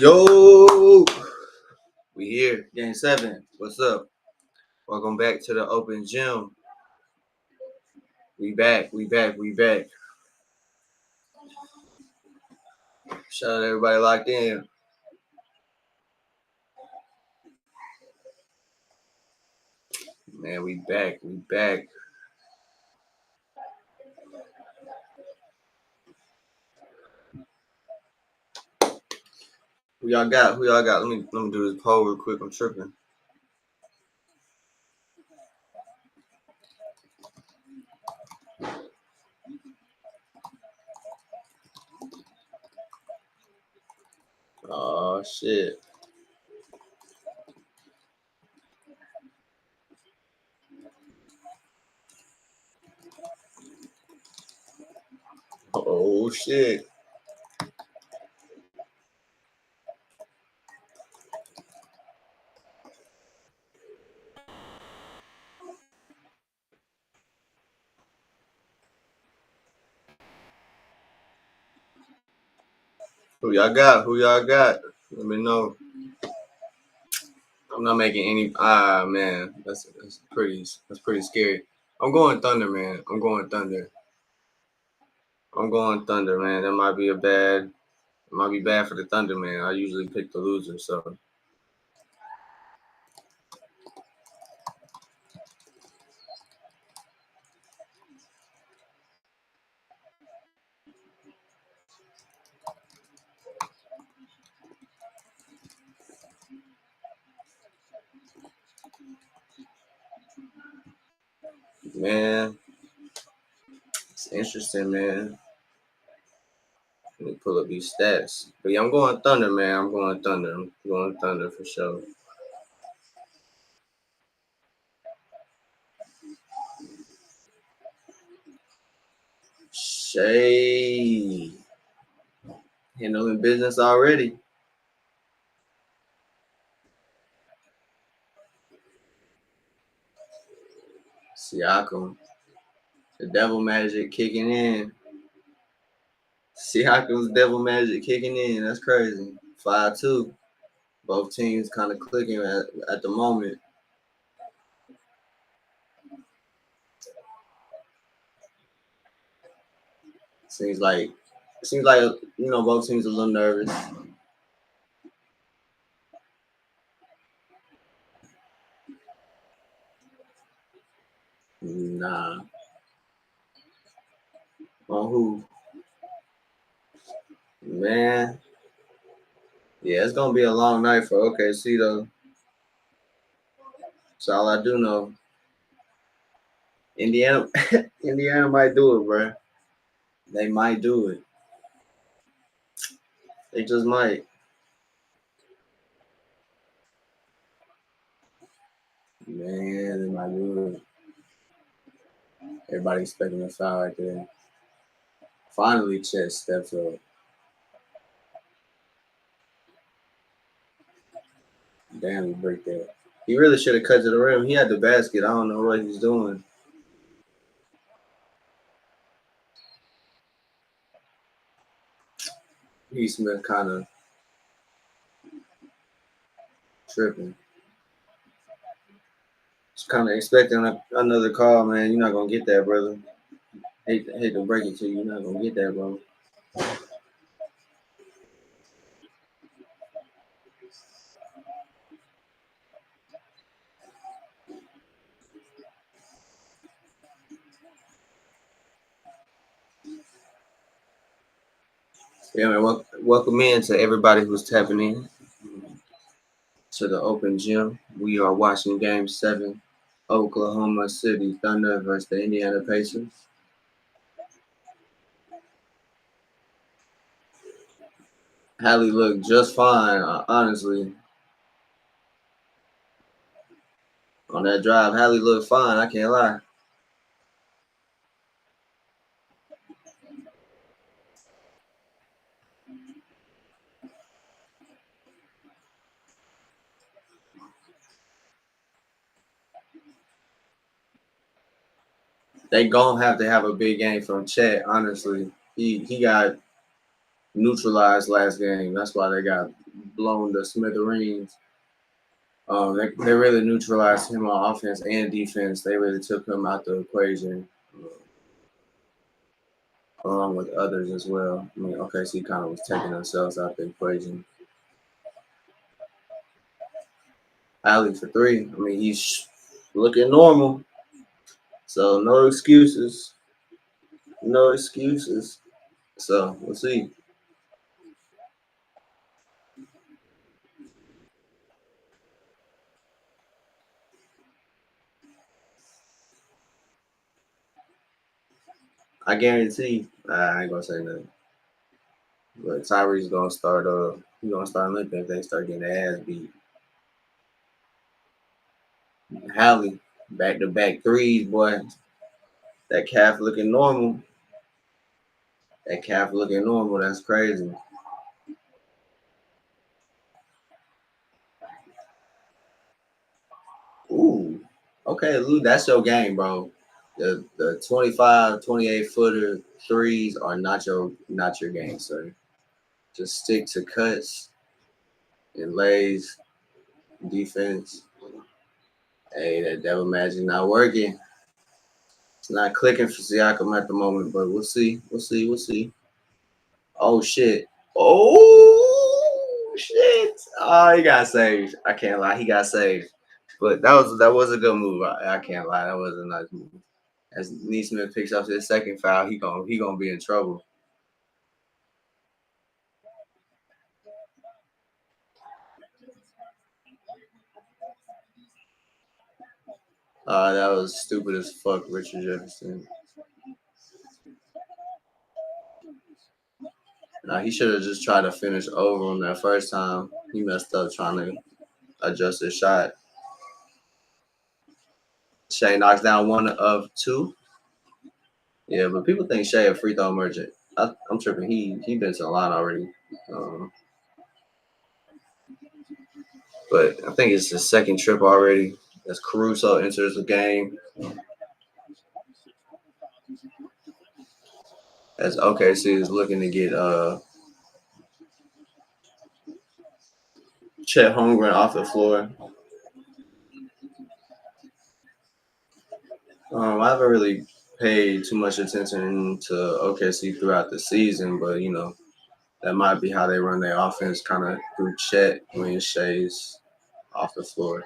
Yo, we here, game 7. What's up? Welcome back to the open gym. We back. Shout out to everybody locked in. Man, we back. Who y'all got? Let me do this poll real quick. I'm tripping. Oh shit. Oh shit. Who y'all got? Let me know. I'm not making any. Man, that's pretty scary. I'm going Thunder, man. I'm going Thunder, man. That might be bad for the Thunder, man. I usually pick the loser, so. Man, it's interesting, man. Let me pull up these stats. But yeah, I'm going Thunder, man. I'm going Thunder for sure. Shay. Handling business already. Siakam. The devil magic kicking in. Siakam's devil magic kicking in. That's crazy. 5-2. Both teams kind of clicking at the moment. Seems like both teams a little nervous. Nah. On who? Man. Yeah, it's gonna be a long night for OKC though. That's all I do know. Indiana might do it, bro. They might do it. They just might. Man, they might do it. Everybody expecting a foul right there. Finally, Chet steps up. Damn, he break that. He really should have cut to the rim. He had the basket. I don't know what he's doing. He's been kind of tripping. Just kind of expecting another call, man. You're not gonna get that, brother. Hate to break it to you. You're not gonna get that, bro. Yeah, man. Welcome in to everybody who's tapping in to the open gym. We are watching Game 7, Oklahoma City Thunder versus the Indiana Pacers. Hallie looked just fine, honestly. On that drive, Hallie looked fine. I can't lie. They gonna have to have a big game from Chet. Honestly, he got neutralized last game. That's why they got blown to smithereens. They really neutralized him on offense and defense. They really took him out the equation, along with others as well. I mean, OKC kind of was taking themselves out the equation. Alley for three. I mean, he's looking normal, so no excuses. No excuses. So we'll see. I guarantee. I ain't gonna say nothing. But Tyree's gonna start. He's gonna start limping if they start getting their ass beat. Hallie, back to back threes, boy. That calf looking normal. That calf looking normal. That's crazy. Ooh. Okay, Lou, that's your game, bro. The 25, 28 footer threes are not your game, sir. Just stick to cuts and lays, defense. Hey, that devil magic not working. It's not clicking for Siakam at the moment, but we'll see. We'll see. We'll see. Oh shit. Oh shit. Oh, he got saved. I can't lie. He got saved. But that was a good move. I can't lie. That was a nice move. As Neesmith picks up his second foul, he gonna be in trouble. That was stupid as fuck, Richard Jefferson. He should have just tried to finish over him that first time. He messed up trying to adjust his shot. Shea knocks down one of two. Yeah, but people think Shea a free throw merchant. I'm tripping. He been to the line already. Um, but I think it's his second trip already. As Caruso enters the game, as OKC is looking to get Chet Holmgren off the floor. I haven't really paid too much attention to OKC throughout the season, but that might be how they run their offense, kind of through Chet when Shea's off the floor.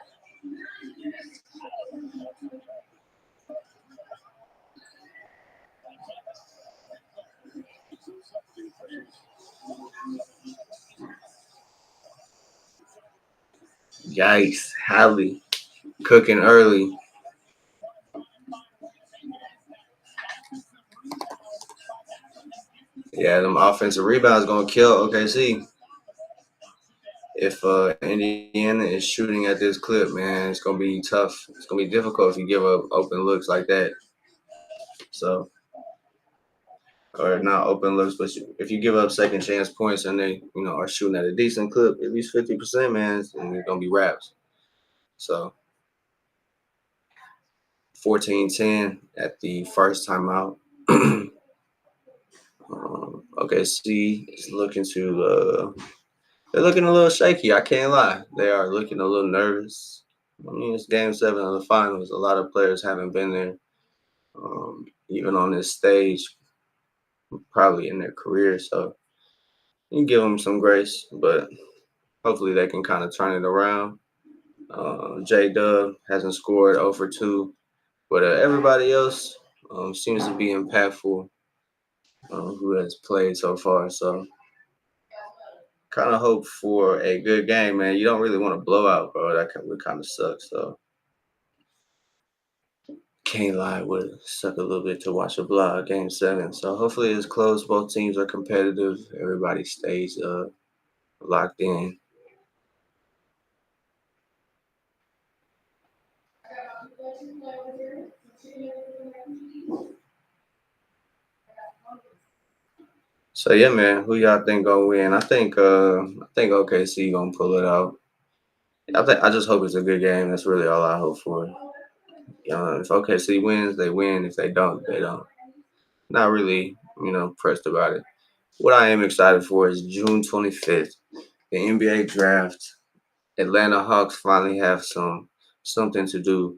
Yikes, Hadley cooking early. Yeah, them offensive rebounds gonna kill OKC. If Indiana is shooting at this clip, man, it's gonna be tough. It's gonna be difficult if you give up open looks like that. So, or not open looks, but if you give up second chance points and they, are shooting at a decent clip, at least 50%, man, and it's gonna be wraps. So, 14-10 at the first timeout. OKC is looking to. They're looking a little shaky. I can't lie. They are looking a little nervous. I mean, it's Game 7 of the finals. A lot of players haven't been there, even on this stage, probably in their career. So you can give them some grace, but hopefully they can kind of turn it around. J Dub hasn't scored 0 for 2, but everybody else seems to be impactful who has played so far. So kind of hope for a good game, man. You don't really want to blow out, bro. That would kind of suck. So can't lie, would suck a little bit to watch a blowout Game 7. So hopefully it's close. Both teams are competitive. Everybody stays locked in. So yeah, man, who y'all think gonna win? I think OKC gonna pull it out. I just hope it's a good game. That's really all I hope for. If OKC wins, they win. If they don't, they don't. Not really, pressed about it. what I am excited for is June 25th, the NBA draft. Atlanta Hawks finally have something to do.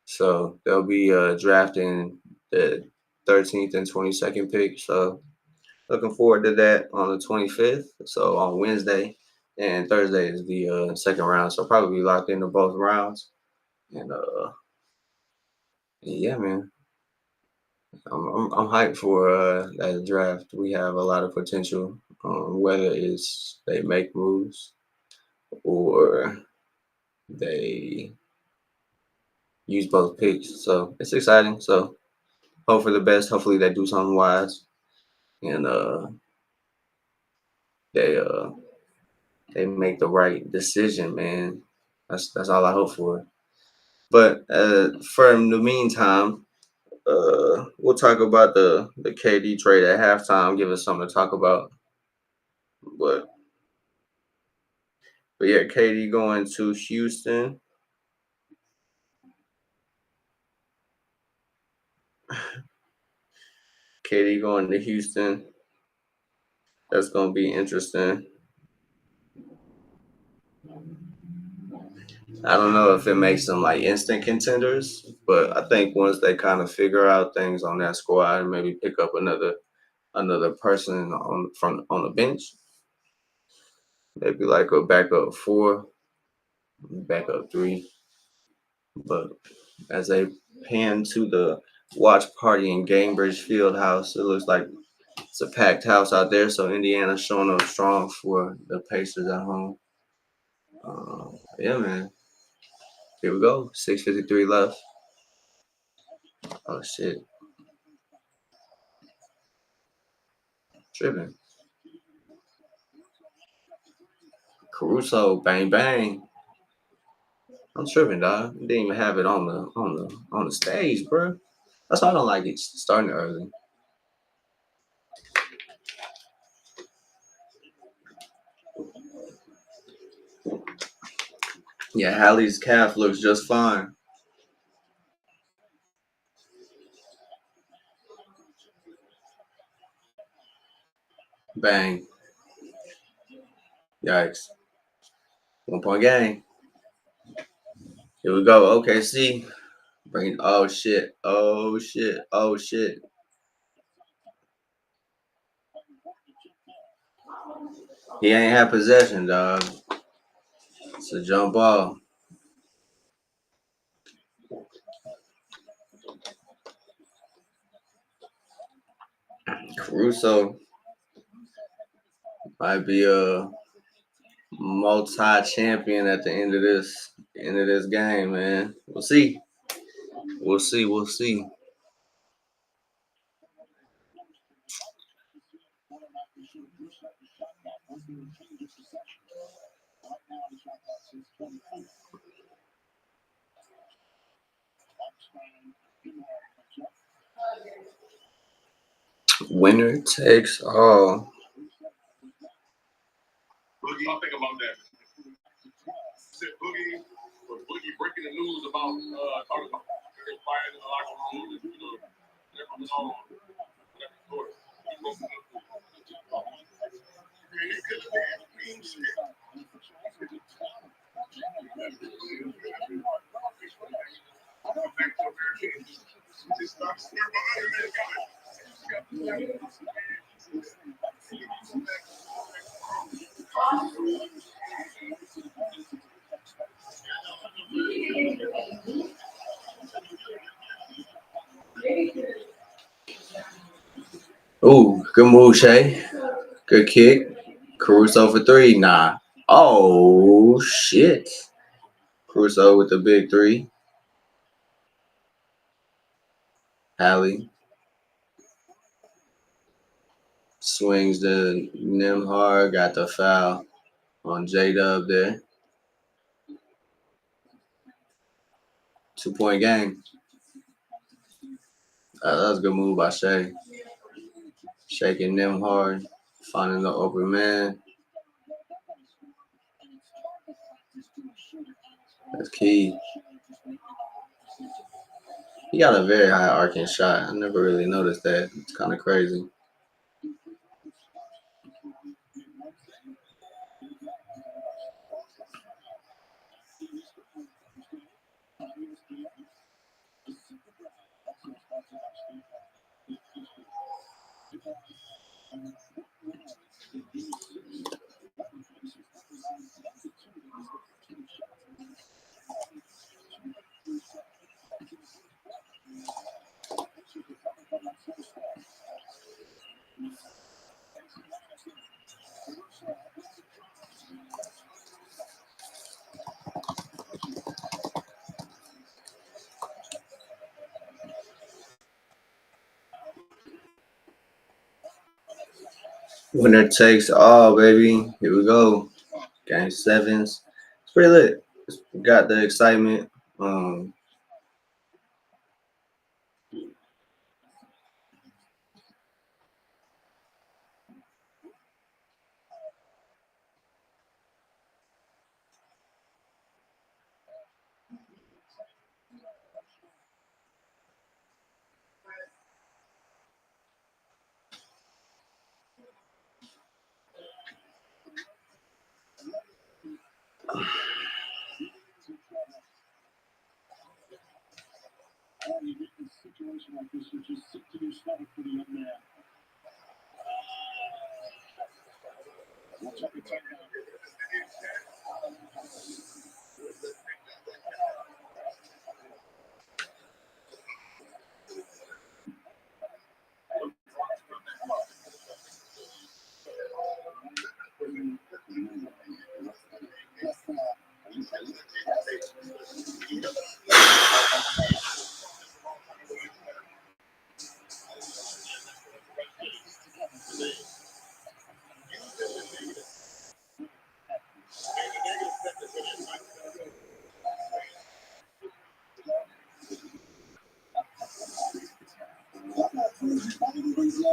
So they'll be drafting the 13th and 22nd pick. So looking forward to that on the 25th. So on Wednesday and Thursday is the second round. So probably locked into both rounds. And yeah, man, I'm hyped for that draft. We have a lot of potential. Whether it's they make moves or they use both picks. So it's exciting. So hope for the best. Hopefully they do something wise and they uh they make the right decision, man. That's all I hope for. But for the meantime, we'll talk about the KD trade at halftime. Give us something to talk about. But yeah, KD going to Houston. KD going to Houston. That's gonna be interesting. I don't know if it makes them like instant contenders, but I think once they kind of figure out things on that squad and maybe pick up another person on the bench, maybe like a backup four, backup three. But as they pan to the watch party in Gainbridge Fieldhouse, it looks like it's a packed house out there. So Indiana's showing up strong for the Pacers at home. Yeah, man. Here we go. 6:53 left. Oh shit, tripping. Caruso, bang bang. I'm tripping, dog. Didn't even have it on the stage, bro. That's why I don't like it starting early. Yeah, Hallie's calf looks just fine. Bang. Yikes. 1 point game. Here we go. OKC. Bring. Oh shit. Oh shit. Oh shit. He ain't have possession, dog. It's a jump ball. Caruso might be a multi-champion at the end of this game, man. We'll see. We'll see. We'll see. Winner takes all. Ooh, good move, Shay. Good kick. Caruso for three. Nah. Oh shit. Caruso with the big three. Hallie swings the Nimhard. Got the foul on J Dub there. 2 point game. That was a good move by Shay. Shaking Nimhard. Finding the open man. That's key. He got a very high arcing shot. I never really noticed that. It's kind of crazy. Winner takes all, baby. Here we go. Game sevens. It's pretty lit. Got the excitement. Um,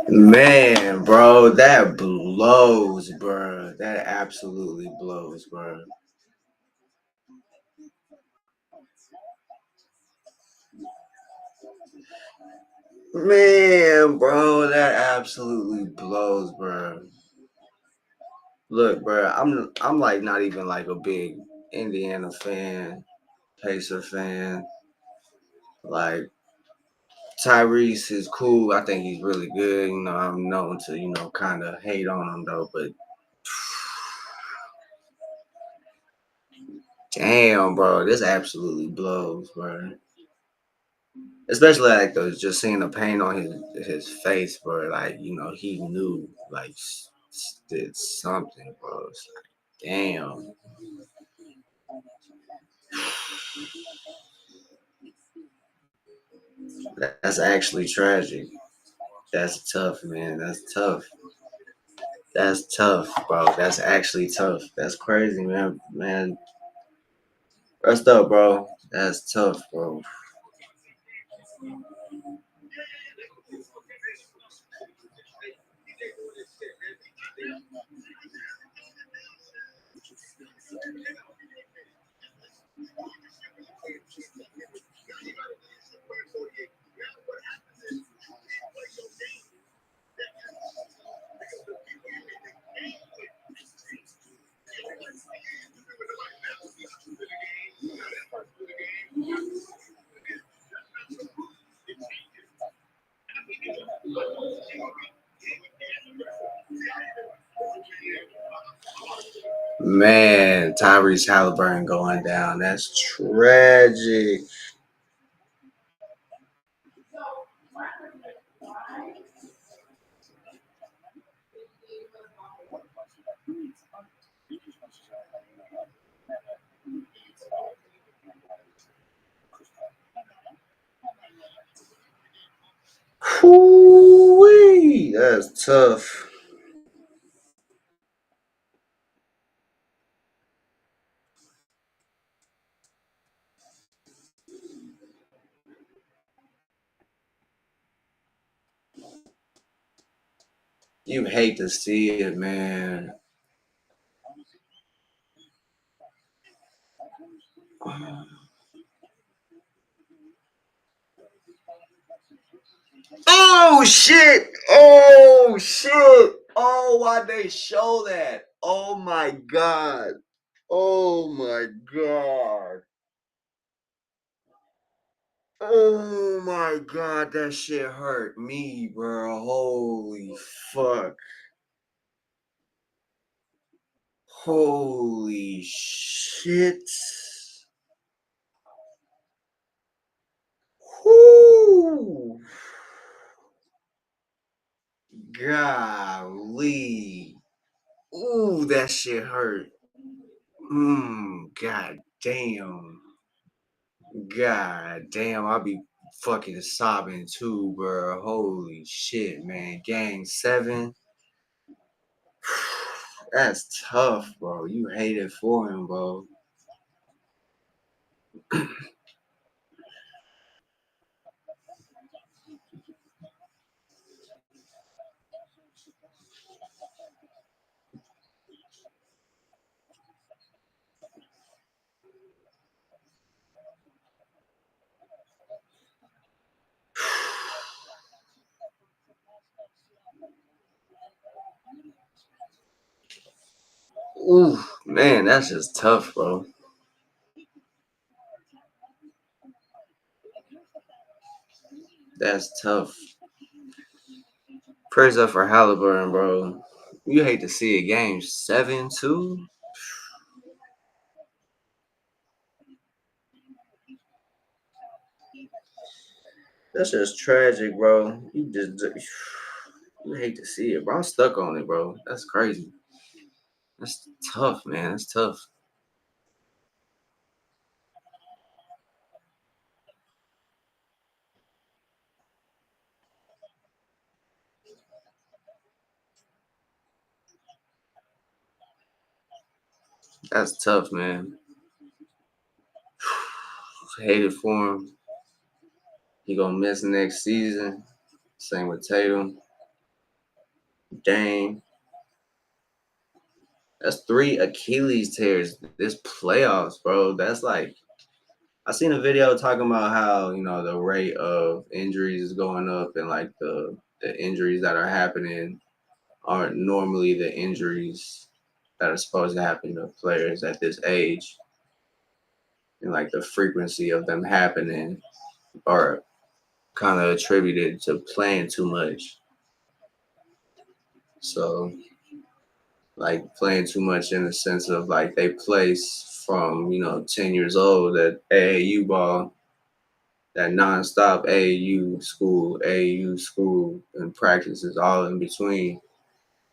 Man, bro, that blows, bro. That absolutely blows, bro. Man, bro, that absolutely blows, bro. Look, bro, I'm like not even like a big Indiana fan, Pacer fan. Like Tyrese is cool. I think he's really good. You know, I'm known to, kind of hate on him though, but damn, bro, this absolutely blows, bro. Especially like those just seeing the pain on his face, bro. Like he knew like did something, bro. It's like, damn, that's actually tragic. That's tough, man. That's tough. That's tough, bro. That's actually tough. That's crazy, man. Man, rest up, bro. That's tough, bro. Man, Tyrese Halliburton going down. That's tragic. Whoo-wee. That's tough. You hate to see it, man. Oh shit! Oh shit! Oh, why they show that? Oh my god! Oh my god! Oh my god, that shit hurt me, bro. Holy fuck. Holy shit. Whoo. Golly. Ooh, that shit hurt. God damn. God damn, I'll be fucking sobbing too, bro. Holy shit, man. Gang 7. That's tough, bro. You hate it for him, bro. Ooh, man, that's just tough, bro. That's tough. Praise up for Halliburton, bro. You hate to see a game 7 too. That's just tragic, bro. You hate to see it, bro. I'm stuck on it, bro. That's crazy. That's tough, man. That's tough. That's tough, man. Hate it for him. He gonna miss next season. Same with Tatum. Dame. That's 3 Achilles tears this playoffs, bro. That's like I seen a video talking about how the rate of injuries is going up and like the injuries that are happening aren't normally the injuries that are supposed to happen to players at this age, and like the frequency of them happening are kind of attributed to playing too much. So like playing too much in the sense of like they place from 10 years old at AAU ball, that nonstop AAU school and practices all in between.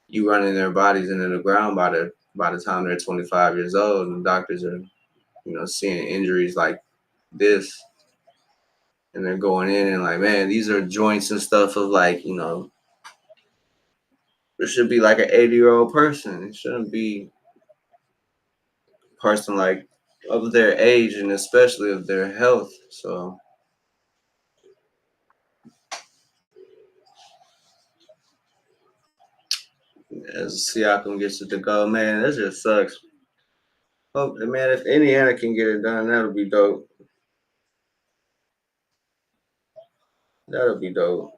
You running their bodies into the ground by the time they're 25 years old, and doctors are seeing injuries like this, and they're going in and like, man, these are joints and stuff of like it should be like an 80-year-old person. It shouldn't be a person like of their age and especially of their health. So as Siakam gets it to go, man, that just sucks. Hope, man, if Indiana can get it done, that'll be dope. That'll be dope.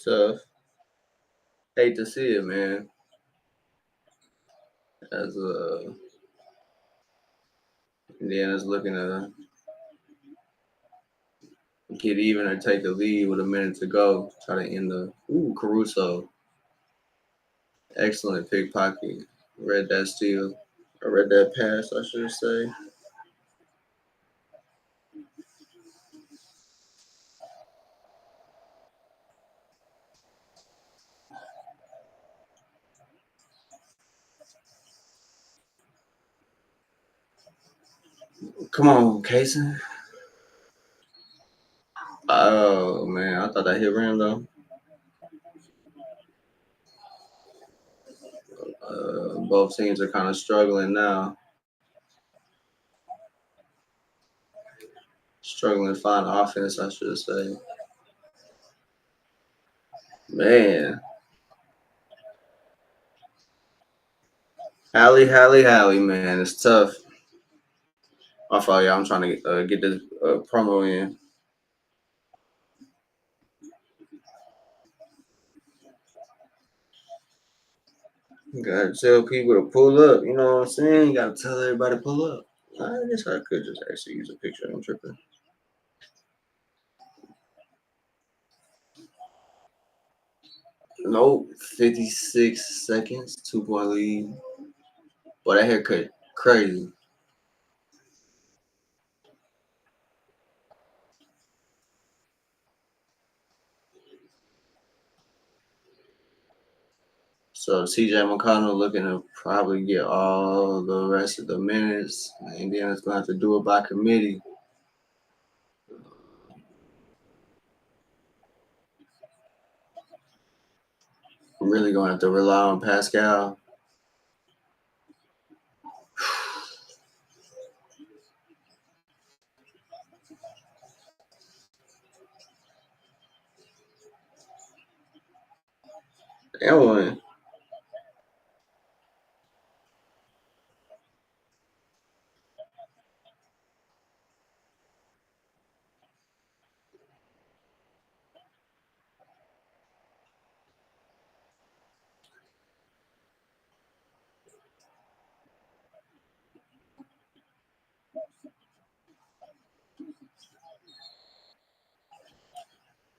Tough. Hate to see it, man. As Indiana's looking to get even or take the lead with a minute to go. Try to end the Caruso. Excellent pickpocket. Read that steal. I read that pass, I should say. Come on, Kaysen. Oh man, I thought that hit rim though. Both teams are kind of struggling now. Struggling to find offense, I should say. Man, Hallie, man, it's tough. My fault, y'all. I'm trying to get this promo in. You gotta tell people to pull up. You know what I'm saying? You gotta tell everybody to pull up. I guess I could just actually use a picture. I'm tripping. Nope. 56 seconds. 2-point lead. Boy, that haircut crazy. So CJ McConnell looking to probably get all the rest of the minutes. Indiana's going to have to do it by committee. I'm really going to have to rely on Pascal. That one.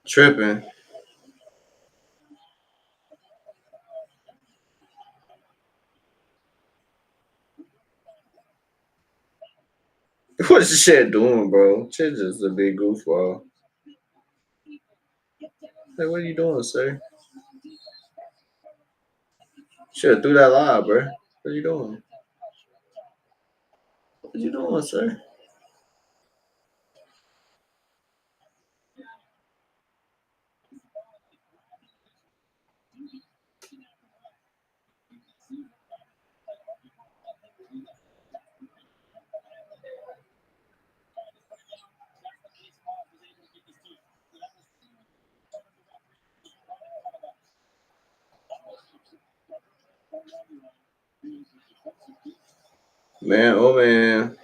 Tripping. What is this shit doing, bro? Shit just a big goofball. Hey, what are you doing, sir? Should have threw that live, bro. What are you doing? What are you doing, sir? Man, oh man.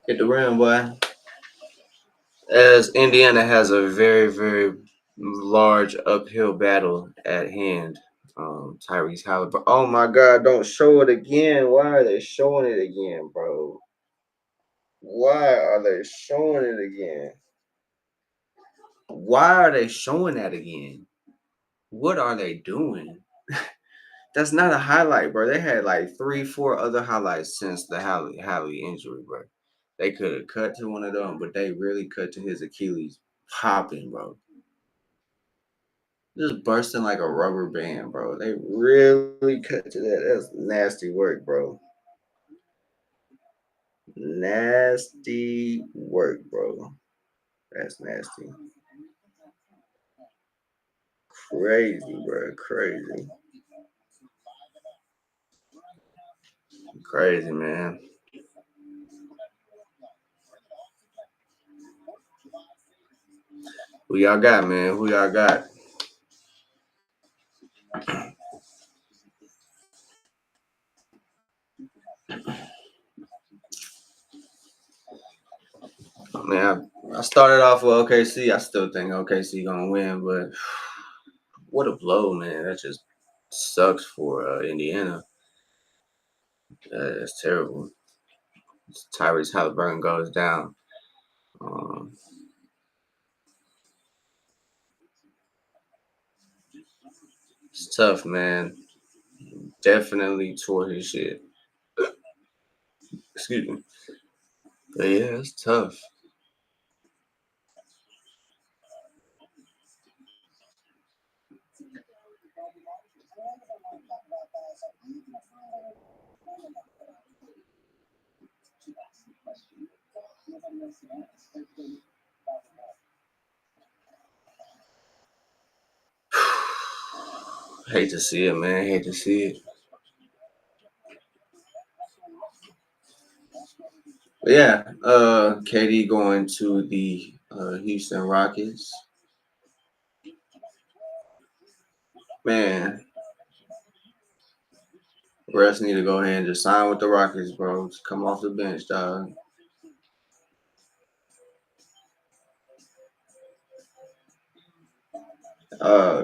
Hit the rim, boy. As Indiana has a very, very large uphill battle at hand. Tyrese Halliburton. Oh my God! Don't show it again. Why are they showing it again, bro? Why are they showing it again? Why are they showing that again? What are they doing? That's not a highlight, bro. They had like 3, 4 other highlights since the Hallie injury, bro. They could have cut to one of them, but they really cut to his Achilles popping, bro. Just bursting like a rubber band, bro. They really cut to that. That's nasty work, bro. Nasty work, bro. That's nasty. Crazy, bro. Crazy. Crazy, man. Who y'all got, man? Who y'all got? Man, I started off with OKC. I still think OKC gonna win, but what a blow, man. That just sucks for Indiana. That's terrible. Tyrese Halliburton goes down. Um, it's tough, man. Definitely tore his shit. Excuse me. But yeah, it's tough. Hate to see it, man. Hate to see it. But yeah, KD going to the Houston Rockets. Man, Russ need to go ahead and just sign with the Rockets, bro. Just come off the bench, dog.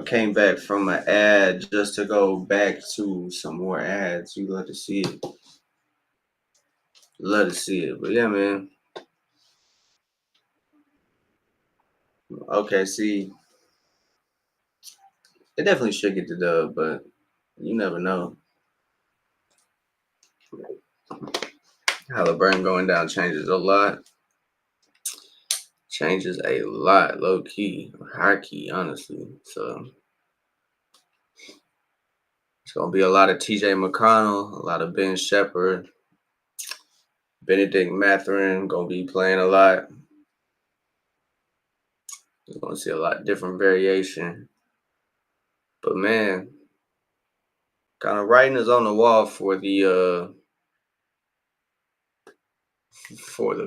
Came back from an ad just to go back to some more ads. You love to see it. Love to see it. But yeah, man. Okay, see, they definitely should get the dub, but you never know. Halliburton going down changes a lot. Changes a lot, low key, high key, honestly. So it's gonna be a lot of TJ McConnell, a lot of Ben Shepherd, Benedict Mathurin gonna be playing a lot. You're gonna see a lot different variation. But man, kind of writing is on the wall for the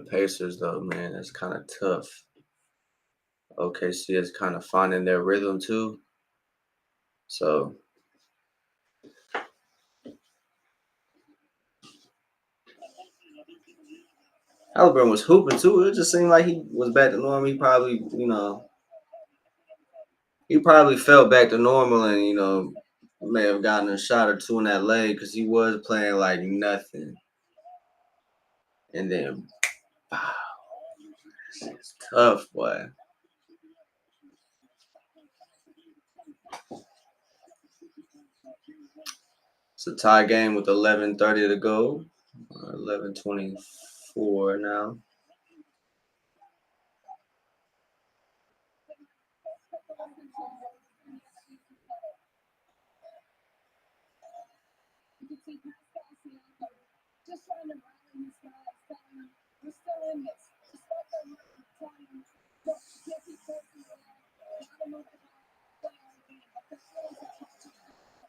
Pacers though, man. That's kind of tough. OKC is kind of finding their rhythm too. So Halliburton was hooping too. It just seemed like he was back to normal. He probably felt back to normal and may have gotten a shot or two in that leg because he was playing like nothing. And then, wow, it's tough, boy. It's a tie game with 11:30 to go. 11:24 now.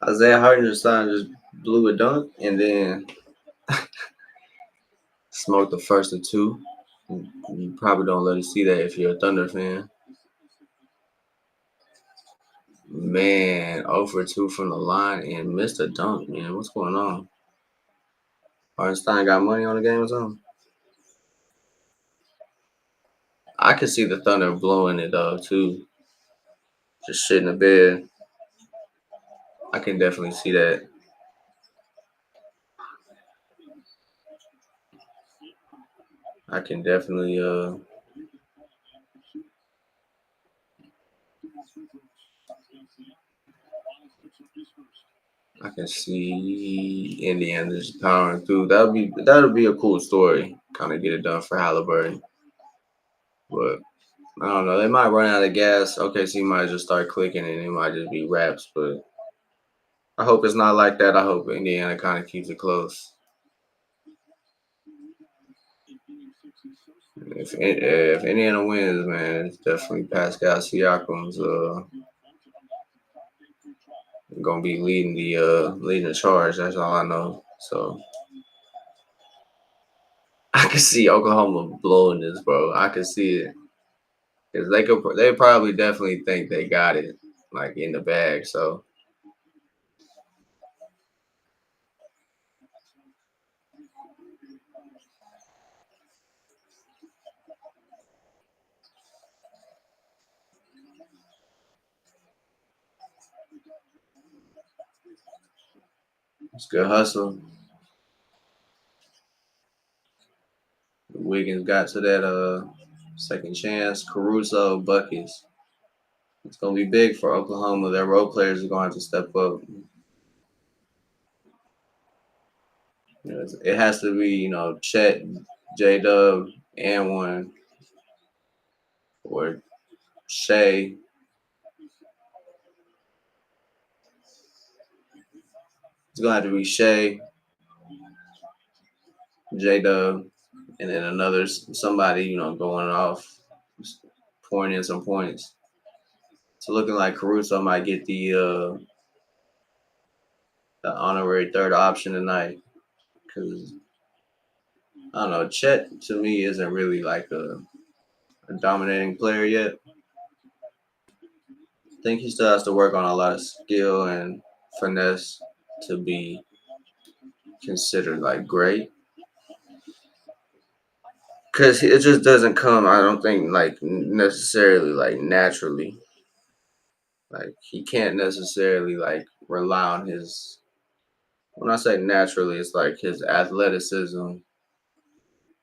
Isaiah Hartenstein just blew a dunk and then smoked the first of two. You probably don't let us see that if you're a Thunder fan. Man, 0 for 2 from the line and missed a dunk, man. What's going on? Hartenstein got money on the game or something? I could see the Thunder blowing it though too. Just shit in the bed. I can definitely see that. I can definitely I can see Indiana just powering through. That would be a cool story. Kind of get it done for Halliburton. But I don't know. They might run out of gas. OKC might just start clicking and it might just be wraps. But I hope it's not like that. I hope Indiana kind of keeps it close. If Indiana wins, man, it's definitely Pascal Siakam's gonna be leading the charge. That's all I know. So I can see Oklahoma blowing this, bro. I can see it because they probably definitely think they got it like in the bag. So it's good hustle. Wiggins got to that second chance. Caruso buckets. It's gonna be big for Oklahoma. Their role players are going to have to step up. It has to be Chet, J Dub, and one or Shea. It's gonna have to be Shea, J Dub, and then another somebody going off, pouring in some points. So looking like Caruso might get the honorary third option tonight because I don't know. Chet to me isn't really like a dominating player yet. I think he still has to work on a lot of skill and finesse to be considered like great. Cause it just doesn't come, I don't think, like necessarily like naturally. Like he can't necessarily like rely on his. When I say naturally, it's like his athleticism.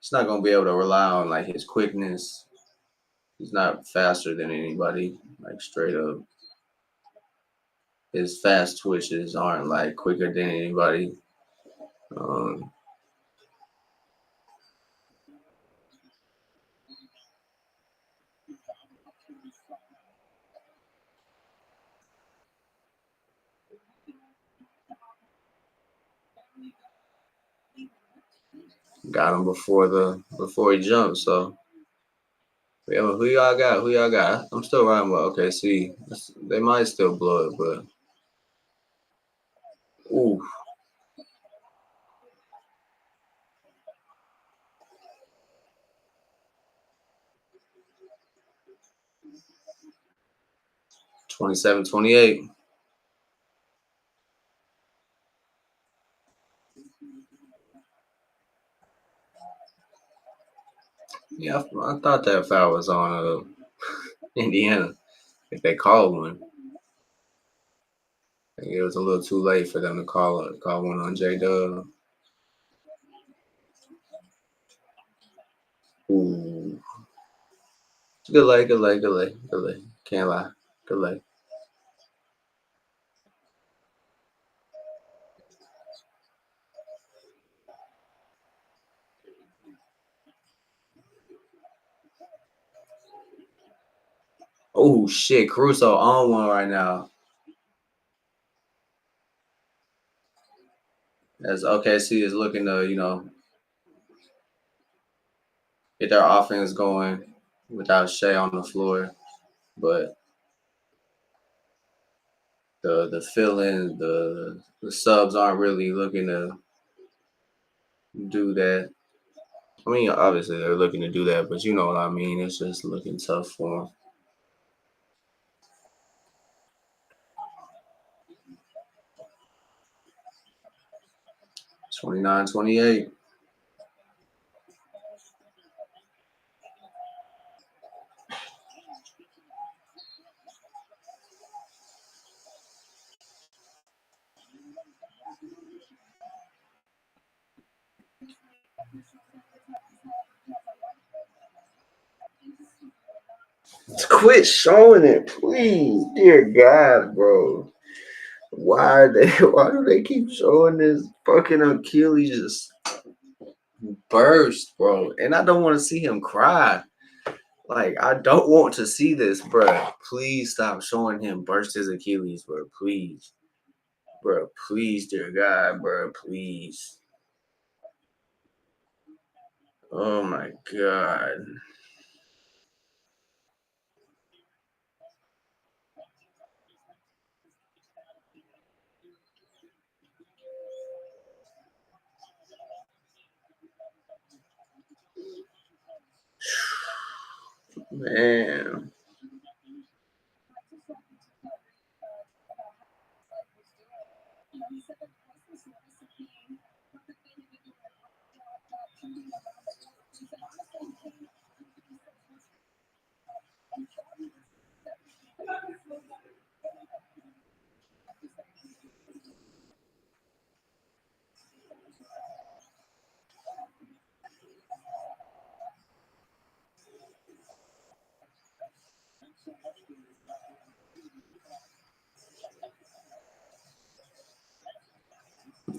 He's not gonna be able to rely on like his quickness. He's not faster than anybody. Like straight up, his fast twitches aren't like quicker than anybody. Um, got him before he jumped. So yeah, but who y'all got? Who y'all got? I'm still riding with OKC. They might still blow it, but ooh, 27-28. Yeah, I thought that foul was on Indiana. If they called one, I think it was a little too late for them to call one on J Dub. Ooh, good lay, good lay, good lay, good lay. Can't lie, good lay. Oh shit, Caruso on one right now. As OKC is looking to, get their offense going without Shea on the floor. But the fill-in, the subs aren't really looking to do that. I mean, obviously they're looking to do that, but you know what I mean. It's just looking tough for them. 29-28. Quit showing it, please, dear God, bro. Why are they? Why do they keep showing this fucking Achilles just burst, bro? And I don't want to see him cry. Like I don't want to see this, bro. Please stop showing him burst his Achilles, bro. Please, bro. Please, dear God, bro. Please. Oh my God, man.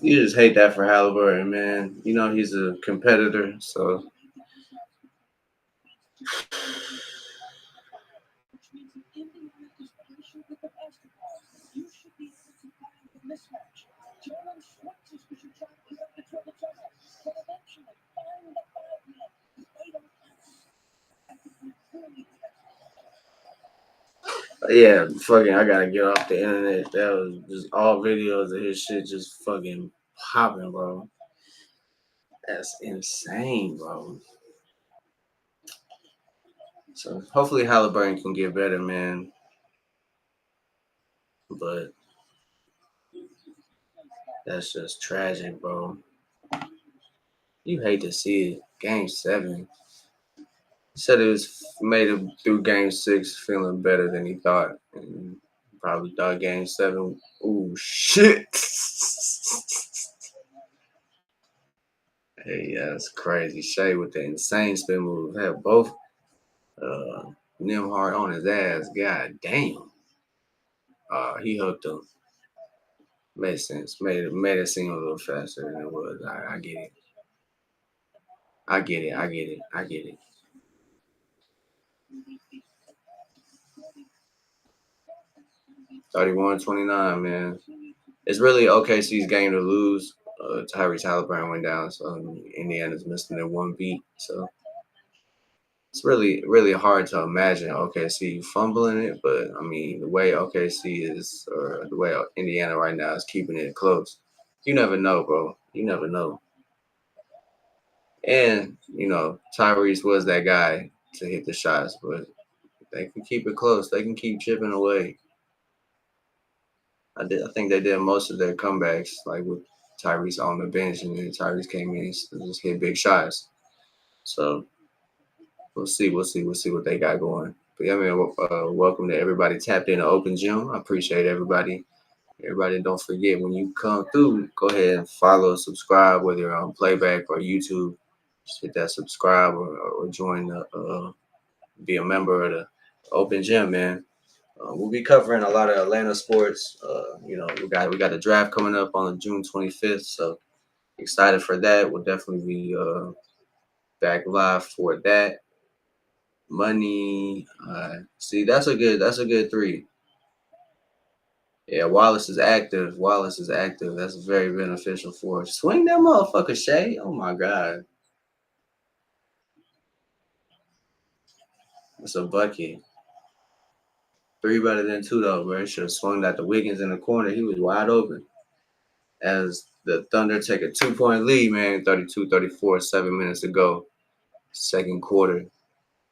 You just hate that for Halliburton, man. You know he's a competitor, so yeah, fucking. I gotta get off the internet. That was just all videos of his shit just fucking popping, bro. That's insane, bro. So hopefully Halliburton can get better, man. But that's just tragic, bro. You hate to see it. Game 7. He said it was made him through game 6 feeling better than he thought. And probably thought game 7, ooh, shit. Hey, yeah, that's crazy. Shay with the insane spin move. Had both uh, Nimhard on his ass. God damn. He hooked him. Made sense. Made it seem a little faster than it was. I get it. I get it. I get it. I get it. 31-29, man. It's really OKC's game to lose. Tyrese Halliburton went down, so Indiana's missing their one beat. So it's really, really hard to imagine OKC fumbling it. But I mean, the way OKC is, or the way Indiana right now is keeping it close, you never know, bro. You never know. And Tyrese was that guy to hit the shots, but they can keep it close. They can keep chipping away. I think they did most of their comebacks like with Tyrese on the bench, and then Tyrese came in and just hit big shots. So we'll see what they got going. But yeah, man, welcome to everybody tapped in the open gym. I appreciate everybody. Everybody, don't forget when you come through, go ahead and follow, subscribe, whether you're on playback or YouTube. Just hit that subscribe or join be a member of the open gym, man. We'll be covering a lot of Atlanta sports. We got the draft coming up on June 25th, so excited for that. We'll definitely be back live for that. Money, see, that's a good 3. Yeah, Wallace is active. That's very beneficial for us. Swing that motherfucker, Shay. Oh my God, that's a bucket. 3 better than 2 though, bro. Should have swung at the Wiggins in the corner. He was wide open. As the Thunder take a 2-point lead, man, 32-34, 7 minutes to go. Second quarter.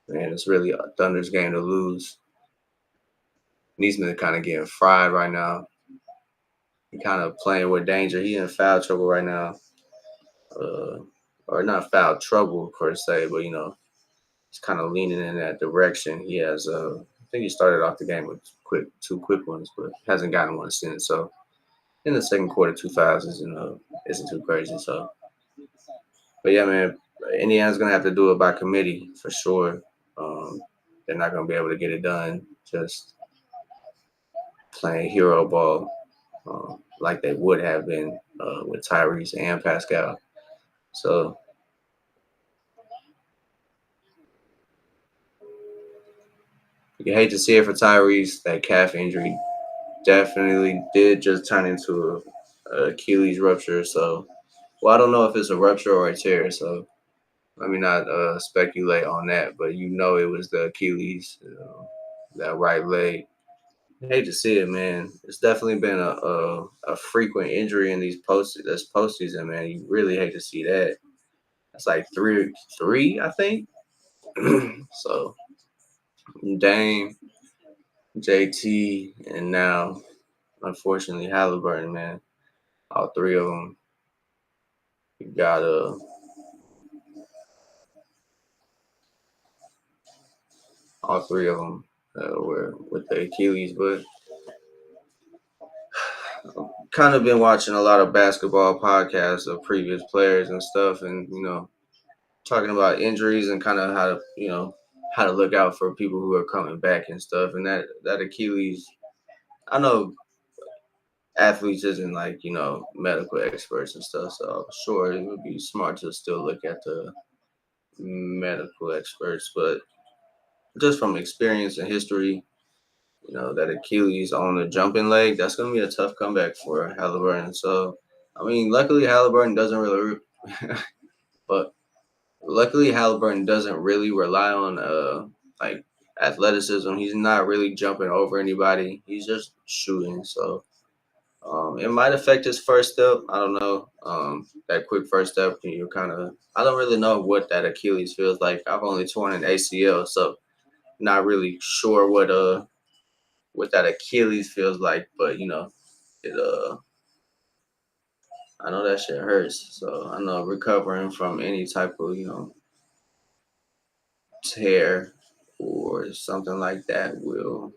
Man, it's really a Thunder's game to lose. Neesmith kind of getting fried right now. He kind of playing with danger. He in foul trouble right now. Or not foul trouble per se, but he's kind of leaning in that direction. He has I think he started off the game with 2 quick ones, but hasn't gotten one since. So in the second quarter, 2 fouls isn't too crazy. So, but yeah, man, Indiana's gonna have to do it by committee for sure. They're not gonna be able to get it done just playing hero ball like they would have been with Tyrese and Pascal. So you hate to see it for Tyrese. That calf injury definitely did just turn into a Achilles rupture. So, well, I don't know if it's a rupture or a tear. So let me not speculate on that. But it was the Achilles, that right leg. I hate to see it, man. It's definitely been a frequent injury in this postseason, man. You really hate to see that. It's like three, I think. So Dame, JT, and now unfortunately Halliburton, man. All 3 of them. You got all 3 of them were with the Achilles, but I've kind of been watching a lot of basketball podcasts of previous players and stuff, and talking about injuries and kind of how to look out for people who are coming back and stuff. And that Achilles, I know athletes isn't like medical experts and stuff, so I'm sure it would be smart to still look at the medical experts, but just from experience and history, that Achilles on the jumping leg, that's going to be a tough comeback for Halliburton. So, I mean, but luckily Halliburton doesn't really rely on like athleticism. He's not really jumping over anybody. He's just shooting. So, It might affect his first step. I don't know. That quick first step, you kind of. I don't really know what that Achilles feels like. I've only torn an ACL, so not really sure what that Achilles feels like. But it I know that shit hurts. So I know recovering from any type of tear or something like that will.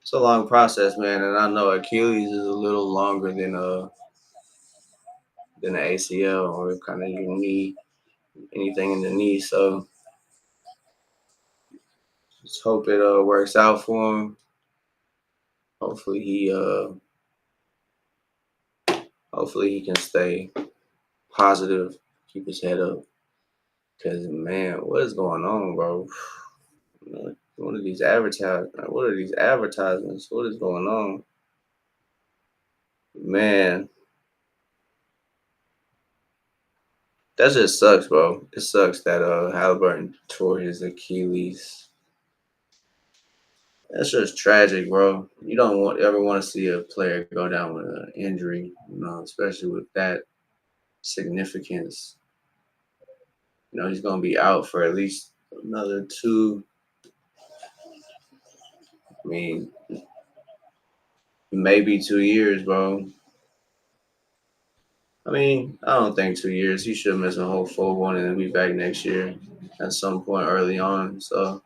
It's a long process, man, and I know Achilles is a little longer than the ACL or kind of your knee, anything in the knee. So just hope it works out for him. Hopefully he can stay positive, keep his head up. Cause man, what is going on, bro? What are these advertisements? What are these advertisements? What is going on, man? That just sucks, bro. It sucks that Halliburton tore his Achilles. That's just tragic, bro. You don't ever want to see a player go down with an injury, especially with that significance. He's gonna be out for at least another two. I mean, maybe 2 years, bro. I mean, I don't think 2 years. He should miss a whole full one and then be back next year at some point early on. So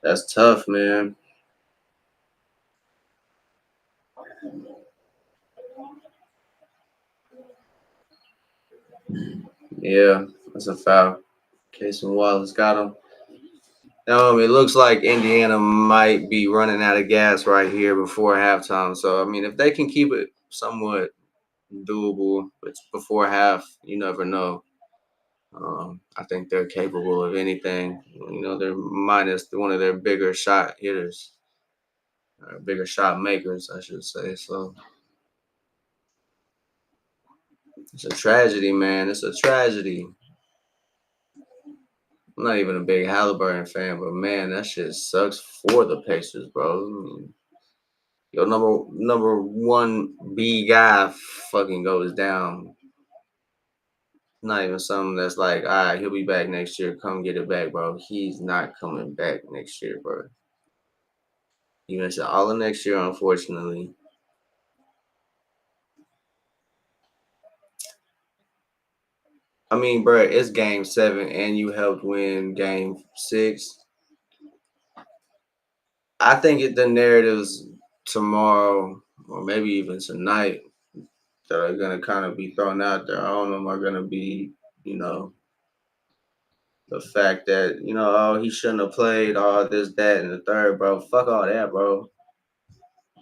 that's tough, man. Yeah, that's a foul. Casey Wallace got him. It looks like Indiana might be running out of gas right here before halftime. So, I mean, if they can keep it somewhat doable before half, you never know. I think they're capable of anything. They're minus one of their bigger shot hitters, or bigger shot makers, I should say. So, it's a tragedy, man. It's a tragedy. I'm not even a big Halliburton fan, but man, that shit sucks for the Pacers, bro. I mean, your number one B guy fucking goes down. Not even something that's like, all right, he'll be back next year. Come get it back, bro. He's not coming back next year, bro. He missed all of next year, unfortunately. I mean, bro, it's game 7 and you helped win game 6. I think the narratives tomorrow or maybe even tonight that are gonna kind of be thrown out there. I don't know, are gonna be, you know, the fact that, oh, he shouldn't have played all this, that, and the third, bro. Fuck all that, bro.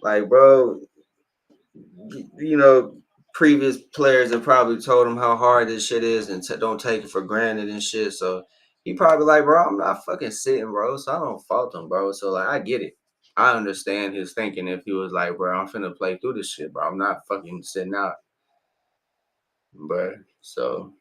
Like, bro, you know, previous players have probably told him how hard this shit is and don't take it for granted and shit. So he probably like, bro, I'm not fucking sitting, bro. So I don't fault him, bro. So like, I get it. I understand his thinking if he was like, bro, I'm finna play through this shit, bro. I'm not fucking sitting out, bro. So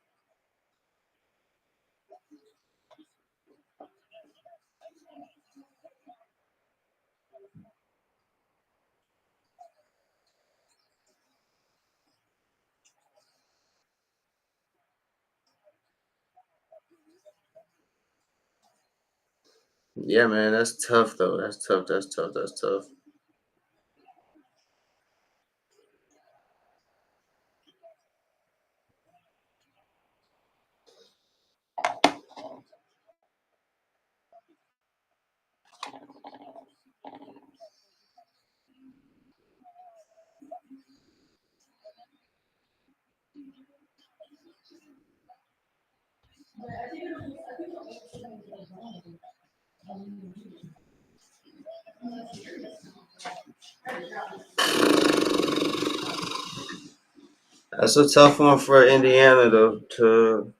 yeah, man, that's tough though. That's tough. That's tough. That's tough. That's a tough one for Indiana to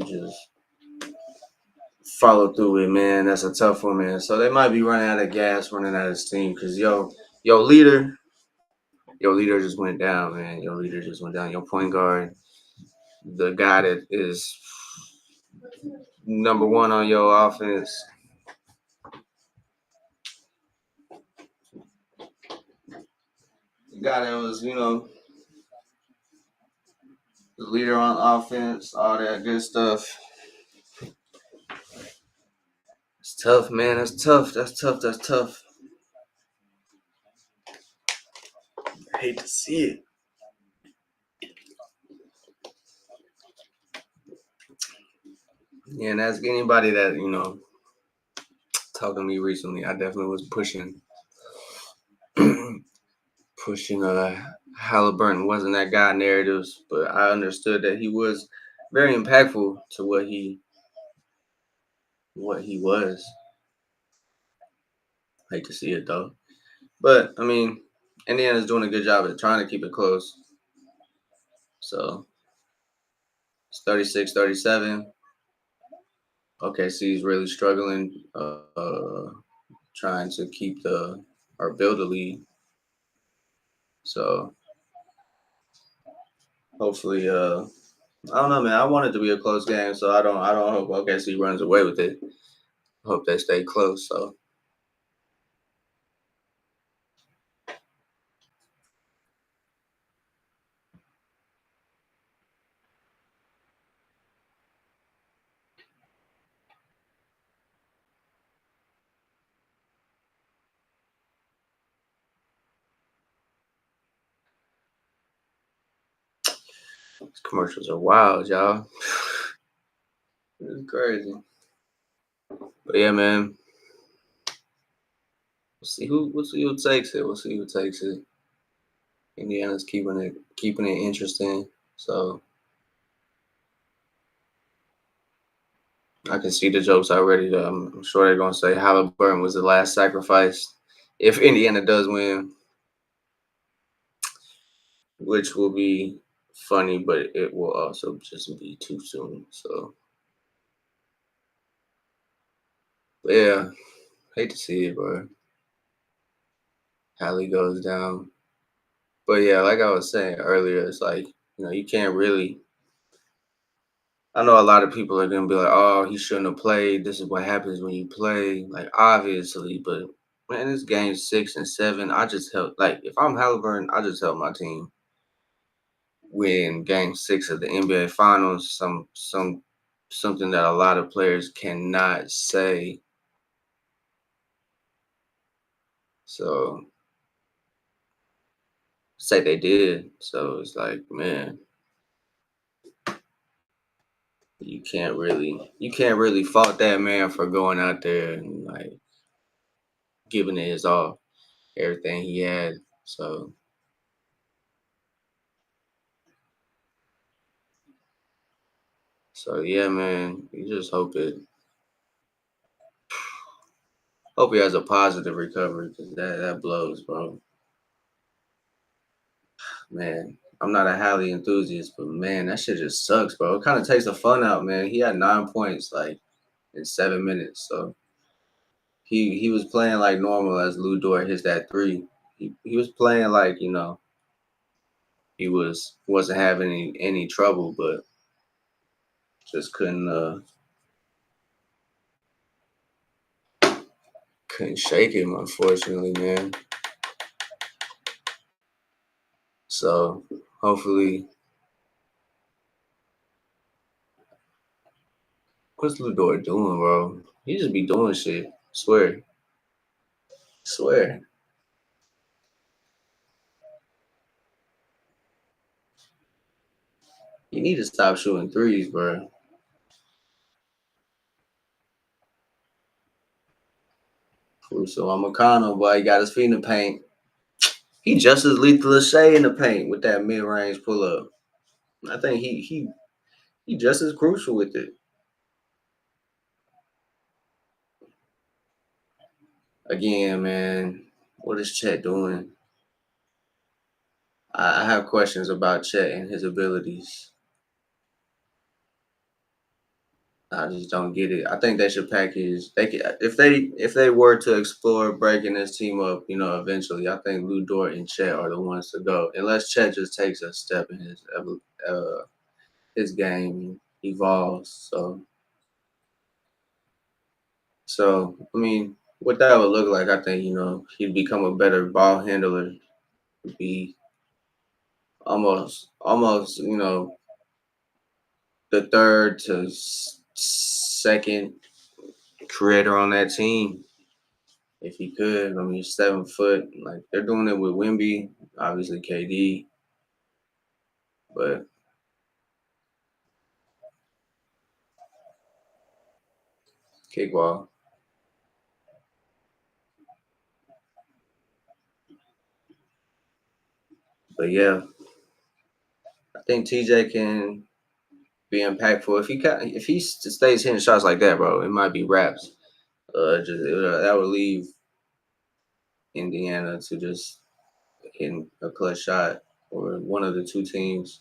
just follow through with, man. That's a tough one, man. So they might be running out of gas, running out of steam, because your leader, your leader just went down, man. Your leader just went down. Your point guard, the guy that is number one on your offense. The guy that was, the leader on offense, all that good stuff. It's tough, man. That's tough. That's tough. That's tough. I hate to see it. Yeah, and ask anybody that, talking to me recently, I definitely was pushing Halliburton wasn't that guy narratives, but I understood that he was very impactful to what he was. Hate to see it though. But I mean, Indiana's doing a good job at trying to keep it close. So it's 36-37. OKC is really struggling, trying to keep or build a lead. So hopefully, I don't know, man. I want it to be a close game, so I don't hope OKC runs away with it. Hope they stay close. So these commercials are wild, y'all. It's crazy. But yeah, man. We'll see who takes it. We'll see who takes it. Indiana's keeping it interesting. So I can see the jokes already. I'm sure they're gonna say Halliburton was the last sacrifice if Indiana does win, which will be funny, but it will also just be too soon. So but yeah, hate to see it, bro. Hallie goes down. But yeah, like I was saying earlier, it's like, you can't really. I know a lot of people are gonna be like, "Oh, he shouldn't have played. This is what happens when you play." Like, obviously, but man, it's game 6 and 7. I just help. Like, if I'm Halliburton, I just help my team win game 6 of the NBA Finals. Something that a lot of players cannot say. So say they did. So it's like, man, you can't really fault that man for going out there and like giving it his all, everything he had. So yeah, man, you just hope he has a positive recovery because that blows, bro. Man, I'm not a Hallie enthusiast, but man, that shit just sucks, bro. It kind of takes the fun out, man. He had 9 points like in 7 minutes, so he was playing like normal as Lou Dort hits that three. He was playing like he wasn't having any trouble, but just couldn't shake him, unfortunately, man. So hopefully, what's Ludor doing, bro? He just be doing shit. Swear. You need to stop shooting threes, bro. So I'm McConnell, boy, he got his feet in the paint. He just as lethal as Shea in the paint with that mid range pull up. I think he just as crucial with it. Again, man, what is Chet doing? I have questions about Chet and his abilities. I just don't get it. I think they should package. They could, if they were to explore breaking this team up, eventually. I think Lou Dort and Chet are the ones to go, unless Chet just takes a step in his game, evolves. So So, I mean, what that would look like, I think, he'd become a better ball handler, be almost, the third to second creator on that team if he could. I mean, 7 foot, like they're doing it with Wemby, obviously KD, but kickball. But yeah, I think TJ can be impactful if he stays hitting shots like that, bro. It might be raps. That would leave Indiana to just hitting a clutch shot or one of the two teams.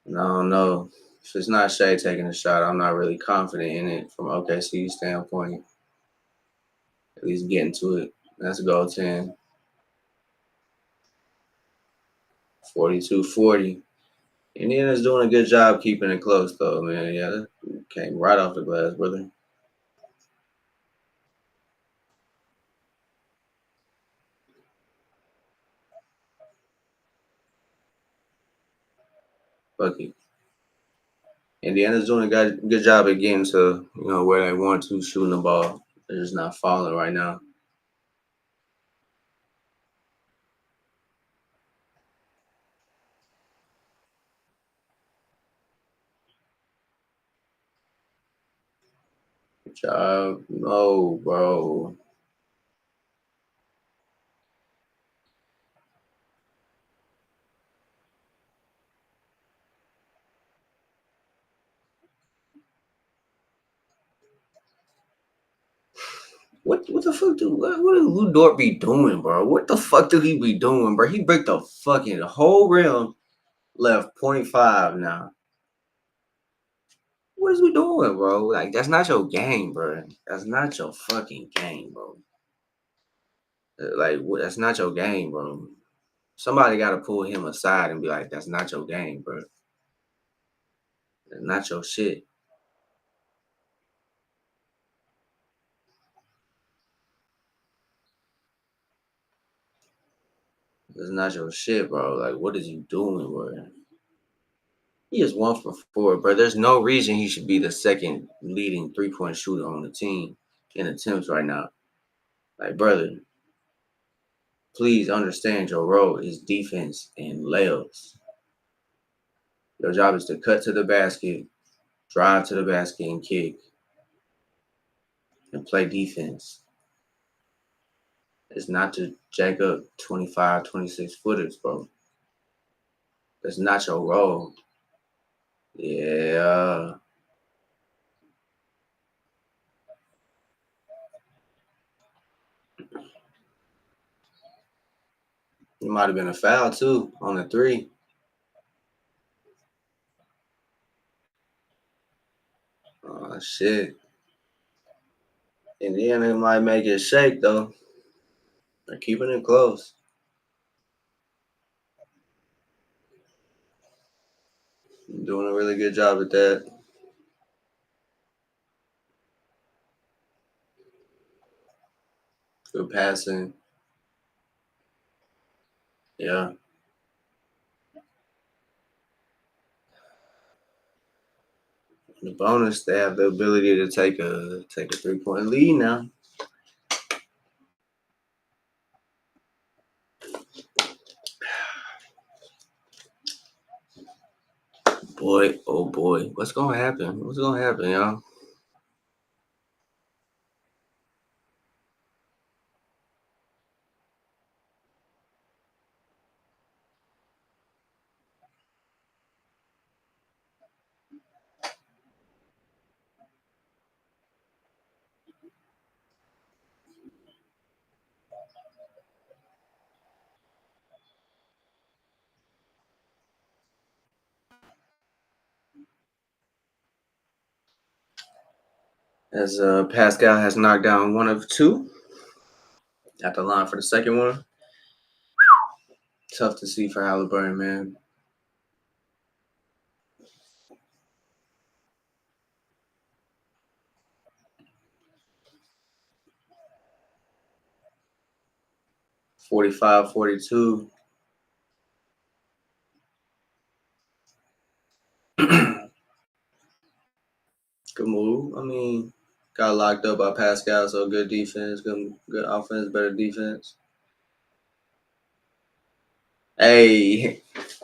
And I don't know. If it's not Shea taking a shot, I'm not really confident in it from OKC standpoint. At least getting to it. That's a goal 10. 42-40. Indiana's doing a good job keeping it close, though, man. Yeah, that came right off the glass, brother. Fuck it. Indiana's doing a good job at getting to where they want to shooting the ball. They're just not falling right now. Good job. No, bro. What the fuck what do Lou Dort be doing, bro? What the fuck do he be doing, bro? He break the fucking whole rim, left .5 now. What is we doing, bro? Like that's not your game, bro. That's not your fucking game, bro. Like that's not your game, bro. Somebody got to pull him aside and be like, "That's not your game, bro. That's not your shit. That's not your shit, bro. Like, what is you doing, bro? He is 1 for 4, bro. There's no reason he should be the second leading 3-point shooter on the team in attempts right now. Like, brother, please understand your role is defense and layups. Your job is to cut to the basket, drive to the basket, and kick, and play defense. It's not to jack up 25, 26 footers, bro. That's not your role. Yeah. It might have been a foul, too, on the three. Oh, shit. Indiana might make it shake, though. They're keeping it close. Doing a really good job at that. Good passing. Yeah. The bonus, they have the ability to take a 3-point lead now. Boy, oh boy, what's gonna happen? What's gonna happen, y'all? As Pascal has knocked down one of two at the line for the second one. Tough to see for Halliburton, man. 45-42. Good move. I mean, got locked up by Pascal, so good defense, good offense, better defense. Hey,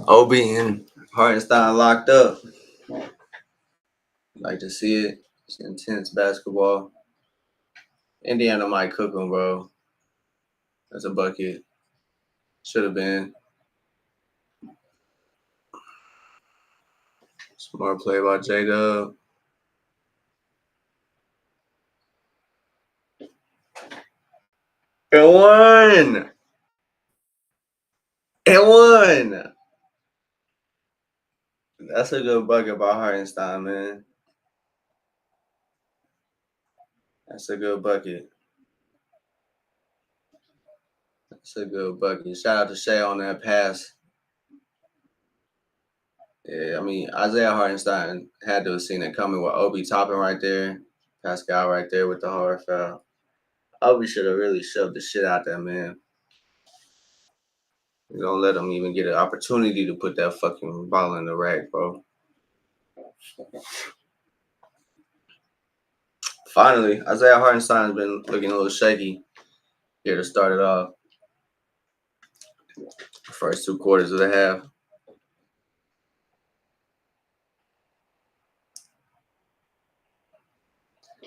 Obi and Hartenstein locked up. Like to see it. It's intense basketball. Indiana might cook them, bro. That's a bucket. Should have been. Smart play by J-Dub. It won! It won! That's a good bucket by Hartenstein, man. That's a good bucket. That's a good bucket. Shout out to Shea on that pass. Yeah, I mean, Isaiah Hartenstein had to have seen it coming with Obi Toppin right there, Pascal right there with the hard foul. Obi should have really shoved the shit out that man. You don't let him even get an opportunity to put that fucking ball in the rack, bro. Finally, Isaiah Hartenstein's been looking a little shaky here to start it off. First 2 quarters of the half.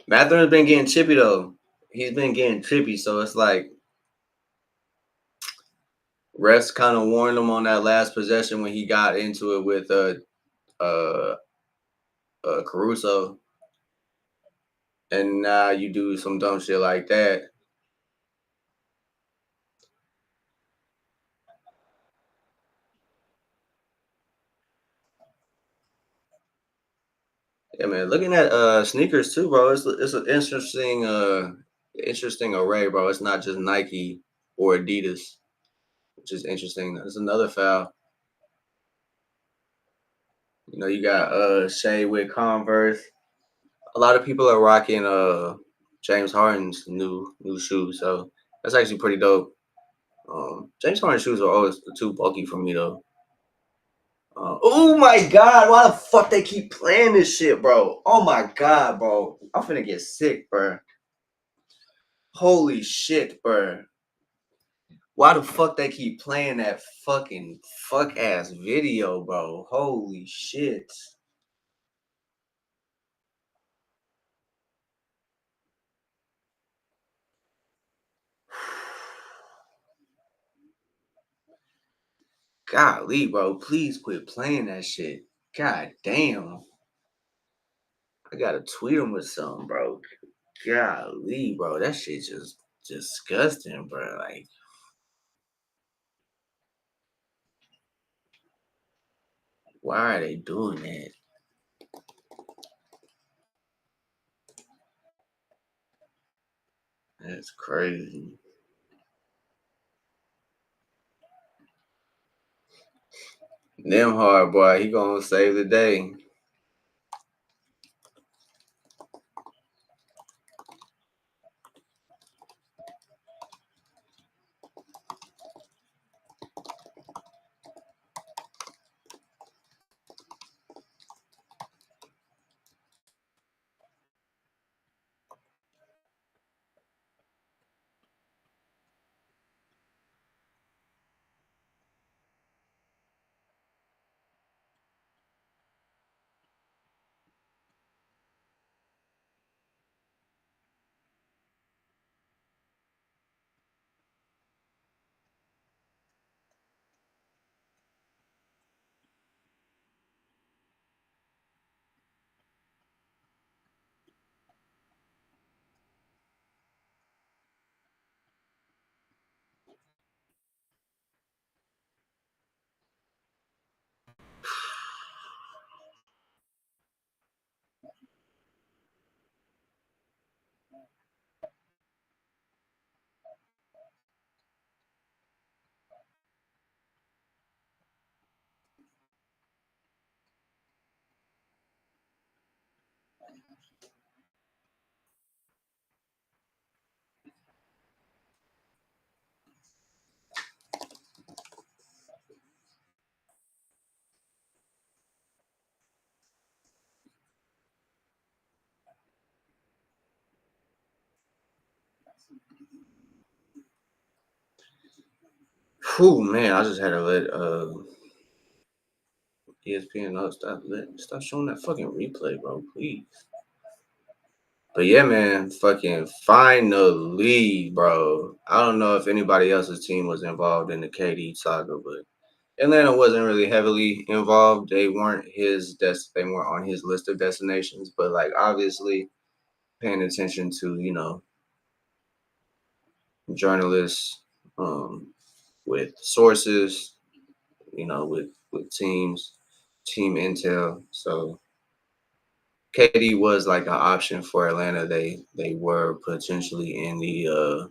Mathurin's been getting chippy though. He's been getting trippy, so it's like refs kind of warned him on that last possession when he got into it with uh, Caruso, and now you do some dumb shit like that. Yeah, man. Looking at sneakers too, bro. It's an interesting array, bro. It's not just Nike or Adidas, which is interesting. There's another foul. You know, you got Shea with Converse. A lot of people are rocking James Harden's new shoes, so that's actually pretty dope. James Harden shoes are always too bulky for me though. Oh my god, why the fuck they keep playing this shit, bro? Oh my god, bro. I'm finna get sick, bro. Holy shit, bro. Why the fuck they keep playing that fucking fuck ass video, bro? Holy shit. Golly, bro. Please quit playing that shit. God damn. I gotta tweet him with something, bro. Golly, bro. That shit just disgusting, bro. Like, why are they doing that? That's crazy. Nemhard, boy, he gonna save the day. Whew, man, I just had to let ESPN know stop showing that fucking replay, bro, please. But yeah, man, fucking finally, bro. I don't know if anybody else's team was involved in the KD saga, but Atlanta wasn't really heavily involved. They weren't they weren't on his list of destinations, but like obviously paying attention to, journalists, with sources, with team intel. So KD was like an option for Atlanta. They were potentially in the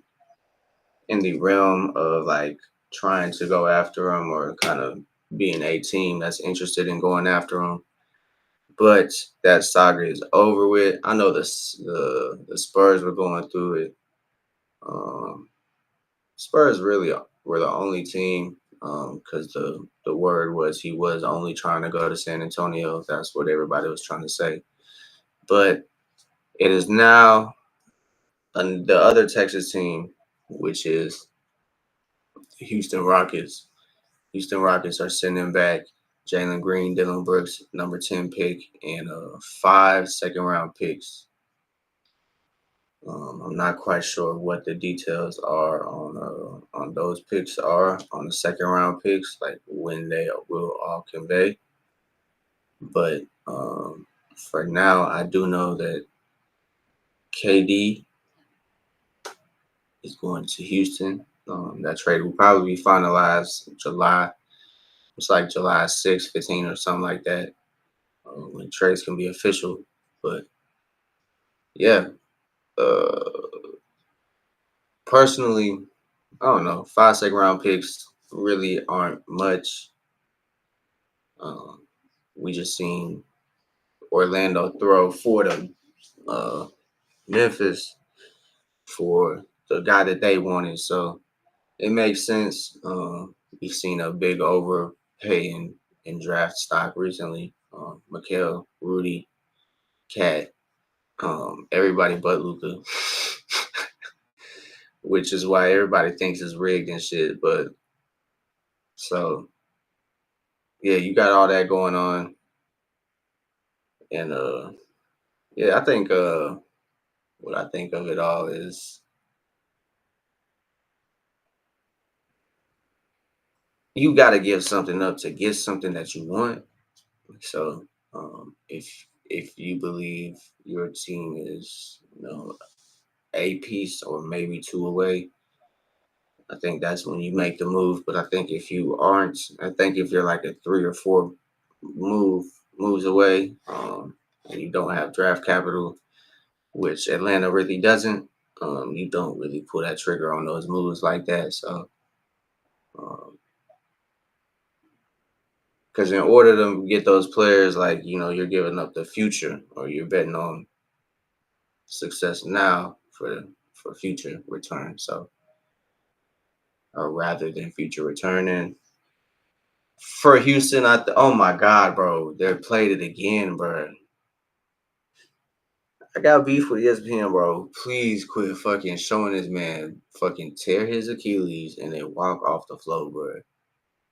realm of like trying to go after him or kind of being a team that's interested in going after him. But that saga is over with. I know the Spurs were going through it. Um, Spurs really were the only team because the word was he was only trying to go to San Antonio. That's what everybody was trying to say. But it is now the other Texas team, which is the Houston Rockets. Houston Rockets are sending back Jalen Green, Dylan Brooks, number 10 pick, and 5 second-round picks. I'm not quite sure what the details are on those picks are on the second-round picks, like when they will all convey. But for now, I do know that KD is going to Houston. That trade will probably be finalized July. It's like July 6th, 15, or something like that, when trades can be official. But yeah, uh, personally, I don't know. 5 second-round picks really aren't much. Um, we just seen Orlando throw for the Memphis for the guy that they wanted, so it makes sense. We've seen a big overpay in draft stock recently. Mikal, Rudy, Cat, everybody but Luka, which is why everybody thinks it's rigged and shit. But so yeah, you got all that going on, and yeah, I think what I think of it all is you got to give something up to get something that you want. So if you believe your team is a piece or maybe two away, I think that's when you make the move. But I think if you aren't, I think if you're like a 3 or 4 moves away, and you don't have draft capital, which Atlanta really doesn't, you don't really pull that trigger on those moves like that. So. Um, Because in order to get those players, like you're giving up the future, or you're betting on success now for future return. So, or rather than future return. And for Houston, oh my God, bro, they played it again, bro. I got beef with ESPN, bro. Please quit fucking showing this man fucking tear his Achilles and then walk off the floor, bro.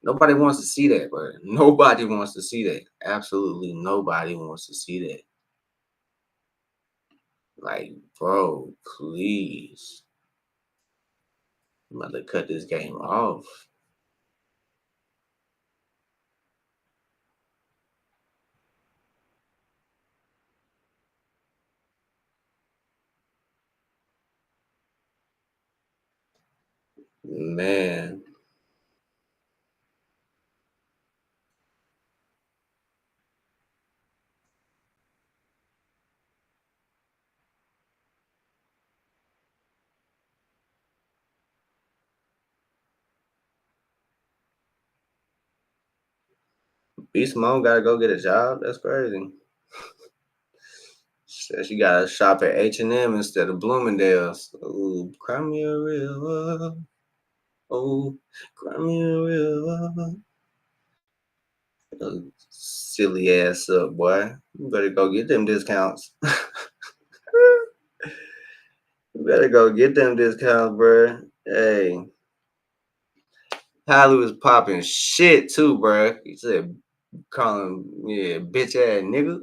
Nobody wants to see that, bro. Nobody wants to see that. Absolutely nobody wants to see that. Like, bro, please. I'm about to cut this game off. Man. Beast Mode gotta go get a job? That's crazy. Says she gotta shop at H&M instead of Bloomingdale's. Ooh, cry me a river. Oh, cry me a river. Silly ass up, boy. You better go get them discounts. You better go get them discounts, bro. Hey, Halle was popping shit too, bro. He said, calling yeah, bitch ass nigga.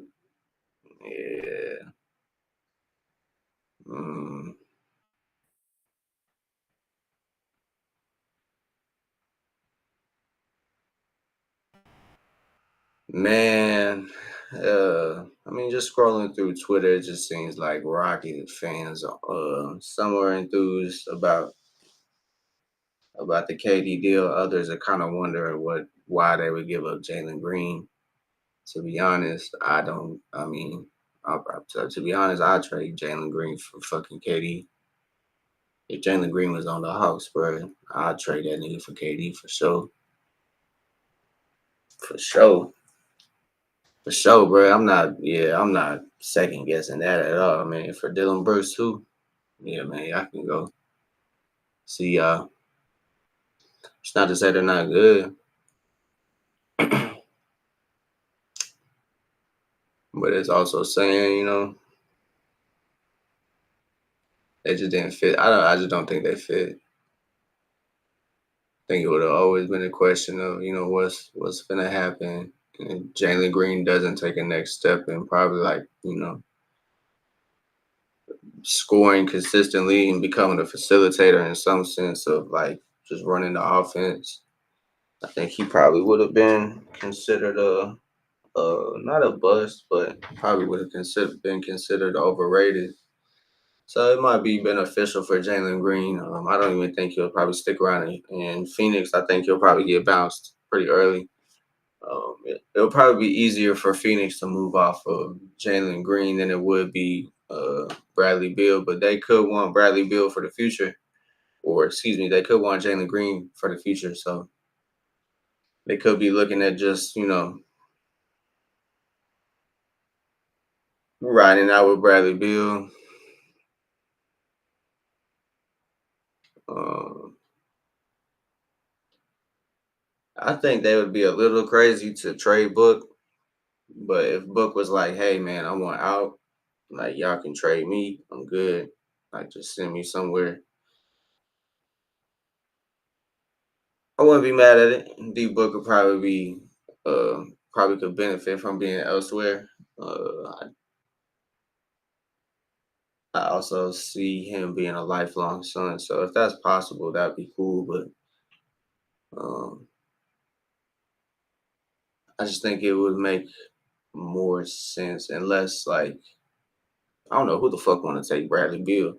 Yeah. Mm. Man, I mean, just scrolling through Twitter, it just seems like Rocket fans, some are enthused about the KD deal. Others are kind of wondering why they would give up Jalen Green. To be honest, I don't. I mean, to be honest, I trade Jalen Green for fucking KD. If Jalen Green was on the Hawks, bro, I'd trade that nigga for KD for sure, for sure. For sure, bro. I'm not second guessing that at all, man. For Dylan Brooks too, yeah, man. I can go see y'all. It's not to say they're not good, but it's also saying, they just didn't fit. I just don't think they fit. I think it would have always been a question of, what's gonna happen. And Jalen Green doesn't take a next step and probably like, scoring consistently and becoming a facilitator in some sense of like just running the offense. I think he probably would have been considered not a bust, but probably would have been considered overrated. So it might be beneficial for Jalen Green. I don't even think he'll probably stick around in Phoenix. I think he'll probably get bounced pretty early. It'll probably be easier for Phoenix to move off of Jalen Green than it would be Bradley Beal, but they could want Bradley Beal for the future, or excuse me, they could want Jalen Green for the future. So they could be looking at just riding out with Bradley Beal. Um, I think they would be a little crazy to trade Book, but if Book was like, "Hey man, I want out. Like y'all can trade me. I'm good. Like just send me somewhere." I wouldn't be mad at it. D Book would probably be probably could benefit from being elsewhere. I also see him being a lifelong son. So if that's possible, that'd be cool. But um, I just think it would make more sense unless like I don't know who the fuck want to take Bradley Beal.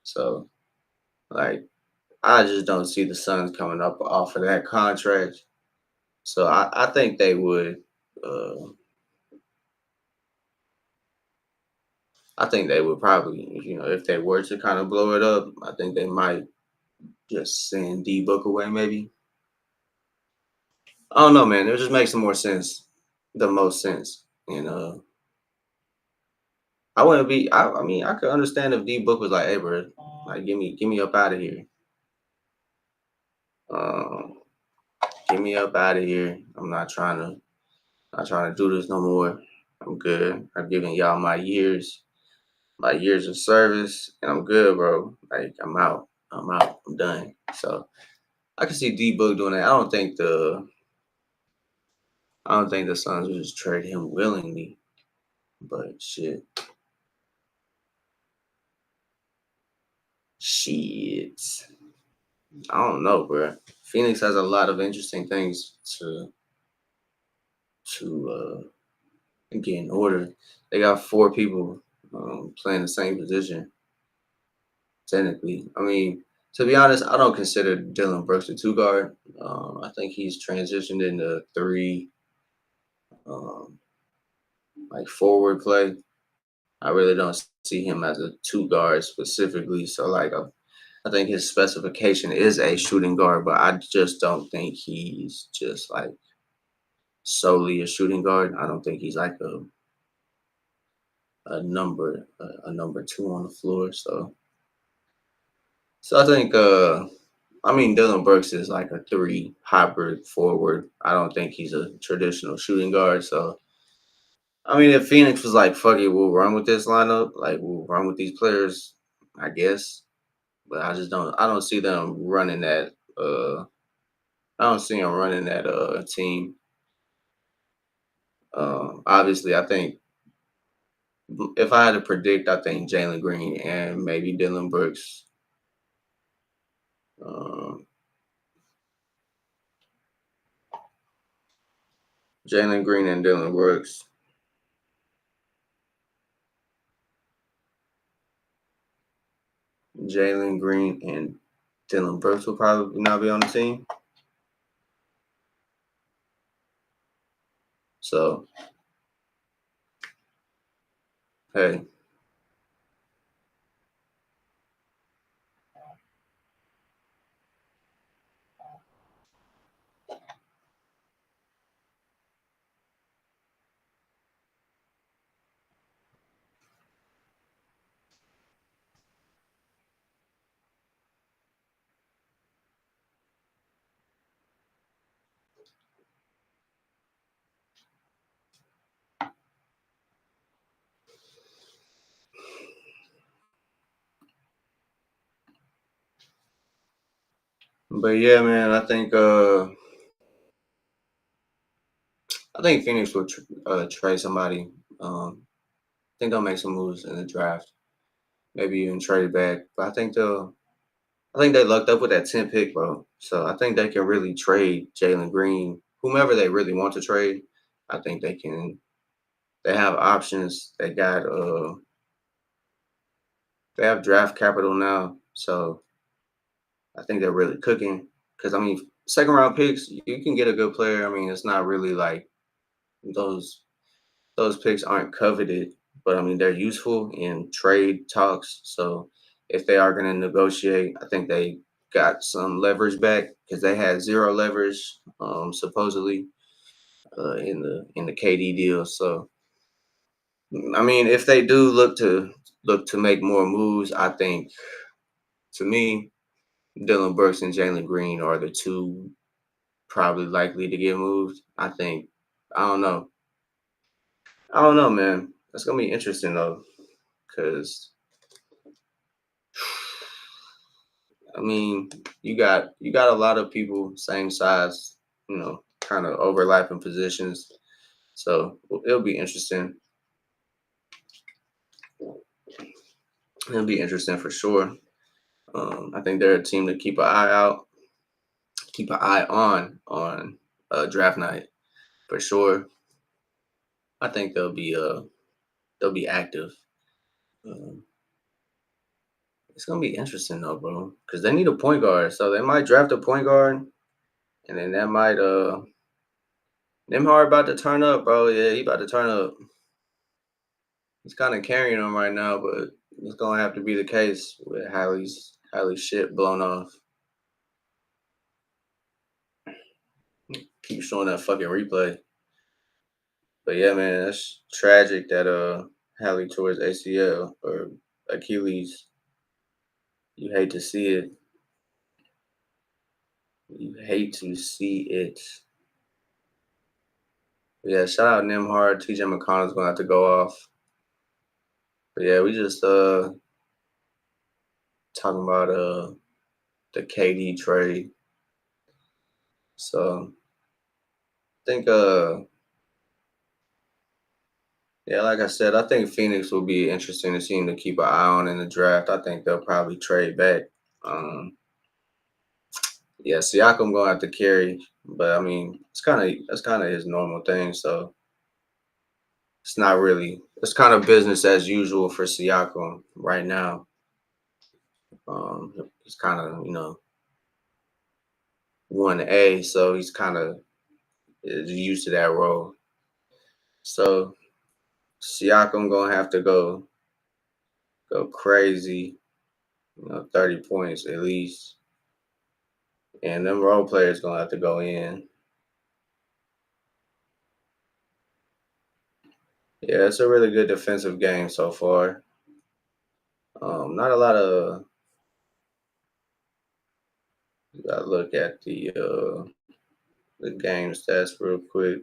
So like I just don't see the Suns coming up off of that contract. So I think they would. Uh, I think they would probably, if they were to kind of blow it up, I think they might just send D Book away. Maybe I don't know, man. It just makes some more sense, the most sense. And I wouldn't be. I mean, I could understand if D Book was like, "Hey, bro, like, get me up out of here. Um, get me up out of here. I'm not trying to do this no more. I'm good. I've given y'all my years of service, and I'm good, bro. Like, I'm out. I'm out. I'm done." So I can see D Book doing that. I don't think the Suns would just trade him willingly. But shit. I don't know, bro. Phoenix has a lot of interesting things to get in order. They got four people playing the same position. Technically, I mean, to be honest, I don't consider Dylan Brooks a two guard. I think he's transitioned into three, um, like forward play. I really don't see him as a two guard specifically. So like, I think his specification is a shooting guard, but I just don't think he's just like solely a shooting guard. I don't think he's like a number two on the floor. So I think I mean Dylan Brooks is like a three hybrid forward. I don't think he's a traditional shooting guard. So I mean if Phoenix was like fuck it, we'll run with this lineup, like we'll run with these players. I guess. But I don't see them running that. I don't see them running that team. Obviously, I think if I had to predict, I think Jalen Green and maybe Dylan Brooks. Um, Jalen Green and Dylan Brooks. Jalen Green and Dylan Brooks will probably not be on the team. So, hey, but yeah, man, I think Phoenix will trade somebody. I think they'll make some moves in the draft, maybe even trade back. But I think they lucked up with that 10 pick, bro. So I think they can really trade Jalen Green, whomever they really want to trade. I think they can. They have options. They have draft capital now, so I think they're really cooking. Because I mean, second round picks, you can get a good player. I mean, it's not really like those those picks aren't coveted, but I mean they're useful in trade talks. So if they are going to negotiate, I think they got some leverage back because they had zero leverage supposedly in the KD deal. So I mean, if they do look to make more moves, I think to me Dylan Brooks and Jalen Green are the two probably likely to get moved. I think I don't know. I don't know, man. That's gonna be interesting though, because I mean, you got a lot of people same size, kind of overlapping positions. So it'll be interesting. It'll be interesting for sure. I think they're a team to keep an eye out, keep an eye on draft night for sure. I think they'll be active. Um, it's gonna be interesting though, bro, because they need a point guard. So they might draft a point guard, and then that might Nimhard about to turn up, bro. Yeah, he about to turn up. He's kind of carrying them right now, but it's gonna have to be the case with Hallie's shit blown off. Keep showing that fucking replay. But yeah, man, that's tragic that Hallie tore his ACL or Achilles. You hate to see it. You hate to see it. But yeah, shout out Nimhard. TJ McConnell's gonna have to go off. But yeah, we just talking about the KD trade. So I think yeah, like I said, I think Phoenix will be interesting to see him to keep an eye on in the draft. I think they'll probably trade back. Um, yeah, Siakam gonna have to carry, but I mean, that's kind of his normal thing. So it's not really. It's kind of business as usual for Siakam right now. He's kind of 1A, so he's kind of used to that role. So Siakam gonna have to go crazy, 30 points at least. And them role players gonna have to go in. Yeah, it's a really good defensive game so far. Not a lot of. Gotta look at the game stats real quick.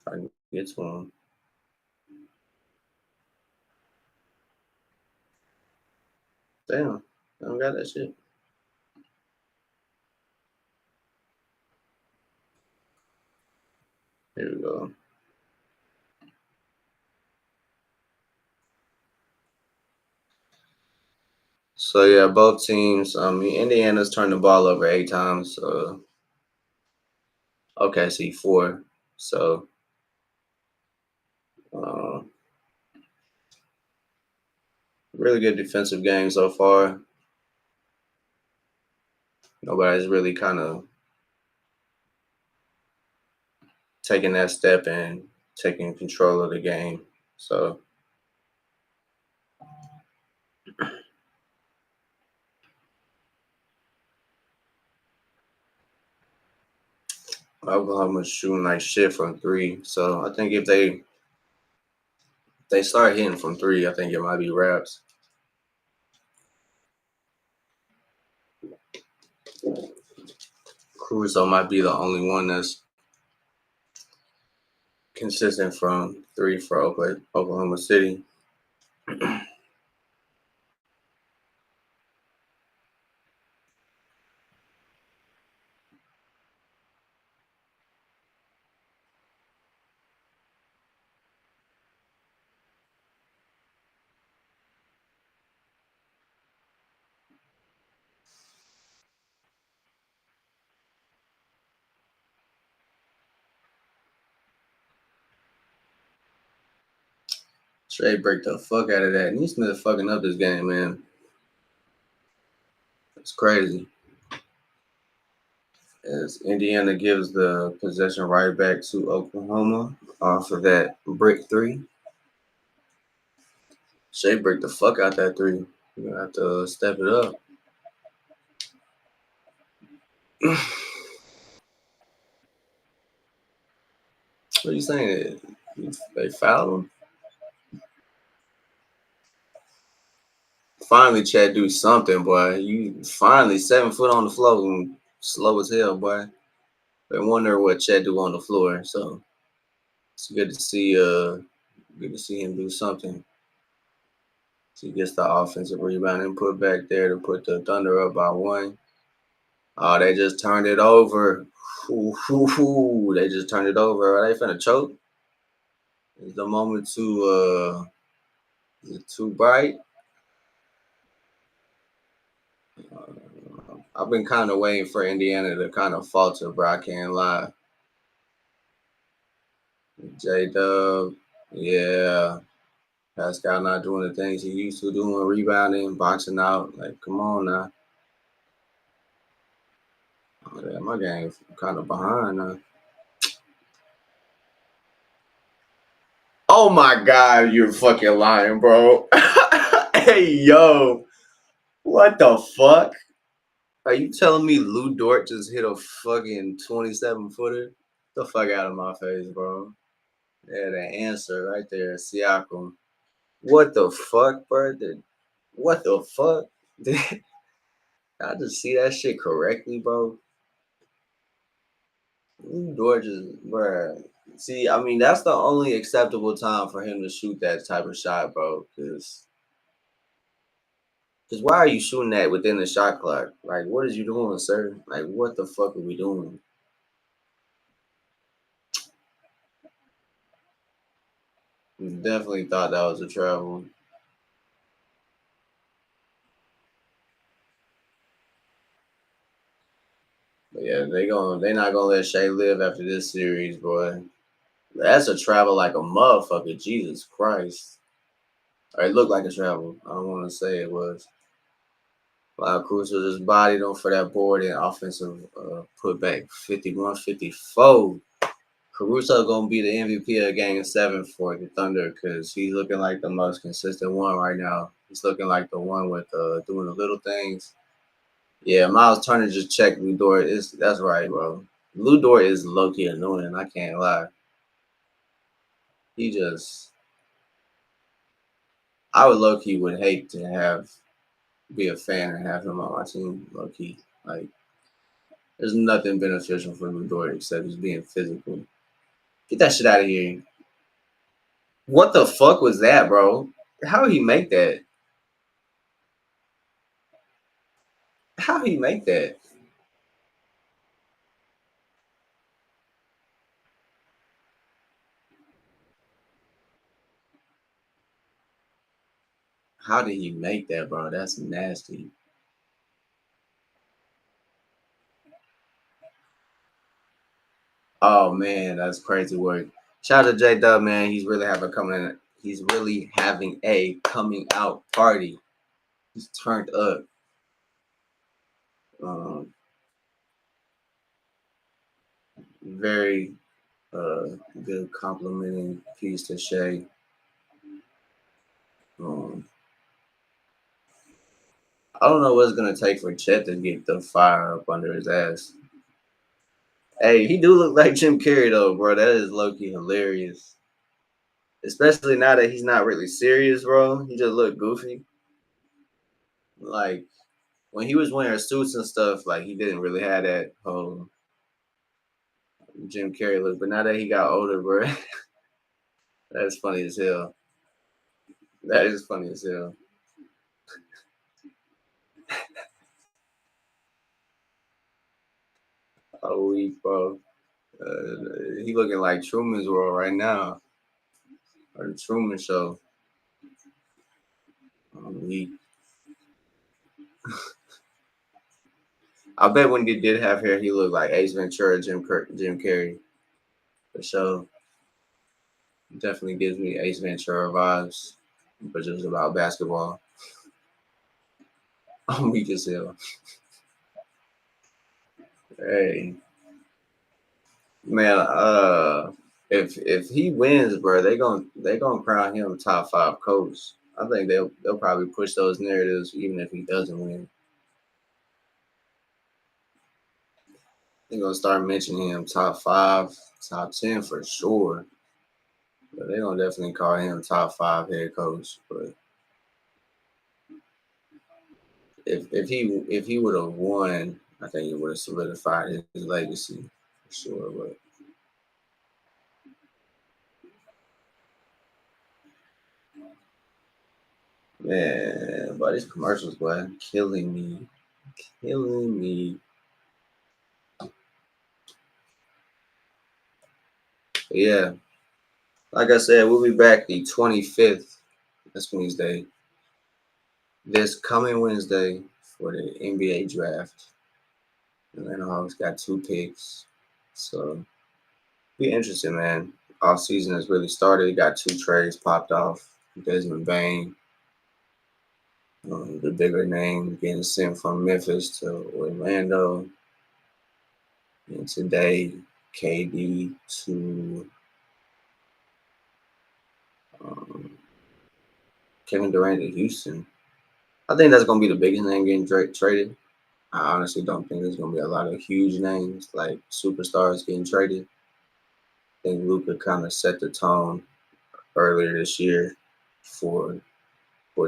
If I can get to them. Damn, I don't got that shit. Here we go. So yeah, both teams. Indiana's turned the ball over 8 times. OKC 4. So uh, really good defensive game so far. Nobody's really kind of taking that step and taking control of the game. So Oklahoma's shooting like shit from 3. So I think if they start hitting from 3, I think it might be wraps. Caruso might be the only one that's consistent from 3 for Oklahoma City. Straight break the fuck out of that. Neesmith fucking up this game, man. It's crazy. As Indiana gives the possession right back to Oklahoma off of that brick 3. Shea break the fuck out that 3. You're gonna have to step it up. What are you saying? They fouled him? Finally, Chad do something, boy. You finally 7 foot on the floor and slow as hell, boy. They wonder what Chad do on the floor. So it's good to see him do something. So he gets the offensive rebound and put back there to put the Thunder up by 1. Oh, they just turned it over. They just turned it over. Are they finna choke? Is the moment too bright? I've been kind of waiting for Indiana to kind of falter, bro. I can't lie. J Dub, yeah. Pascal not doing the things he used to doing, rebounding, boxing out. Like, come on now. Oh, yeah, my game's kind of behind now. Oh my God, you're fucking lying, bro. Hey, yo. What the fuck? Are you telling me Lou Dort just hit a fucking 27-footer? The fuck out of my face, bro. Yeah, the answer right there, Siakam. What the fuck, bro? What the fuck? Did I just see that shit correctly, bro? Lou Dort just, bro. See, I mean, that's the only acceptable time for him to shoot that type of shot, bro. Because why are you shooting that within the shot clock? Like, what is you doing, sir? Like, what the fuck are we doing? Definitely thought that was a travel. But yeah, they not gonna let Shea live after this series, boy. That's a travel like a motherfucker. Jesus Christ. Or it looked like a travel. I don't want to say it was. Wow, Caruso just bodied him for that board and offensive putback 51-54. Caruso gonna be the MVP of Game 7 for the Thunder because he's looking like the most consistent one right now. He's looking like the one with doing the little things. Yeah, Miles Turner just checked Lou Dort. That's right, bro. Lou Dort is low key annoying. I can't lie. He just, I would low key would hate to be a fan and have him on my team. Low key, like there's nothing beneficial for Lou Dort except just being physical. Get that shit out of here. What the fuck was that, bro? How did he make that? How he make that? How did he make that, bro? That's nasty. Oh man, that's crazy work. Shout out to J Dub, man. He's really having a coming out party. He's turned up. Um, very uh, good complimenting piece to Shay. Um, I don't know what it's gonna take for Chet to get the fire up under his ass. Hey, he do look like Jim Carrey though, bro. That is low key hilarious. Especially now that he's not really serious, bro. He just look goofy. Like when he was wearing suits and stuff, like he didn't really have that whole Jim Carrey look. But now that he got older, bro, that's funny as hell. That is funny as hell. Oh, weak, bro. He looking like Truman's World right now, or the Truman Show. He, I bet when he did have hair, he looked like Ace Ventura, Jim Carrey. For sure, definitely gives me Ace Ventura vibes, but just about basketball. I'm weak as hell. Hey, man. If he wins, bro, they gonna crown him top five coach. I think they'll probably push those narratives even if he doesn't win. They're gonna start mentioning him top five, top 10 for sure. But they're gonna definitely call him top five head coach. But if he would have won, I think it would have solidified his legacy for sure. But man, but these commercials, boy, killing me, killing me. But yeah, like I said, we'll be back the 25th. That's Wednesday. This coming Wednesday for the NBA draft. Atlanta Hawks got two picks. So be interesting, man. Off season has really started. Got two trades popped off. Desmond Bain, the bigger name, getting sent from Memphis to Orlando. And today, KD to um, Kevin Durant to Houston. I think that's going to be the biggest name getting traded. I honestly don't think there's going to be a lot of huge names like superstars getting traded. I think Luka kind of set the tone earlier this year for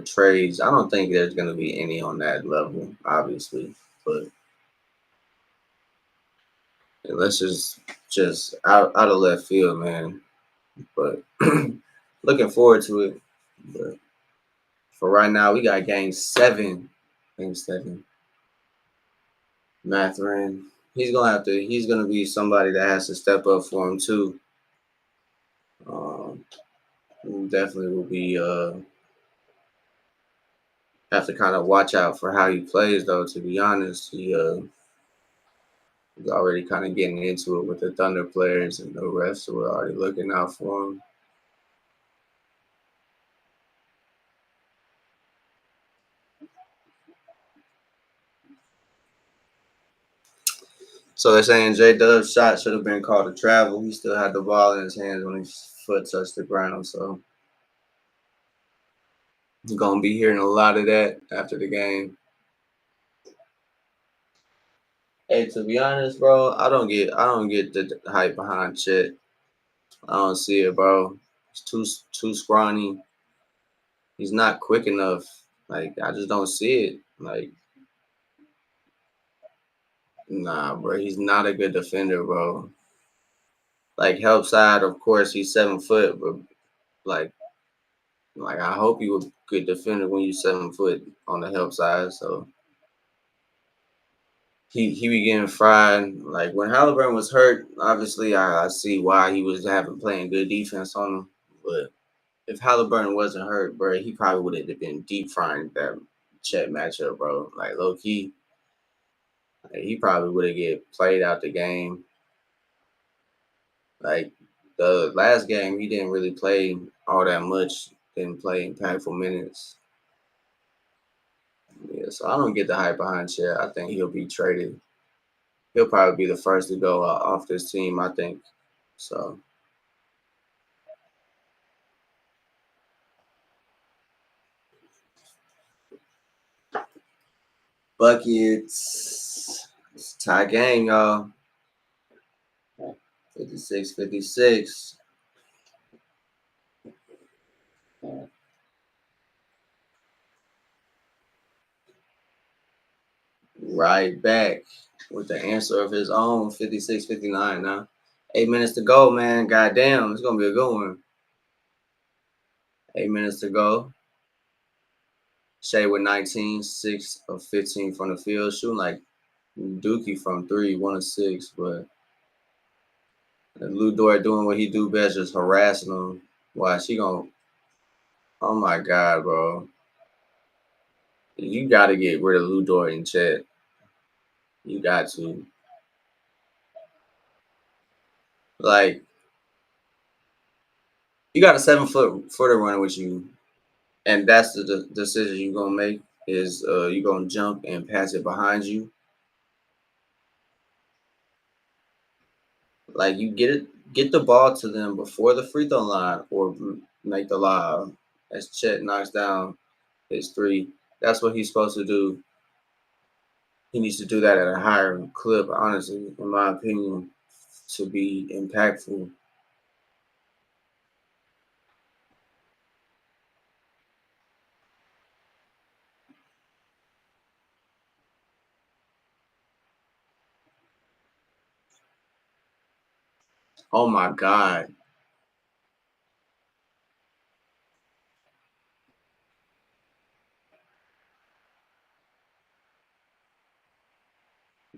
trades. I don't think there's going to be any on that level, obviously, but unless it's just out of left field, man. But looking forward to it. But for right now, we got game seven. Game seven. Matherin. He's gonna be somebody that has to step up for him too. Um, definitely will be have to kind of watch out for how he plays though. To be honest, he's already kind of getting into it with the Thunder players and the refs who are already looking out for him. So they're saying J Dub's shot should have been called a travel. He still had the ball in his hands when his foot touched the ground. So you're gonna be hearing a lot of that after the game. Hey, to be honest, bro, I don't get the hype behind Chet. I don't see it, bro. He's too scrawny. He's not quick enough. Like I just don't see it. Like nah, bro. He's not a good defender, bro. Like help side, of course, he's 7 foot, but like I hope you a good defender when you're 7 foot on the help side. So he be getting fried. Like when Halliburton was hurt, obviously I see why he was having playing good defense on him. But if Halliburton wasn't hurt, bro, he probably would have been deep frying that Chet matchup, bro. Like low key, like, he probably would have get played out the game. Like the last game, he didn't really play all that much. Didn't play impactful minutes. Yeah, so I don't get the hype behind Chet. I think he'll be traded. He'll probably be the first to go off this team. I think so. Buckets. It's a tie game, y'all. 56-56. Right back with the answer of his own, 56-59 now. 8 minutes to go, man. Goddamn, it's gonna be a good one. 8 minutes to go. Shea with 19, 6 of 15 from the field, shooting like Dookie from three, 1 of 6, but Lou Dort doing what he do best, just harassing him. Why she gonna? Oh my god, bro! You got to get rid of Lou Dort and Chet. You got to. Like, you got a 7 foot footer running with you, and that's the decision you're gonna make is you're gonna jump and pass it behind you. Like you get the ball to them before the free throw line or make the lob. As Chet knocks down his three, that's what he's supposed to do. He needs to do that at a higher clip, honestly, in my opinion, to be impactful. Oh my God.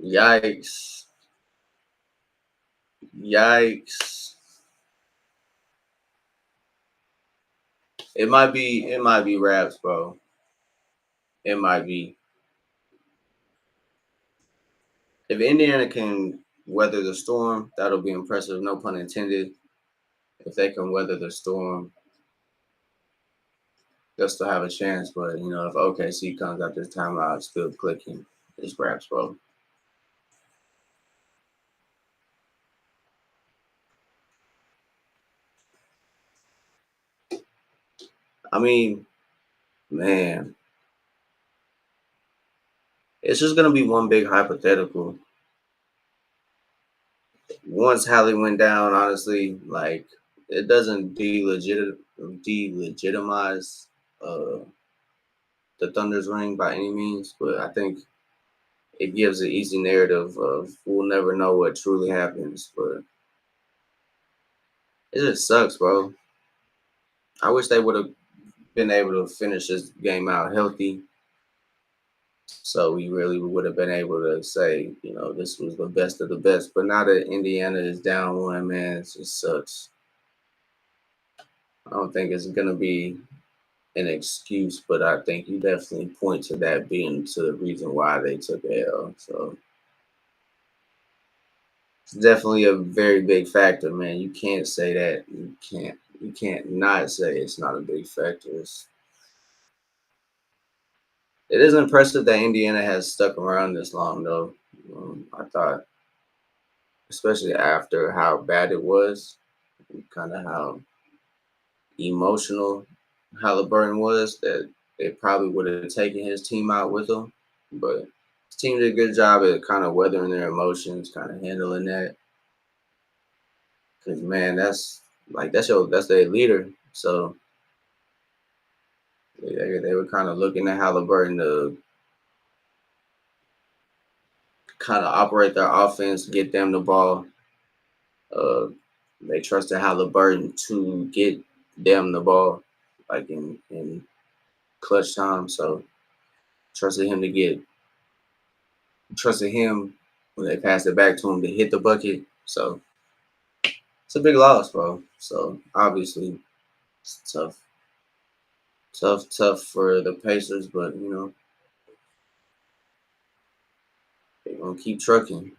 Yikes. Yikes. It might be raps, bro. It might be. If Indiana can weather the storm, that'll be impressive. No pun intended. If they can weather the storm, they'll still have a chance. But if OKC comes out this timeout still clicking, it's raps, bro. I mean, man, it's just gonna be one big hypothetical. Once Hallie went down, honestly, like it doesn't delegitimize uh, the Thunder's ring by any means, but I think it gives an easy narrative of we'll never know what truly happens. But it just sucks, bro. I wish they would have been able to finish this game out healthy. So we really would have been able to say, this was the best of the best. But now that Indiana is down one, man, it just sucks. I don't think it's gonna be an excuse, but I think you definitely point to that being to the reason why they took a L. So it's definitely a very big factor, man. You can't say that. You can't not say it's not a big factor. It is impressive that Indiana has stuck around this long, though. I thought, especially after how bad it was, kind of how emotional Halliburton was, that they probably would have taken his team out with him. But his team did a good job at kind of weathering their emotions, kind of handling that. Because man, that's their leader. So they were kind of looking at Halliburton to kind of operate their offense, get them the ball. Uh, they trusted Halliburton to get them the ball, like in clutch time. So trusted him to get trusted him when they passed it back to him to hit the bucket. So it's a big loss, bro. So obviously it's tough for the Pacers, but they're gonna keep trucking.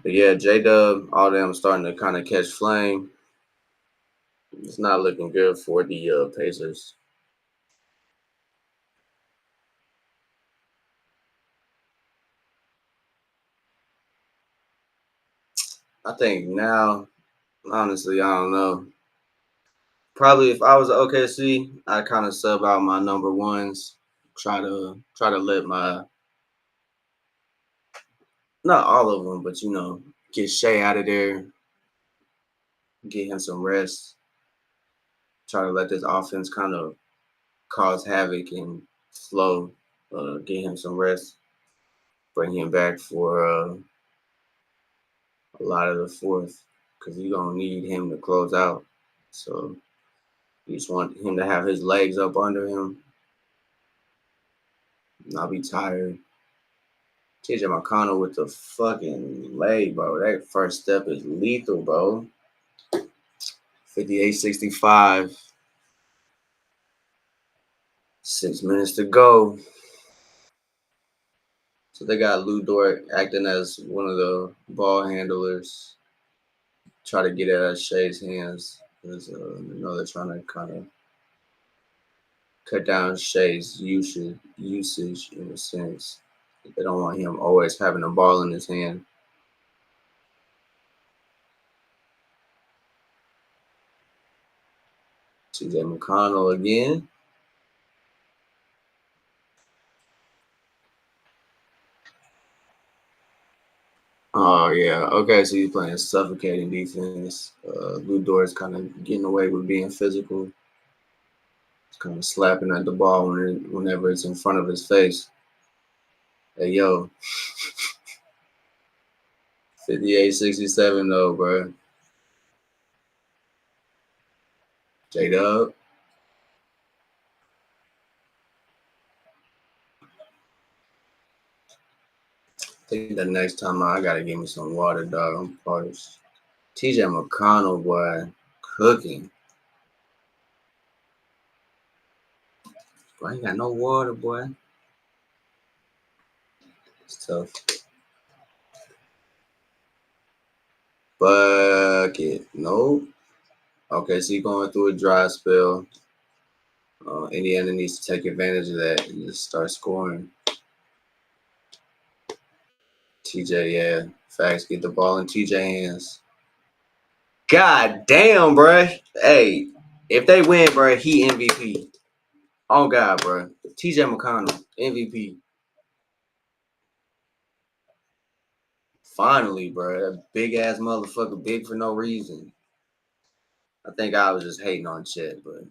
But yeah, J Dub, all them starting to kind of catch flame. It's not looking good for the Pacers. I think now, honestly, I don't know. Probably if I was at OKC, I kind of sub out my number ones. Try to let my not all of them, but get Shea out of there, get him some rest. Try to let this offense kind of cause havoc and flow. Get him some rest. Bring him back for a lot of the fourth because you're gonna need him to close out. So you just want him to have his legs up under him, not be tired. TJ McConnell with the fucking leg, bro. That first step is lethal, bro. 58-65. 6 minutes to go. So they got Lou Dort acting as one of the ball handlers. Try to get it out of Shea's hands. Because they're trying to kind of cut down Shea's usage in a sense. They don't want him always having a ball in his hand. TJ McConnell again. Oh yeah, okay. So he's playing suffocating defense. Lou Dort's kind of getting away with being physical. He's kind of slapping at the ball whenever it's in front of his face. Hey yo, 58-67 though, bro. J Dub. I think the next time I gotta give me some water, dog. I'm parched. TJ McConnell, boy, cooking. Boy, I ain't got no water, boy. It's tough. Bucket. Nope. Okay, so you're going through a dry spell. Indiana needs to take advantage of that and just start scoring. TJ, yeah. Facts, get the ball in TJ hands. God damn, bro. Hey, if they win, bro, he MVP. Oh, God, bro. TJ McConnell, MVP. Finally, bro. That big ass motherfucker, big for no reason. I think I was just hating on Chet, but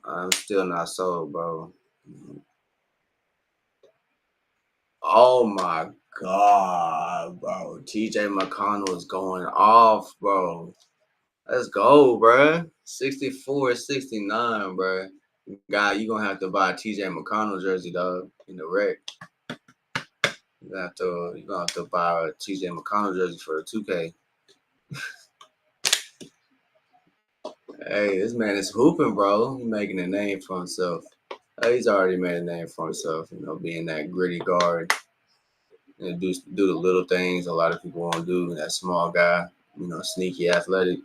I'm still not sold, bro. Oh my God, bro. TJ McConnell is going off, bro. Let's go, bro. 64-69, bro. God, you gonna have to buy a TJ McConnell jersey, dog, in the rec. You gonna have to buy a TJ McConnell jersey for the 2K. Hey, this man is hooping, bro. He's making a name for himself. He's already made a name for himself, being that gritty guard and do the little things a lot of people won't do. That small guy, sneaky athletic.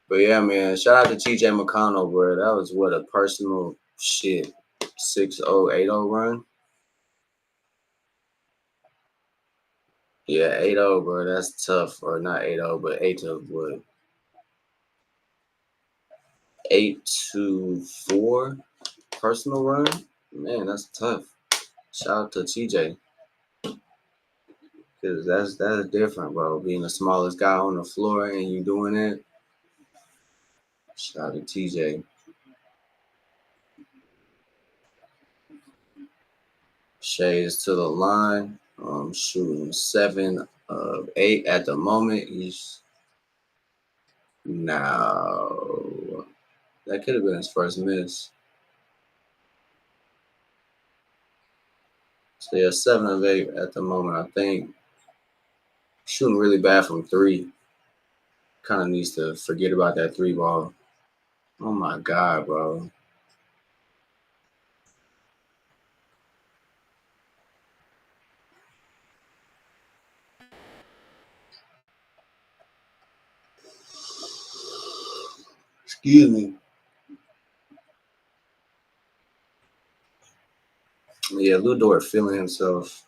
But yeah, man, shout out to TJ McConnell, bro. That was what a personal 6-0, 8-0 run. Yeah, 8-0, bro. That's tough. Or not 8-0, but 8 to what? 8-4 personal run. Man, that's tough. Shout out to TJ. Cause that's different, bro. Being the smallest guy on the floor and you doing it. Shout out to TJ. Shea is to the line. Shooting 7 of 8 at the moment. He's now That could have been his first miss. So yeah, 7 of 8 at the moment. I think shooting really bad from 3. Kind of needs to forget about that 3 ball. Oh my god, bro. Excuse me. Yeah, Lu Dort feeling himself.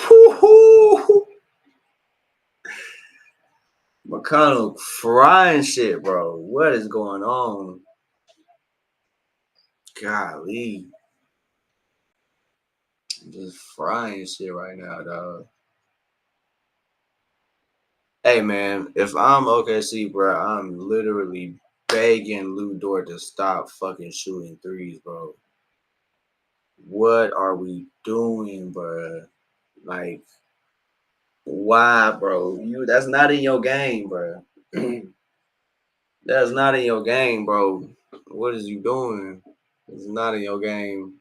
Woo-hoo! McConnell frying shit, bro. What is going on? Golly. Just frying shit right now, dog. Hey, man, if I'm OKC, bro, I'm literally begging Lu Dort to stop fucking shooting threes, bro. What are we doing, bro? Like, why, bro? That's not in your game, bro. That's not in your game, bro. What is you doing? It's not in your game.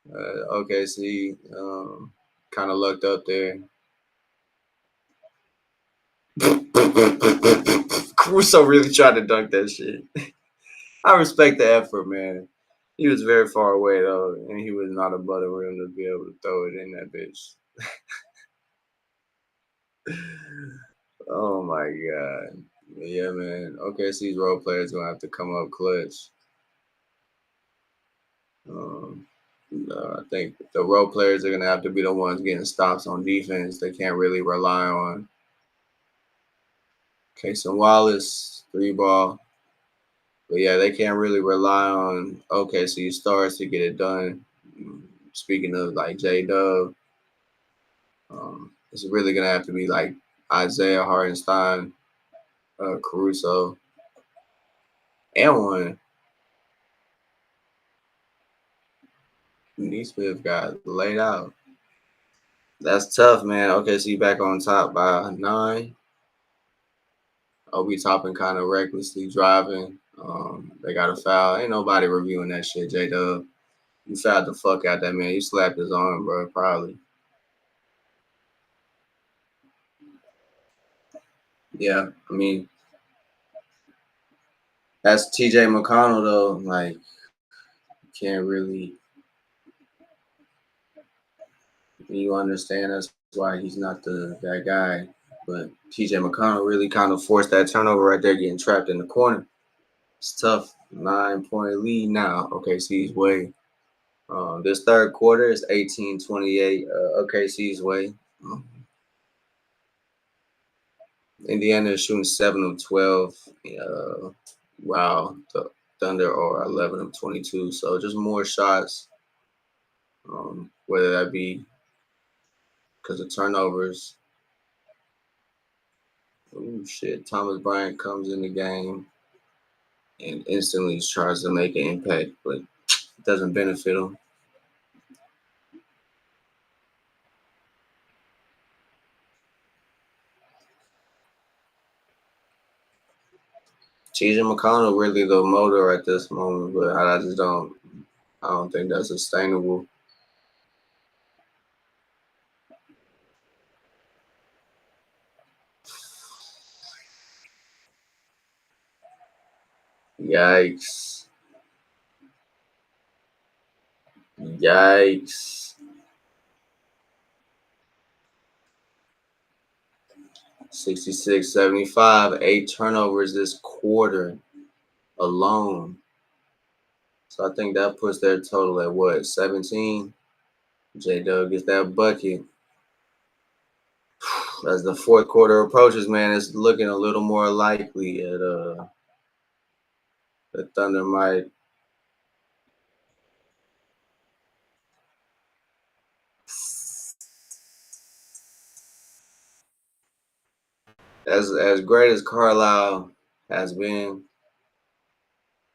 OKC kind of lucked up there. Caruso really tried to dunk that shit. I respect the effort, man. He was very far away though, and he was not above the rim to be able to throw it in that bitch. Oh my god. Yeah, man. OKC's role players gonna have to come up clutch. Um, I think the role players are gonna have to be the ones getting stops on defense. They can't really rely on Cason Wallace, 3 ball. But yeah, they can't really rely on OKC stars to get it done. Speaking of like J Dub, it's really gonna have to be like Isaiah Hartenstein, Caruso, and one. Neesmith got laid out. That's tough, man. OKC back on top by 9. Obi Toppin kind of recklessly driving. They got a foul. Ain't nobody reviewing that shit, J Dub. You fouled the fuck out that man. You slapped his arm, bro. Probably. Yeah, I mean, that's TJ McConnell though. Like, can't really. You understand that's why he's not that guy. But TJ McConnell really kind of forced that turnover right there, getting trapped in the corner. It's tough. 9-point lead now. OKC's way. This third quarter is 18-28. OKC's way. Indiana is shooting 7 of 12. Wow, the Thunder are 11 of 22. So just more shots, whether that be because of turnovers. Oh shit! Thomas Bryant comes in the game and instantly tries to make an impact, but it doesn't benefit him. TJ McConnell really the motor at this moment, but I just don't. I don't think that's sustainable. Yikes! Yikes! 66-75, 8 turnovers this quarter alone. So I think that puts their total at what, 17? J Dub gets that bucket. As the fourth quarter approaches, man, it's looking a little more likely at the Thunder might. As great as Carlisle has been,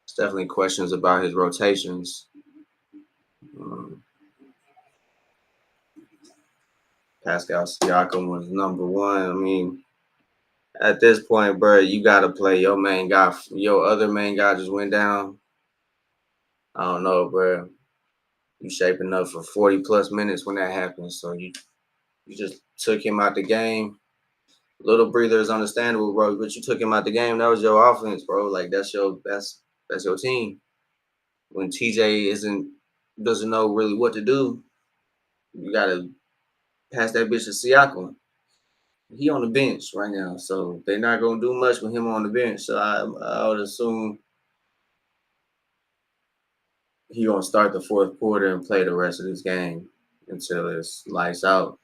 it's definitely questions about his rotations. Um, Pascal Siakam was number one. I mean, At this point, bro, you gotta play your main guy. Your other main guy just went down. I don't know, bro. You shaping up for 40 plus minutes when that happens. So you just took him out the game. Little breather is understandable, bro. But you took him out the game. That was your offense, bro. Like that's your team. When TJ doesn't know really what to do, you gotta pass that bitch to Siakam. He on the bench right now, so they're not gonna do much with him on the bench. So I would assume he gonna start the fourth quarter and play the rest of this game until it's lights out.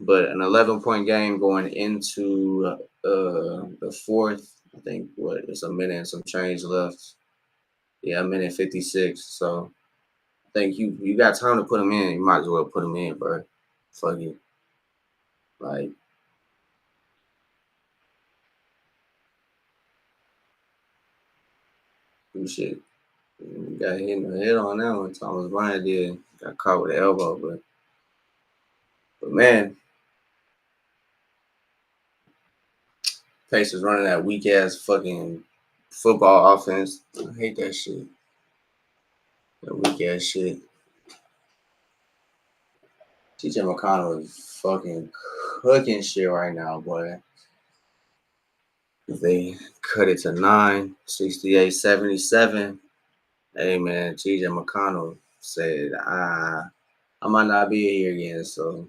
But an 11-point game going into the fourth, I think what it's a minute and some change left. Yeah, a minute 56. So I think you got time to put him in. You might as well put him in, bro. Fuck it. Like do shit. Got hit in the head on that one. Thomas Bryant did. Got caught with the elbow, but man, Pacers running that weak ass fucking football offense. I hate that shit. That weak ass shit. TJ McConnell is fucking cooking shit right now, boy. If they cut it to 9, 68, 77. Hey man, TJ McConnell said, I might not be here again. So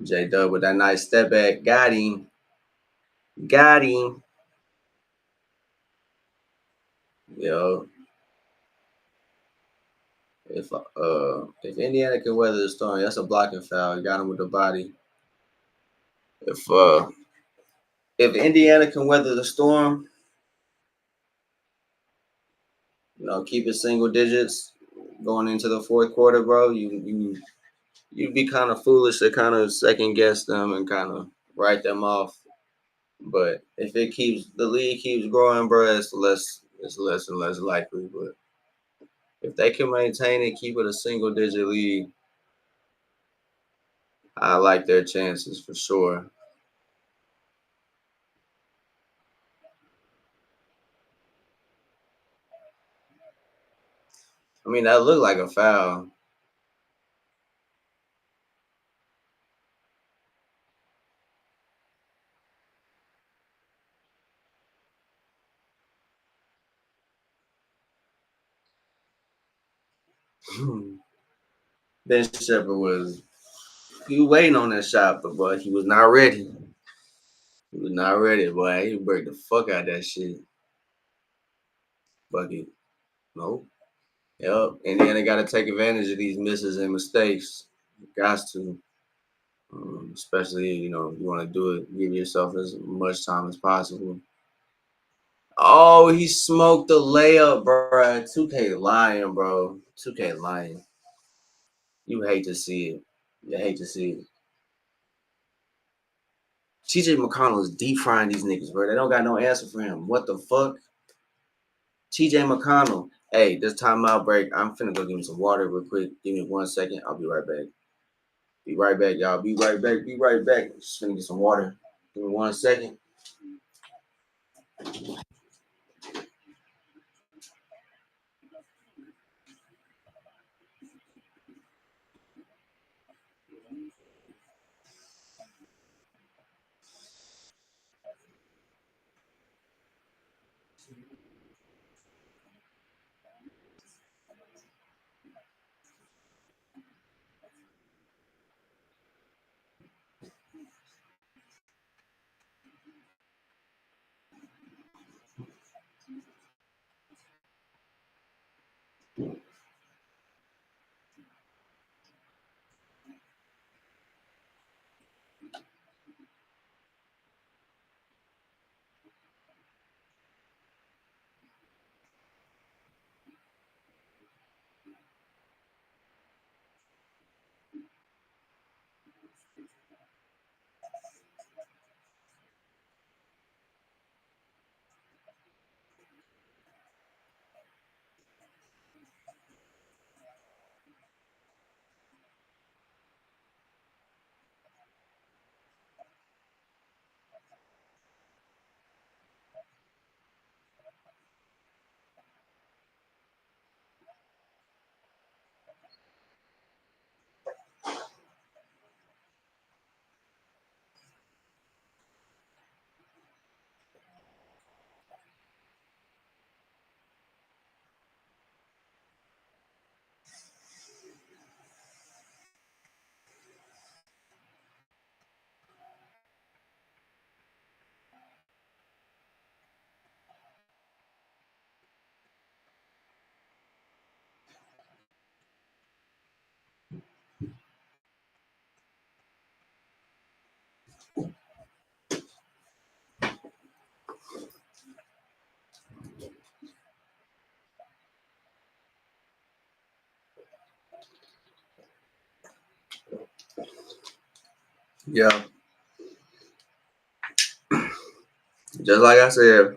J Dub with that nice step back. Got him. Got him. Yo. If Indiana can weather the storm, that's a blocking foul. Got him with the body. If Indiana can weather the storm, keep it single digits going into the fourth quarter, bro. You'd be kind of foolish to kind of second guess them and kind of write them off. But if the league keeps growing, bro, it's less and less likely. But if they can maintain it, keep it a single digit lead, I like their chances for sure. I mean, that looked like a foul. Ben Shepard he was waiting on that shot, but boy, he was not ready. He was not ready, boy. He break the fuck out that shit. Bucket. Nope. Yep. Indiana got to take advantage of these misses and mistakes. Got to. Especially, you want to do it, give yourself as much time as possible. Oh, he smoked the layup, bro. 2K lying, bro. 2K lying. You hate to see it. You hate to see it. TJ McConnell is deep frying these niggas, bro. They don't got no answer for him. What the fuck? TJ McConnell. Hey, this timeout break. I'm finna go get me some water real quick. Give me 1 second. I'll be right back. Be right back, y'all. Be right back. Be right back. Just finna get some water. Give me 1 second. Yeah, just like I said,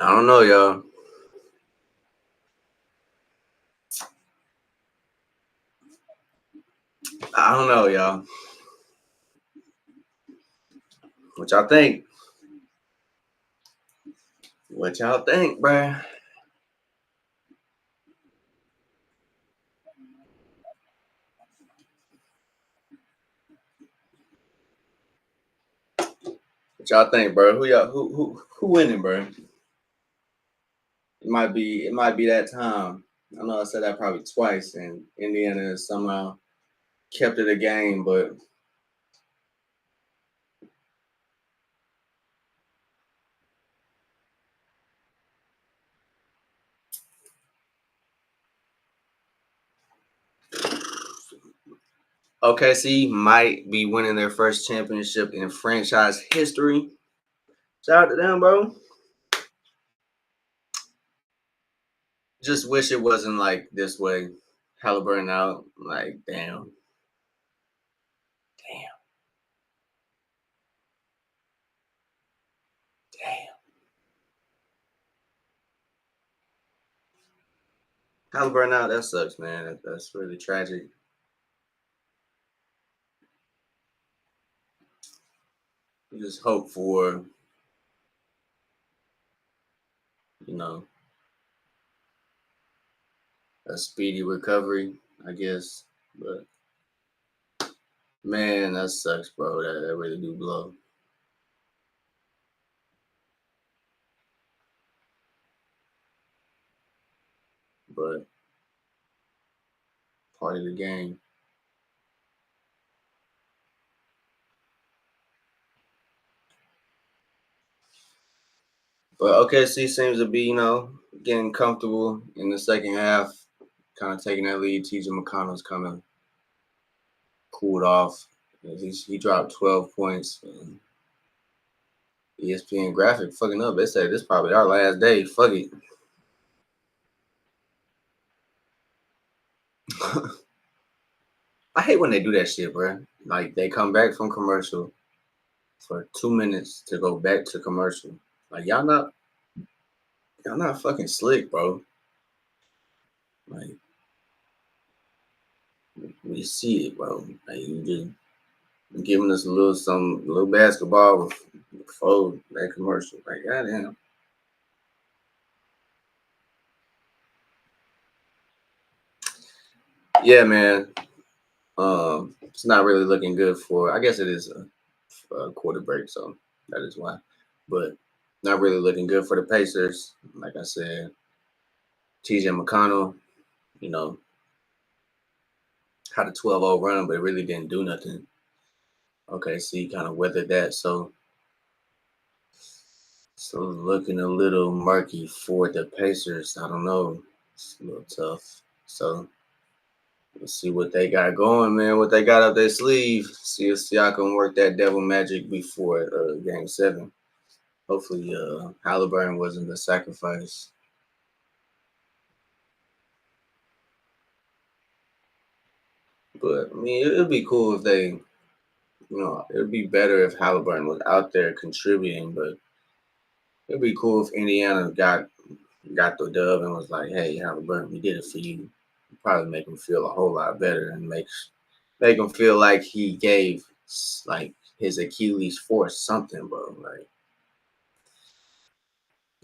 I don't know, y'all. I don't know, y'all. What y'all think? What y'all think, bruh? What y'all think, bro? Who winning, bro? It might be that time. I know I said that probably twice, and Indiana has somehow kept it a game, but OKC might be winning their first championship in franchise history. Shout out to them, bro. Just wish it wasn't like this way. Halliburton out, like damn, damn, damn. Halliburton out, that sucks, man. That's really tragic. You just hope for, you know, a speedy recovery, I guess. But man, that sucks, bro. That really do blow. But part of the game. But OKC seems to be, getting comfortable in the second half, kind of taking that lead. TJ McConnell's kind of cooled off. He dropped 12 points. ESPN graphic fucking up. They say this probably our last day. Fuck it. I hate when they do that shit, bro. Like they come back from commercial for 2 minutes to go back to commercial. Like y'all not fucking slick, bro. Like we see it, bro. Like you just giving us a little basketball before that commercial. Like goddamn. Yeah, man. It's not really looking good for. I guess it is a quarter break, so that is why. But not really looking good for the Pacers. Like I said, TJ McConnell, you know, had a 12-0 run, but it really didn't do nothing. Okay, so he kind of weathered that. So looking a little murky for the Pacers. I don't know. It's a little tough. So let's see what they got going, man. What they got up their sleeve. See if Siakam work that devil magic before game 7. Hopefully, Halliburton wasn't the sacrifice. But I mean, it'd be cool if it'd be better if Halliburton was out there contributing. But it'd be cool if Indiana got the dub and was like, "Hey, Halliburton, we did it for you." It'd probably make him feel a whole lot better and make him feel like he gave like his Achilles force something, bro. Like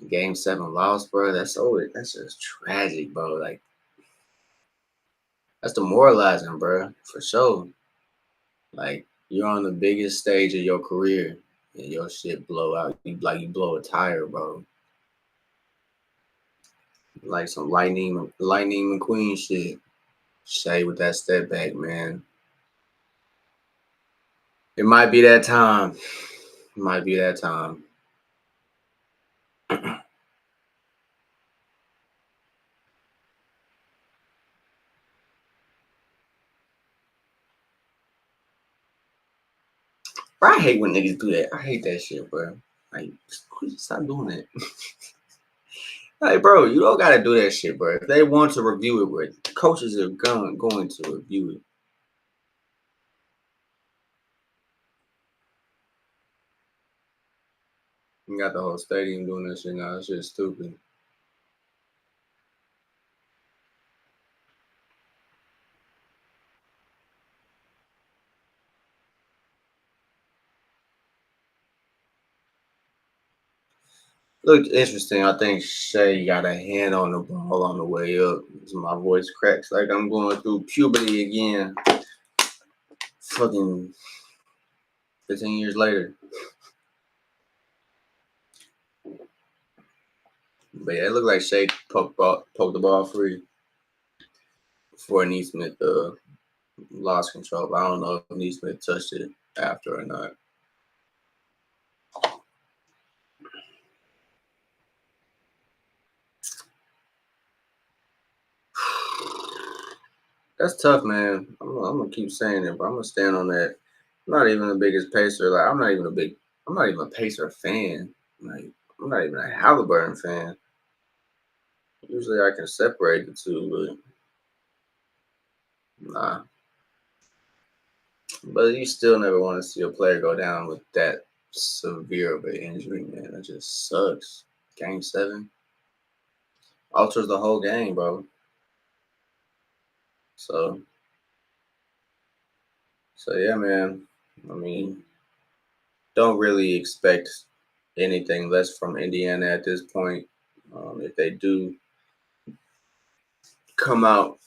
game 7 loss, bro. That's just tragic, bro. Like that's demoralizing, bro, for sure. Like you're on the biggest stage of your career and your shit blow out. You blow a tire, bro. Like some lightning McQueen shit. Shay with that step back, man. It might be that time. It might be that time. Bro, I hate when niggas do that. I hate that shit, bro. Like, stop doing that. Hey, bro, you don't gotta do that shit, bro. If they want to review it, bro, coaches are going to review it. You got the whole stadium doing that shit now. That shit's stupid. Looked interesting. I think Shea got a hand on the ball on the way up. My voice cracks like I'm going through puberty again. Fucking 15 years later. But yeah, it looked like Shea poked the ball free before Neesmith lost control. But I don't know if Neesmith touched it after or not. That's tough, man. I'm gonna keep saying it, but I'm gonna stand on that. I'm not even the biggest Pacer. Like I'm not even a Pacer fan. Like I'm not even a Halliburton fan. Usually I can separate the two, but nah. But you still never want to see a player go down with that severe of an injury, man. That just sucks. Game 7 alters the whole game, bro. So, so yeah, man. I mean, don't really expect anything less from Indiana at this point. If they do come out,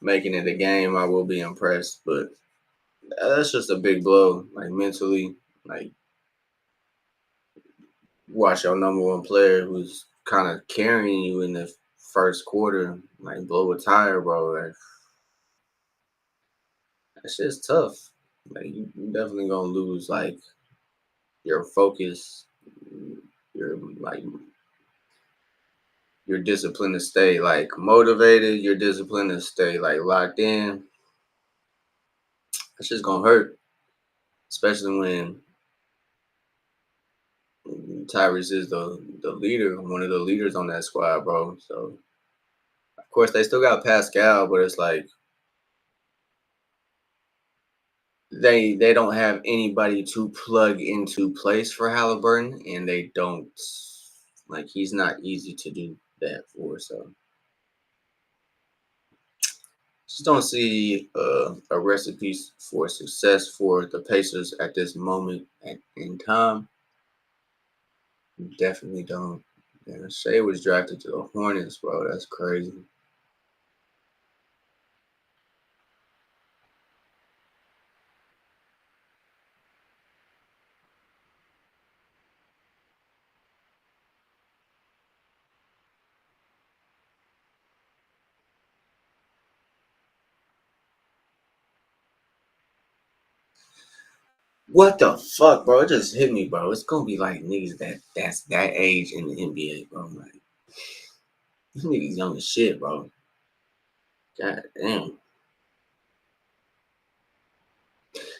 making it a game, I will be impressed. But that's just a big blow, like mentally. Like watch your number one player who's kind of carrying you in the first quarter, like blow a tire, bro. Like that shit's tough. Like you definitely gonna lose like your focus, your like your discipline to stay like motivated, your discipline to stay like locked in. That's just gonna hurt, especially when Tyrese is the leader, one of the leaders on that squad, bro. So of course they still got Pascal, but it's like they don't have anybody to plug into place for Halliburton, and they don't like he's not easy to do that for. So just don't see a recipe for success for the Pacers at this moment in time. Definitely don't. Yeah, Shea was drafted to the Hornets, bro. That's crazy. What the fuck, bro? It just hit me, bro. It's gonna be like niggas that's that age in the NBA, bro. Like these niggas young as shit, bro. God damn.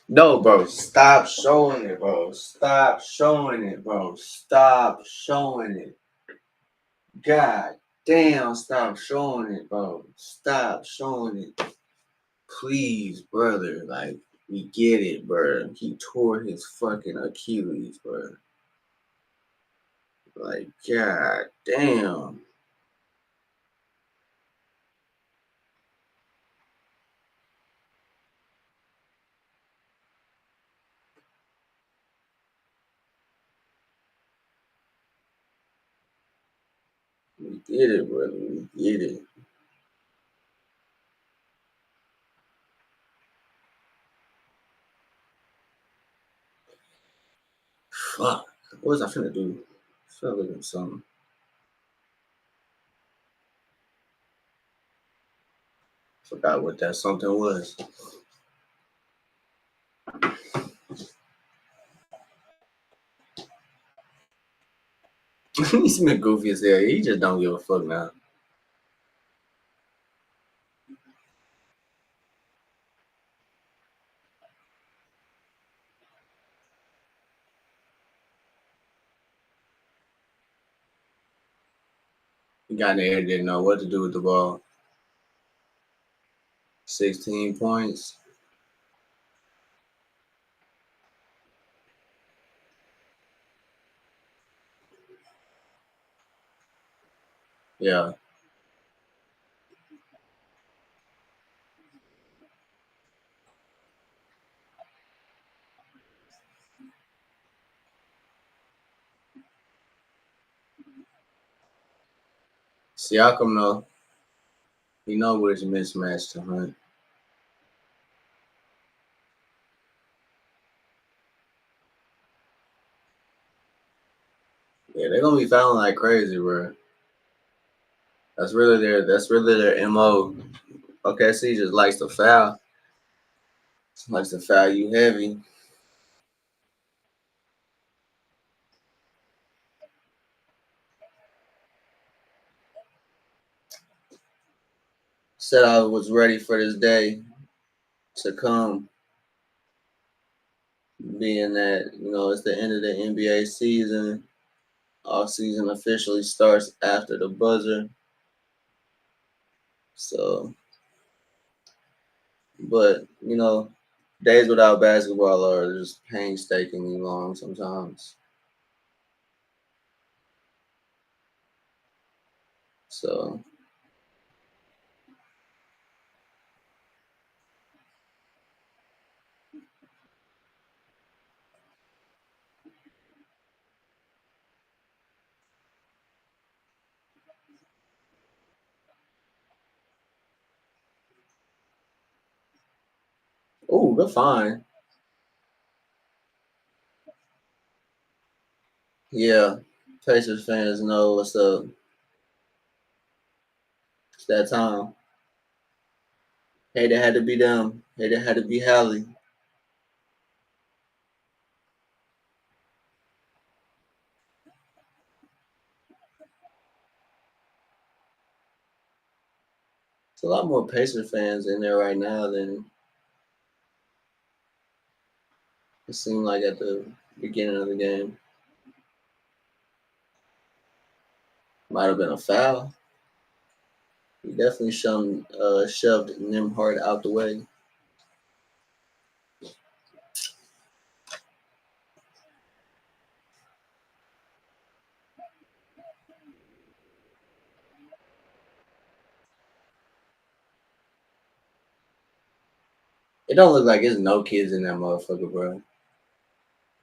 No, bro. Stop showing it, bro. Stop showing it, bro. Stop showing it. God damn, stop showing it, bro. Stop showing it. Please, brother. Like, we get it, bro. He tore his fucking Achilles, bro. Like, god damn. We get it, brother. We get it. Fuck. What was I finna do? Felt like something. Forgot what that something was. He's been goofy as hell. He just don't give a fuck now. He got in there, didn't know what to do with the ball. 16 points. Yeah. Siakam know. He know which mismatch to hunt. Yeah, they're gonna be fouling like crazy, bro. That's really their MO. OKC just likes to foul. Likes to foul you heavy. Said I was ready for this day to come, being that, it's the end of the NBA season. Off season officially starts after the buzzer. So, but days without basketball are just painstakingly long sometimes. So, ooh, they're fine. Yeah, Pacers fans know what's up. It's that time. Hey, that had to be them. Hey, that had to be Hallie. There's a lot more Pacer fans in there right now than it seemed like at the beginning of the game. Might have been a foul. He definitely shoved Nimhard out the way. It don't look like there's no kids in that motherfucker, bro.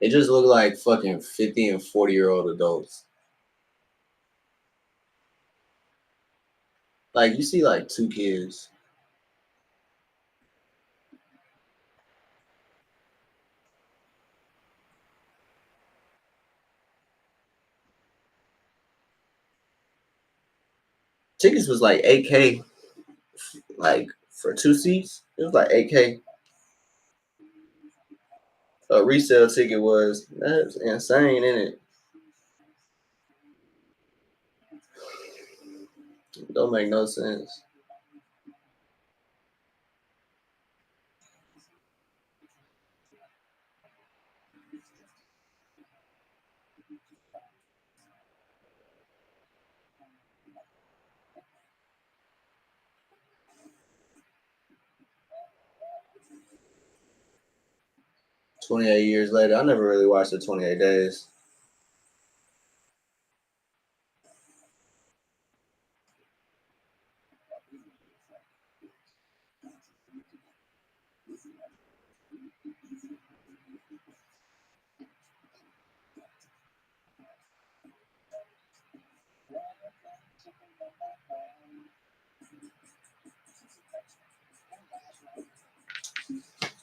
It just look like fucking 50 and 40-year-old adults. Like you see like two kids. Tickets was like 8K, like for two seats. It was like 8K. A resale ticket was that's insane, isn't it? Don't make no sense. 28 years later, I never really watched the 28 Days.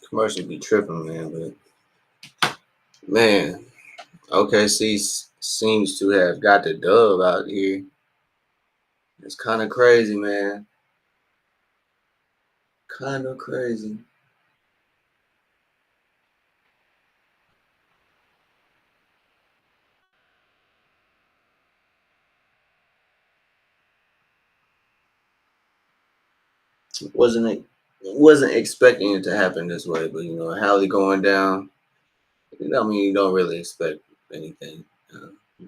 Commercial be tripping, man. But man, OKC seems to have got the dub out here. It's kind of crazy, man. Kind of crazy. Wasn't expecting it to happen this way, but Hallie going down. I mean, you don't really expect anything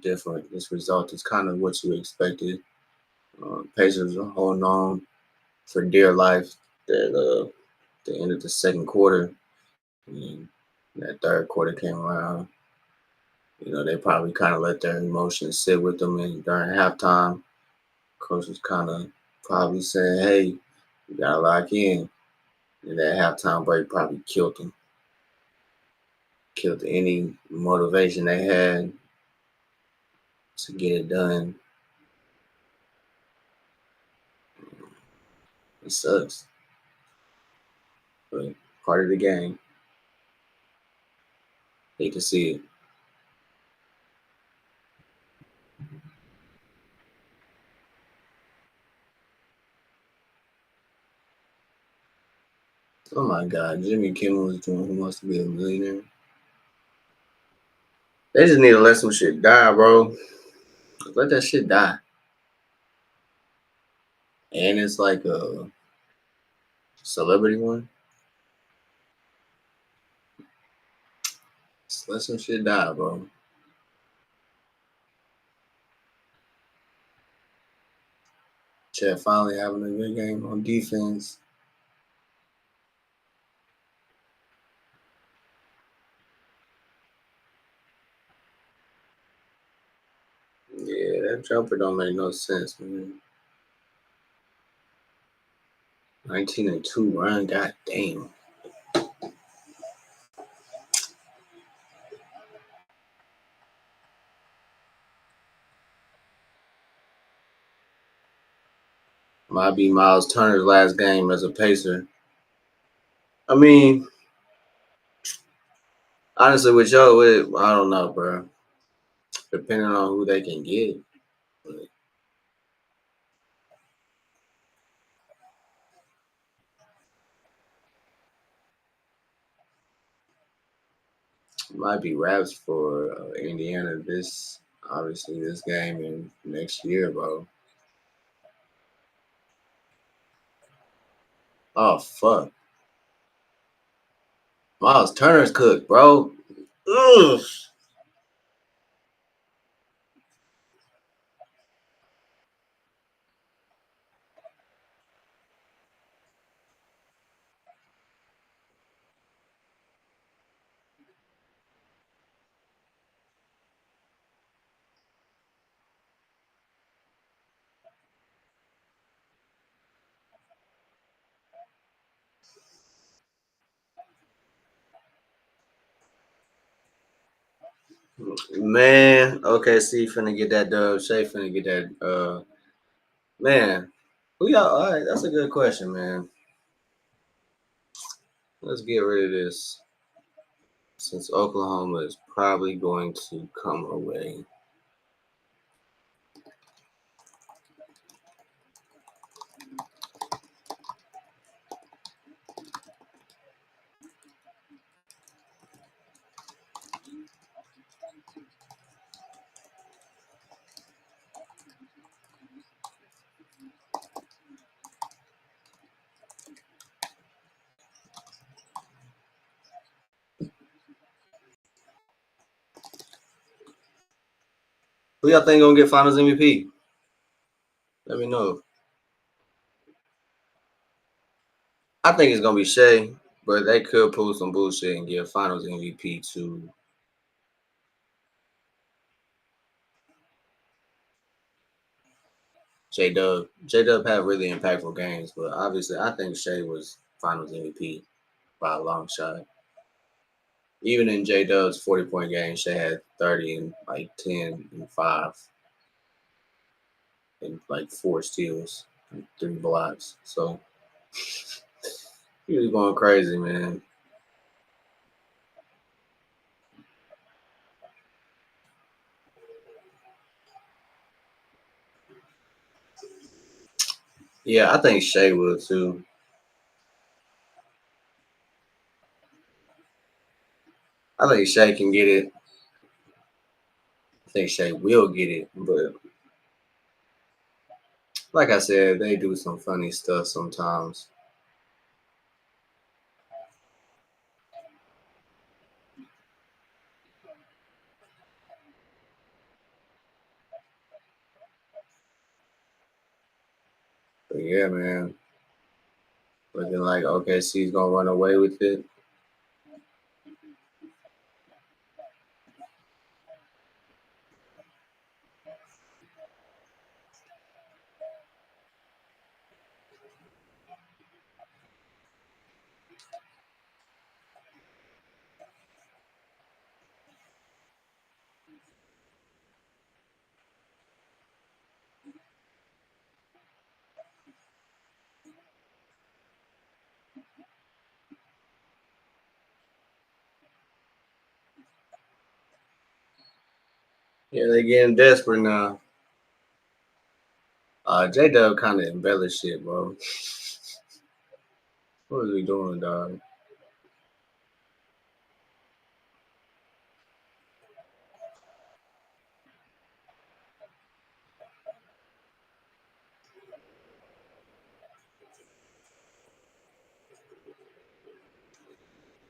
different. This result is kind of what you expected. Pacers are holding on for dear life. That the end of the second quarter, and that third quarter came around. They probably kind of let their emotions sit with them, and during halftime, coach was kind of probably saying, "Hey, you gotta lock in." And that halftime break probably killed any motivation they had to get it done. It sucks, but part of the game. Hate to see it. Oh my God, Jimmy Kimmel was doing Who Wants to Be a Millionaire. They just need to let some shit die, bro. Let that shit die. And it's like a celebrity one. Just let some shit die, bro. Chet finally having a good game on defense. Yeah, that jumper don't make no sense, man. 19-2 run, god damn. Might be Miles Turner's last game as a Pacer. I mean, honestly, with Joe, I don't know, bro. Depending on who they can get, but it might be Raps for Indiana. This game and next year, bro. Oh fuck, Miles Turner's cooked, bro. Ugh. Man, okay, see, finna get that dub. Shay finna get that. Man, who y'all? All right, that's a good question, man. Let's get rid of this since Oklahoma is probably going to come away. Who y'all think gonna get Finals MVP? Let me know. I think it's gonna be Shea, but they could pull some bullshit and give Finals MVP to J Dub. J Dub had really impactful games, but obviously I think Shea was Finals MVP by a long shot. Even in J Dub's 40-point game, Shea had 30 and like 10 and 5 and like 4 steals and 3 blocks. So he was going crazy, man. Yeah, I think Shea will too. I think Shea can get it. I think Shea will get it, but like I said, they do some funny stuff sometimes. yeah, man. Looking like OKC's gonna run away with it. Yeah, they getting desperate now. J Dub kind of embellished shit, bro. What is he doing, dog?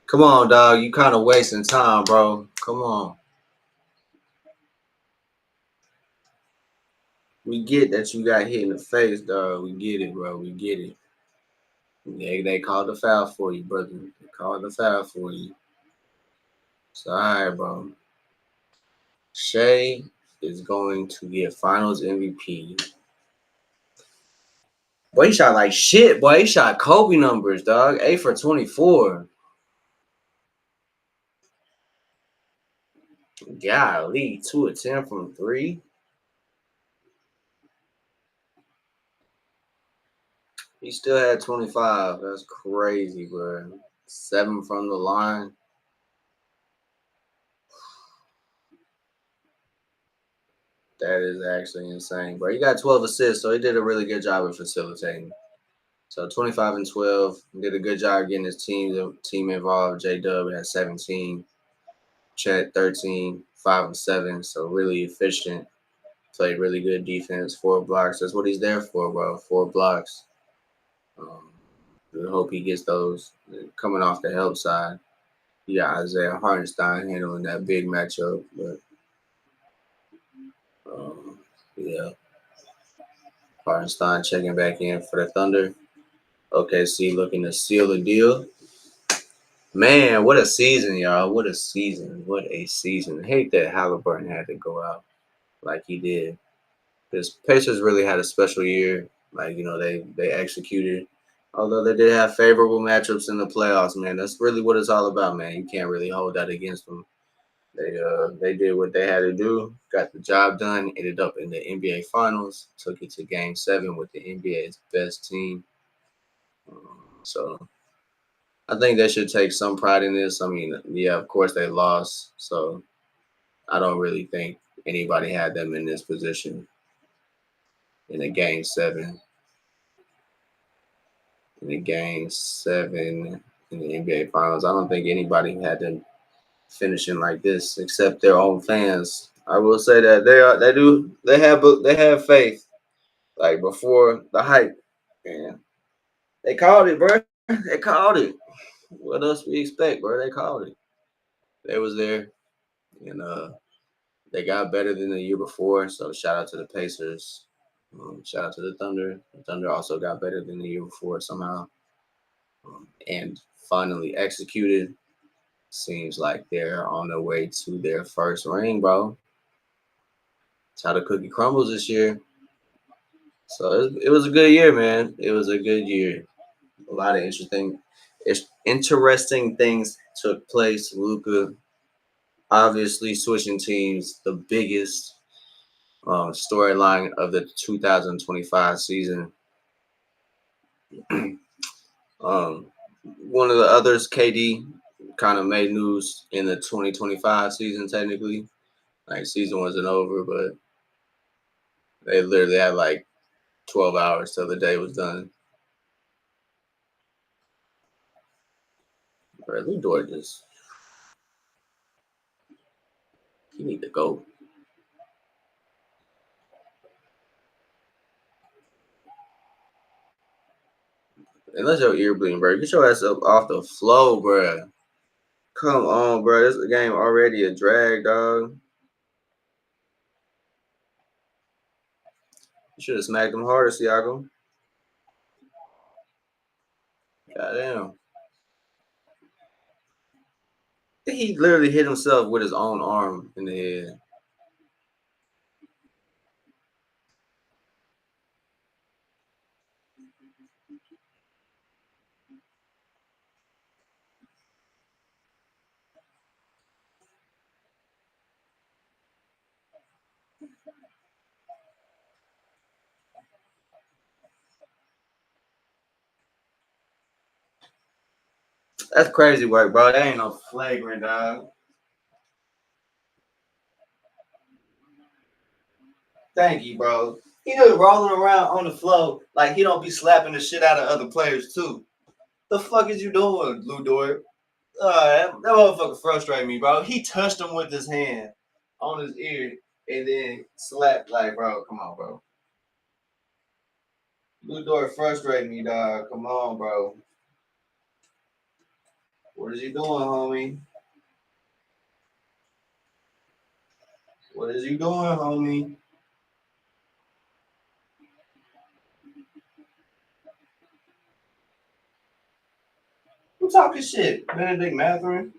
Come on, dog. You kind of wasting time, bro. Come on. We get that you got hit in the face, dog. We get it, bro. We get it. They called the foul for you, brother. They called the foul for you. It's all right, bro. Shea is going to get Finals MVP. Boy, he shot like shit, boy. He shot Kobe numbers, dog. 8 for 24. Golly, 2 of 10 from 3. He still had 25. That's crazy, bro. 7 from the line. That is actually insane, bro. He got 12 assists, so he did a really good job of facilitating. So 25 and 12. Did a good job getting his team involved. J Dub had 17. Chet 13, 5 and 7. So really efficient. Played really good defense, 4 blocks. That's what he's there for, bro. 4 blocks. I hope he gets those coming off the help side. You got Isaiah Hartenstein handling that big matchup, but yeah, Hartenstein checking back in for the Thunder. OKC looking to seal the deal. Man, what a season, y'all. What a season. What a season. I hate that Halliburton had to go out like he did. Because Pacers really had a special year. Like, they executed. Although they did have favorable matchups in the playoffs, man. That's really what it's all about, man. You can't really hold that against them. They did what they had to do, got the job done, ended up in the NBA Finals, took it to Game 7 with the NBA's best team. So I think they should take some pride in this. I mean, yeah, of course they lost, so I don't really think anybody had them in this position in a Game 7. In a Game 7 in the NBA Finals, I don't think anybody had them finishing like this except their own fans. I will say that they have faith. Like before the hype, and they called it, bro. They called it. What else we expect, bro? They called it. They was there, and they got better than the year before. So shout out to the Pacers. Shout out to the Thunder. The Thunder also got better than the year before somehow, and finally executed. Seems like they're on their way to their first ring, bro. That's how the cookie crumbles this year. So it was a good year, man. It was a good year. A lot of interesting things took place. Luka obviously switching teams, the biggest storyline of the 2025 season. One of the others, KD, kind of made news in the 2025 season. Technically, like season wasn't over, but they literally had like 12 hours till the day was done. Bradley Dort just he need to go. Unless your ear bleeding, bro. Get your ass up off the flow, bro. Come on, bro. This game already a drag, dog. You should have smacked him harder, Siakam. Goddamn. He literally hit himself with his own arm in the head. That's crazy work, bro. That ain't no flagrant, dog. Thank you, bro. He just rolling around on the floor like he don't be slapping the shit out of other players too. The fuck is you doing, Lou Dort? That motherfucker frustrated me, bro. He touched him with his hand on his ear and then slapped. Like, bro, come on, bro. Lou Dort frustrated me, dog. Come on, bro. What is he doing, homie? What is you doing, homie? Who talking shit? Benedict Mathurin?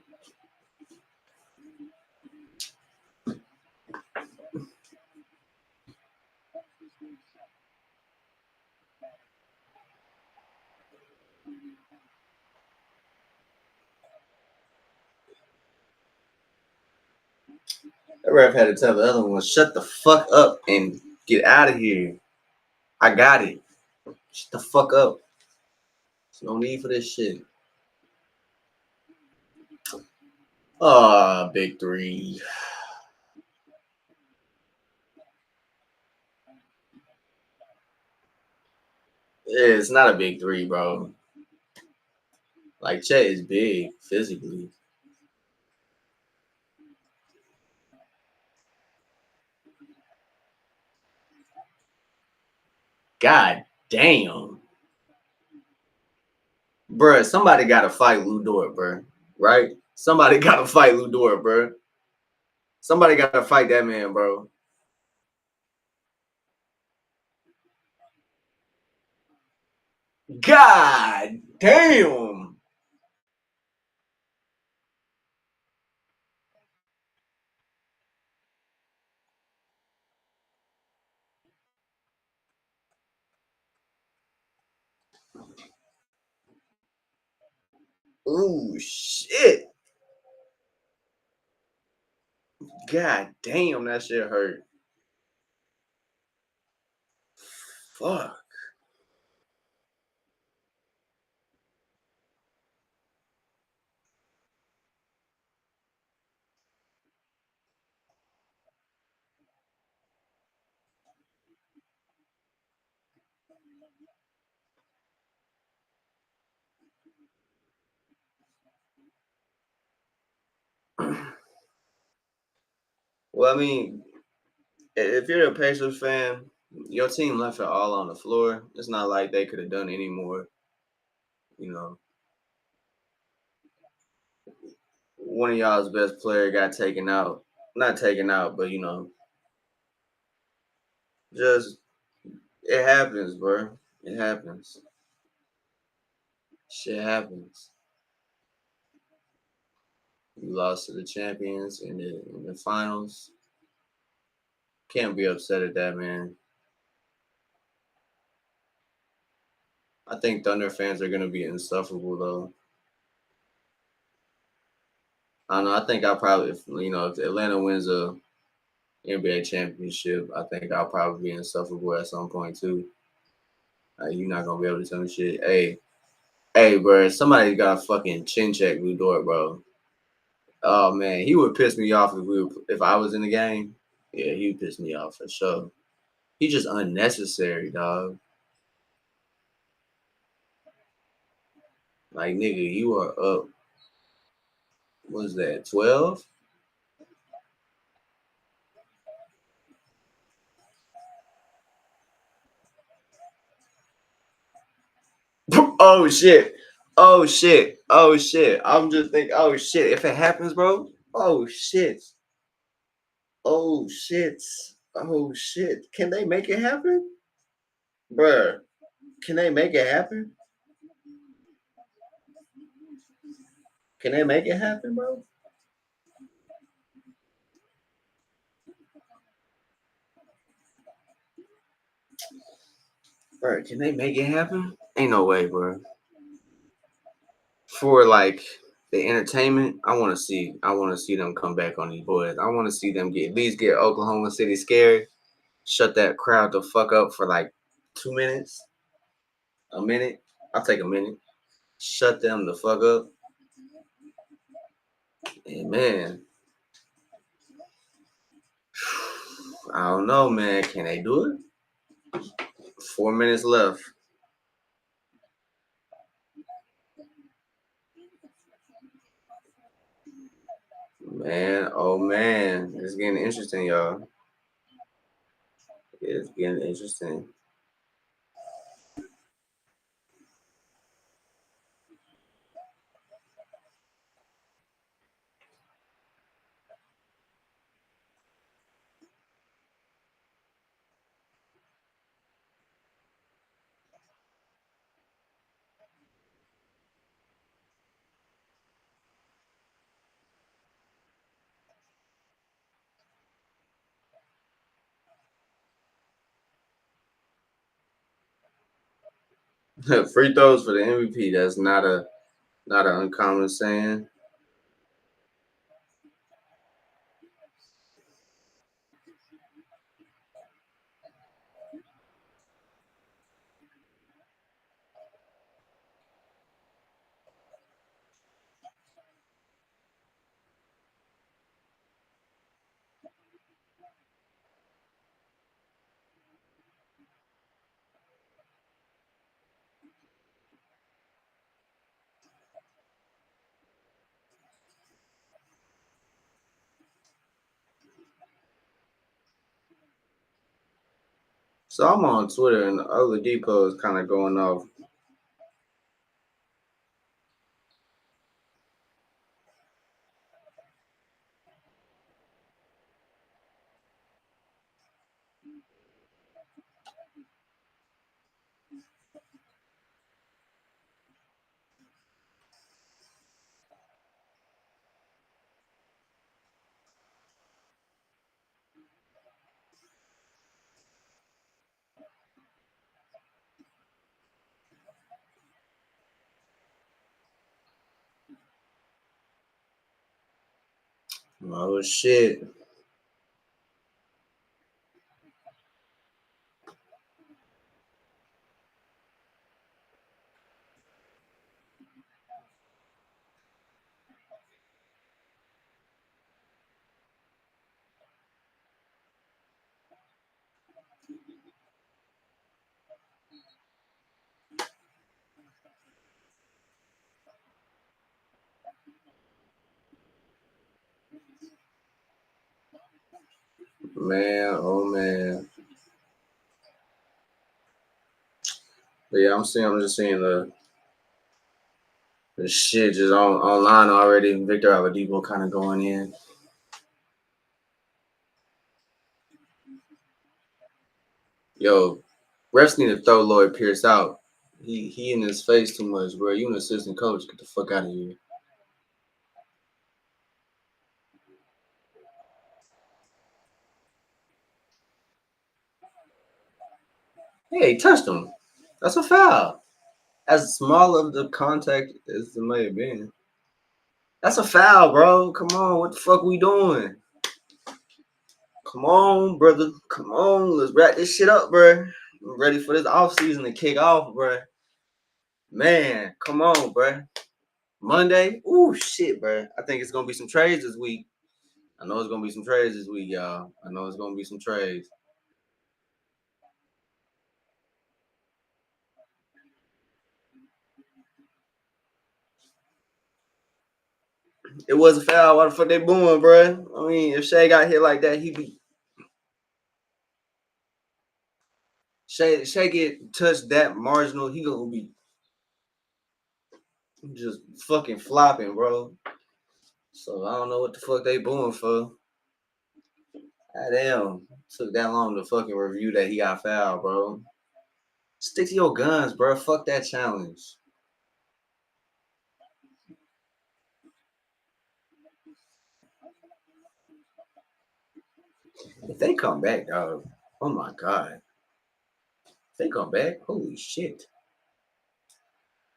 That ref had to tell the other one, shut the fuck up and get out of here. I got it. Shut the fuck up. There's no need for this shit. Big three. Yeah, it's not a big three, bro. Like, Chet is big physically. God damn. Bruh, somebody got to fight Lou Dort, bruh. Right? Somebody got to fight Lou Dort, bruh. Somebody got to fight that man, bro. God damn. Ooh, shit. God damn, that shit hurt. Fuck. Well, I mean, if you're a Pacers fan, your team left it all on the floor. It's not like they could have done any more. You know, one of y'all's best player got taken out. Not taken out, but just it happens, bro. It happens. Shit happens. You lost to the champions in the finals. Can't be upset at that, man. I think Thunder fans are gonna be insufferable though. I don't know. I think I probably, if Atlanta wins a NBA championship, I think I'll probably be insufferable at some point too. You're not gonna be able to tell me shit. Hey, bro, somebody got to fucking chin check Lou Dort, bro. Oh man, he would piss me off if I was in the game. Yeah, he would piss me off for sure. He just unnecessary, dog. Like nigga, you are up. What is that? 12? Oh shit. Oh shit. Oh shit. I'm just thinking, oh shit. If it happens, bro. Oh shit. Oh shit. Oh shit. Can they make it happen? Bruh. Can they make it happen? Can they make it happen, bro? Bro, can they make it happen? Ain't no way, bro. For like the entertainment, I want to see them come back on these boys. I want to see them get at least get Oklahoma City scared, shut that crowd the fuck up for like 2 minutes, a minute. I'll take a minute. Shut them the fuck up. And man, I don't know, man. Can they do it? 4 minutes left. Man, oh man, it's getting interesting, y'all. It's getting interesting. Free throws for the MVP. That's not an uncommon saying. So I'm on Twitter and Oladipo is kind of going off. Oh shit. Man, oh man. But yeah, I'm just seeing the shit just online already. Victor Oladipo kind of going in. Yo, refs need to throw Lloyd Pierce out. He in his face too much, bro. You an assistant coach. Get the fuck out of here. Hey, he touched him. That's a foul. As small of the contact as it may have been. That's a foul, bro. Come on, what the fuck we doing? Come on, brother. Come on, let's wrap this shit up, bro. I'm ready for this off season to kick off, bro. Man, come on, bro. Monday. Ooh, shit, bro. I think it's gonna be some trades this week. I know it's gonna be some trades this week, y'all. I know it's gonna be some trades. It was a foul. Why the fuck they booing, bro? I mean, if Shea got hit like that, he be Shea get touched that marginal, he gonna be just fucking flopping, bro. So I don't know what the fuck they booing for. God damn, took that long to fucking review that he got fouled, bro. Stick to your guns, bro. Fuck that challenge. If they come back, dog, oh my god. If they come back, holy shit.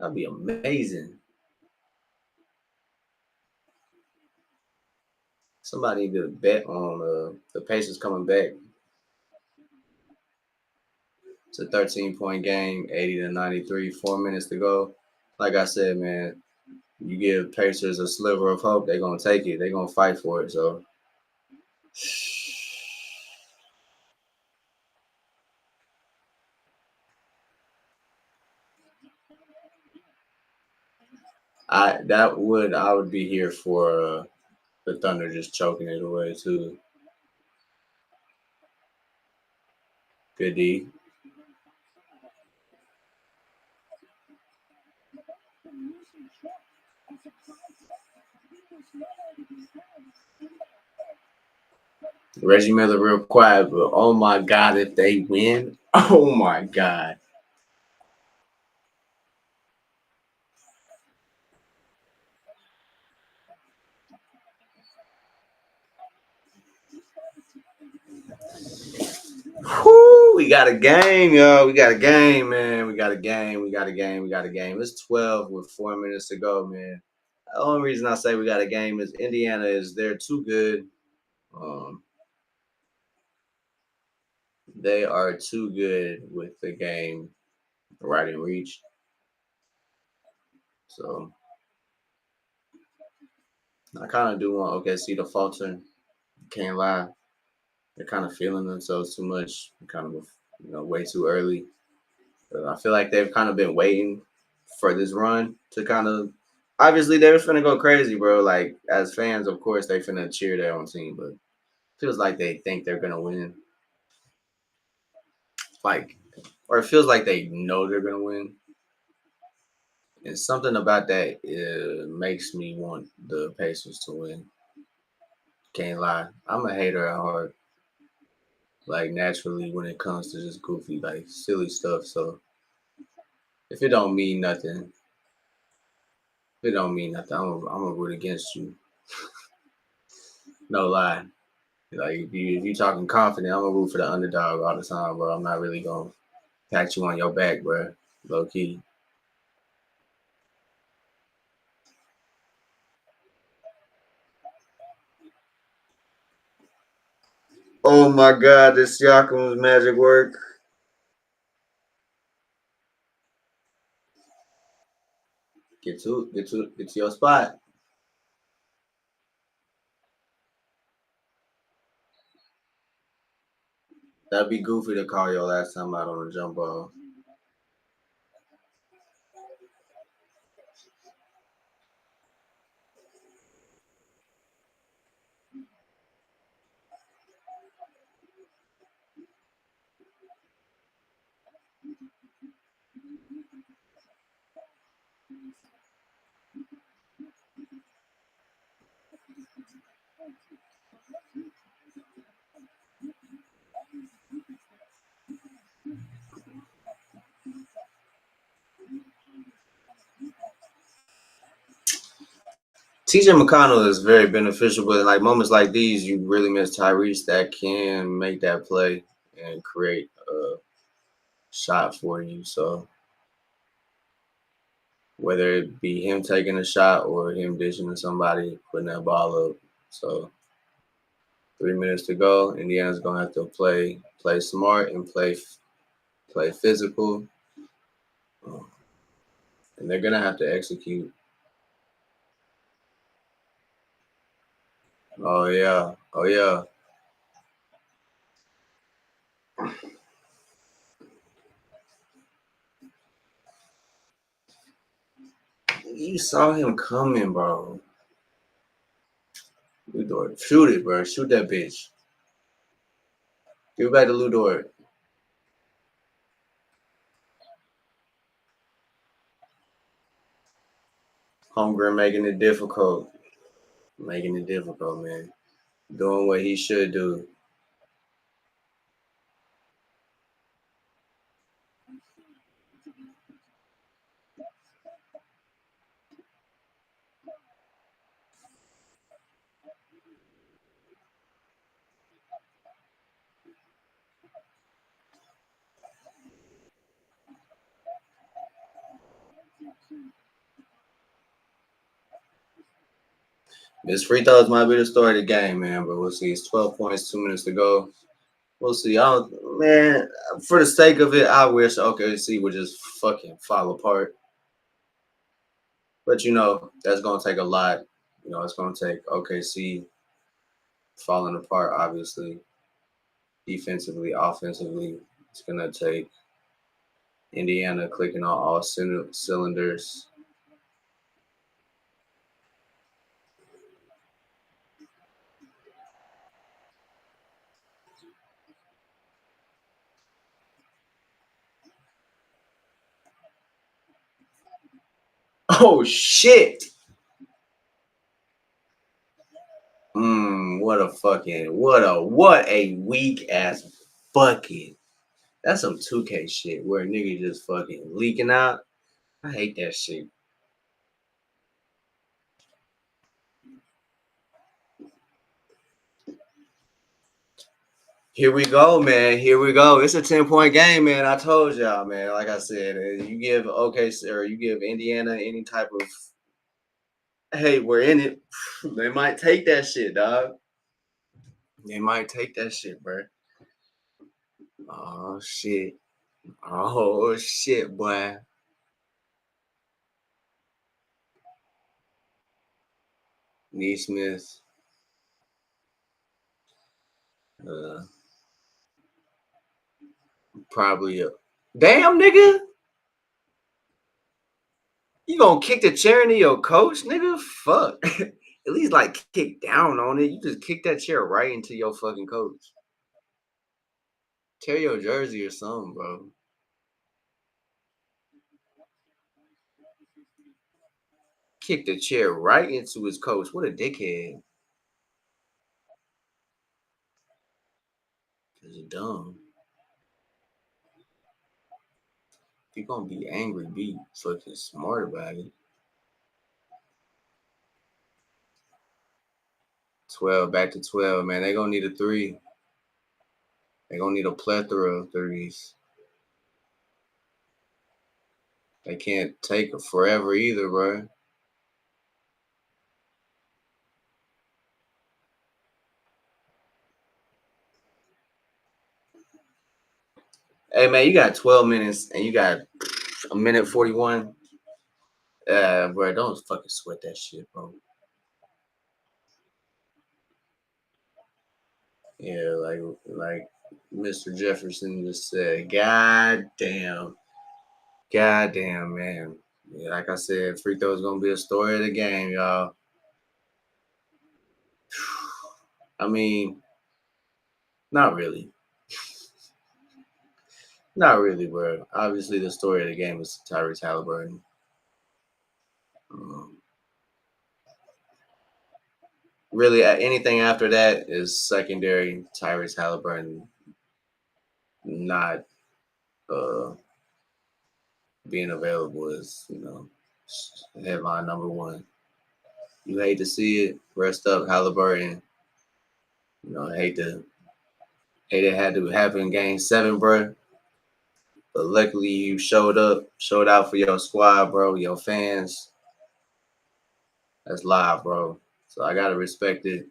That'd be amazing. Somebody did a bet on the Pacers coming back. It's a 13-point game, 80 to 93, 4 minutes to go. Like I said, man, you give Pacers a sliver of hope, they're gonna take it. They're gonna fight for it. So I would be here for the Thunder just choking it away too. Good D. Reggie Miller real quiet, but oh my god, if they win, oh my god. Whew, we got a game, yo. We got a game, man. We got a game. We got a game. We got a game. It's 12 with 4 minutes to go, man. The only reason I say we got a game is Indiana is they're too good. Um, they are too good with the game right in reach. So I kind of do want OKC to falter. Can't lie. They're kind of feeling themselves too much. Kind of, way too early. I feel like they've kind of been waiting for this run to kind of. Obviously, they're finna go crazy, bro. Like as fans, of course, they finna cheer their own team, but feels like they think they're gonna win. Like, or it feels like they know they're gonna win. And something about that makes me want the Pacers to win. Can't lie. I'm a hater at heart. Like naturally, when it comes to just goofy, like silly stuff. So if it don't mean nothing, if it don't mean nothing, I'm gonna root against you. No lie. Like if you talking confident, I'm gonna root for the underdog all the time, bro. I'm not really gonna pat you on your back, bro. Low key. Oh my God, this Siakam's magic work. Get to your spot. That'd be goofy to call your last time out on a jump ball. TJ McConnell is very beneficial, but in like moments like these, you really miss Tyrese that can make that play and create a shot for you. So whether it be him taking a shot or him dishing to somebody, putting that ball up. So 3 minutes to go. Indiana's gonna have to play smart and play physical, um, and they're gonna have to execute. Oh yeah, oh yeah. You saw him coming, bro. Ludor, shoot it, bro. Shoot that bitch. Give it back to Ludor. Holmgren making it difficult. Making it difficult, man. Doing what he should do. This free throws might be the story of the game, man. But we'll see. It's 12 points, 2 minutes to go. We'll see. I don't, man. For the sake of it, I wish OKC would just fucking fall apart. But that's gonna take a lot. It's gonna take OKC falling apart, obviously, defensively, offensively. It's gonna take Indiana clicking on all cylinders. Oh shit! What a weak ass bucket. That's some 2K shit where a nigga just fucking leaking out. I hate that shit. Here we go, man. Here we go. It's a 10-point game, man. I told y'all, man. Like I said, you give OKC or you give Indiana any type of hey, we're in it. They might take that shit, dog. They might take that shit, bro. Oh shit. Oh shit, boy. Neesmith. Uh, probably a damn nigga. You gonna kick the chair into your coach, nigga? Fuck. At least like kick down on it. You just kick that chair right into your fucking coach. Tear your jersey or something, bro. Kick the chair right into his coach. What a dickhead. Cause you're dumb. If you're gonna be angry, be fucking smart about it. 12, back to 12, man. They gonna need a three. They gonna need a plethora of threes. They can't take it forever either, bro. Hey, man, you got 12 minutes and you got a minute 41. Bro, don't fucking sweat that shit, bro. Yeah, like Mr. Jefferson just said, God damn. God damn, man. Yeah, like I said, free throw is gonna be a story of the game, y'all. I mean, not really. Not really, bro. Obviously, the story of the game is Tyrese Halliburton. Um, really, anything after that is secondary. Tyrese Halliburton not uh, being available is, headline number one. You hate to see it. Rest up, Halliburton. Hate it had to happen in game 7, bro. But luckily you showed up, showed out for your squad, bro, your fans. That's live, bro. So I gotta respect it.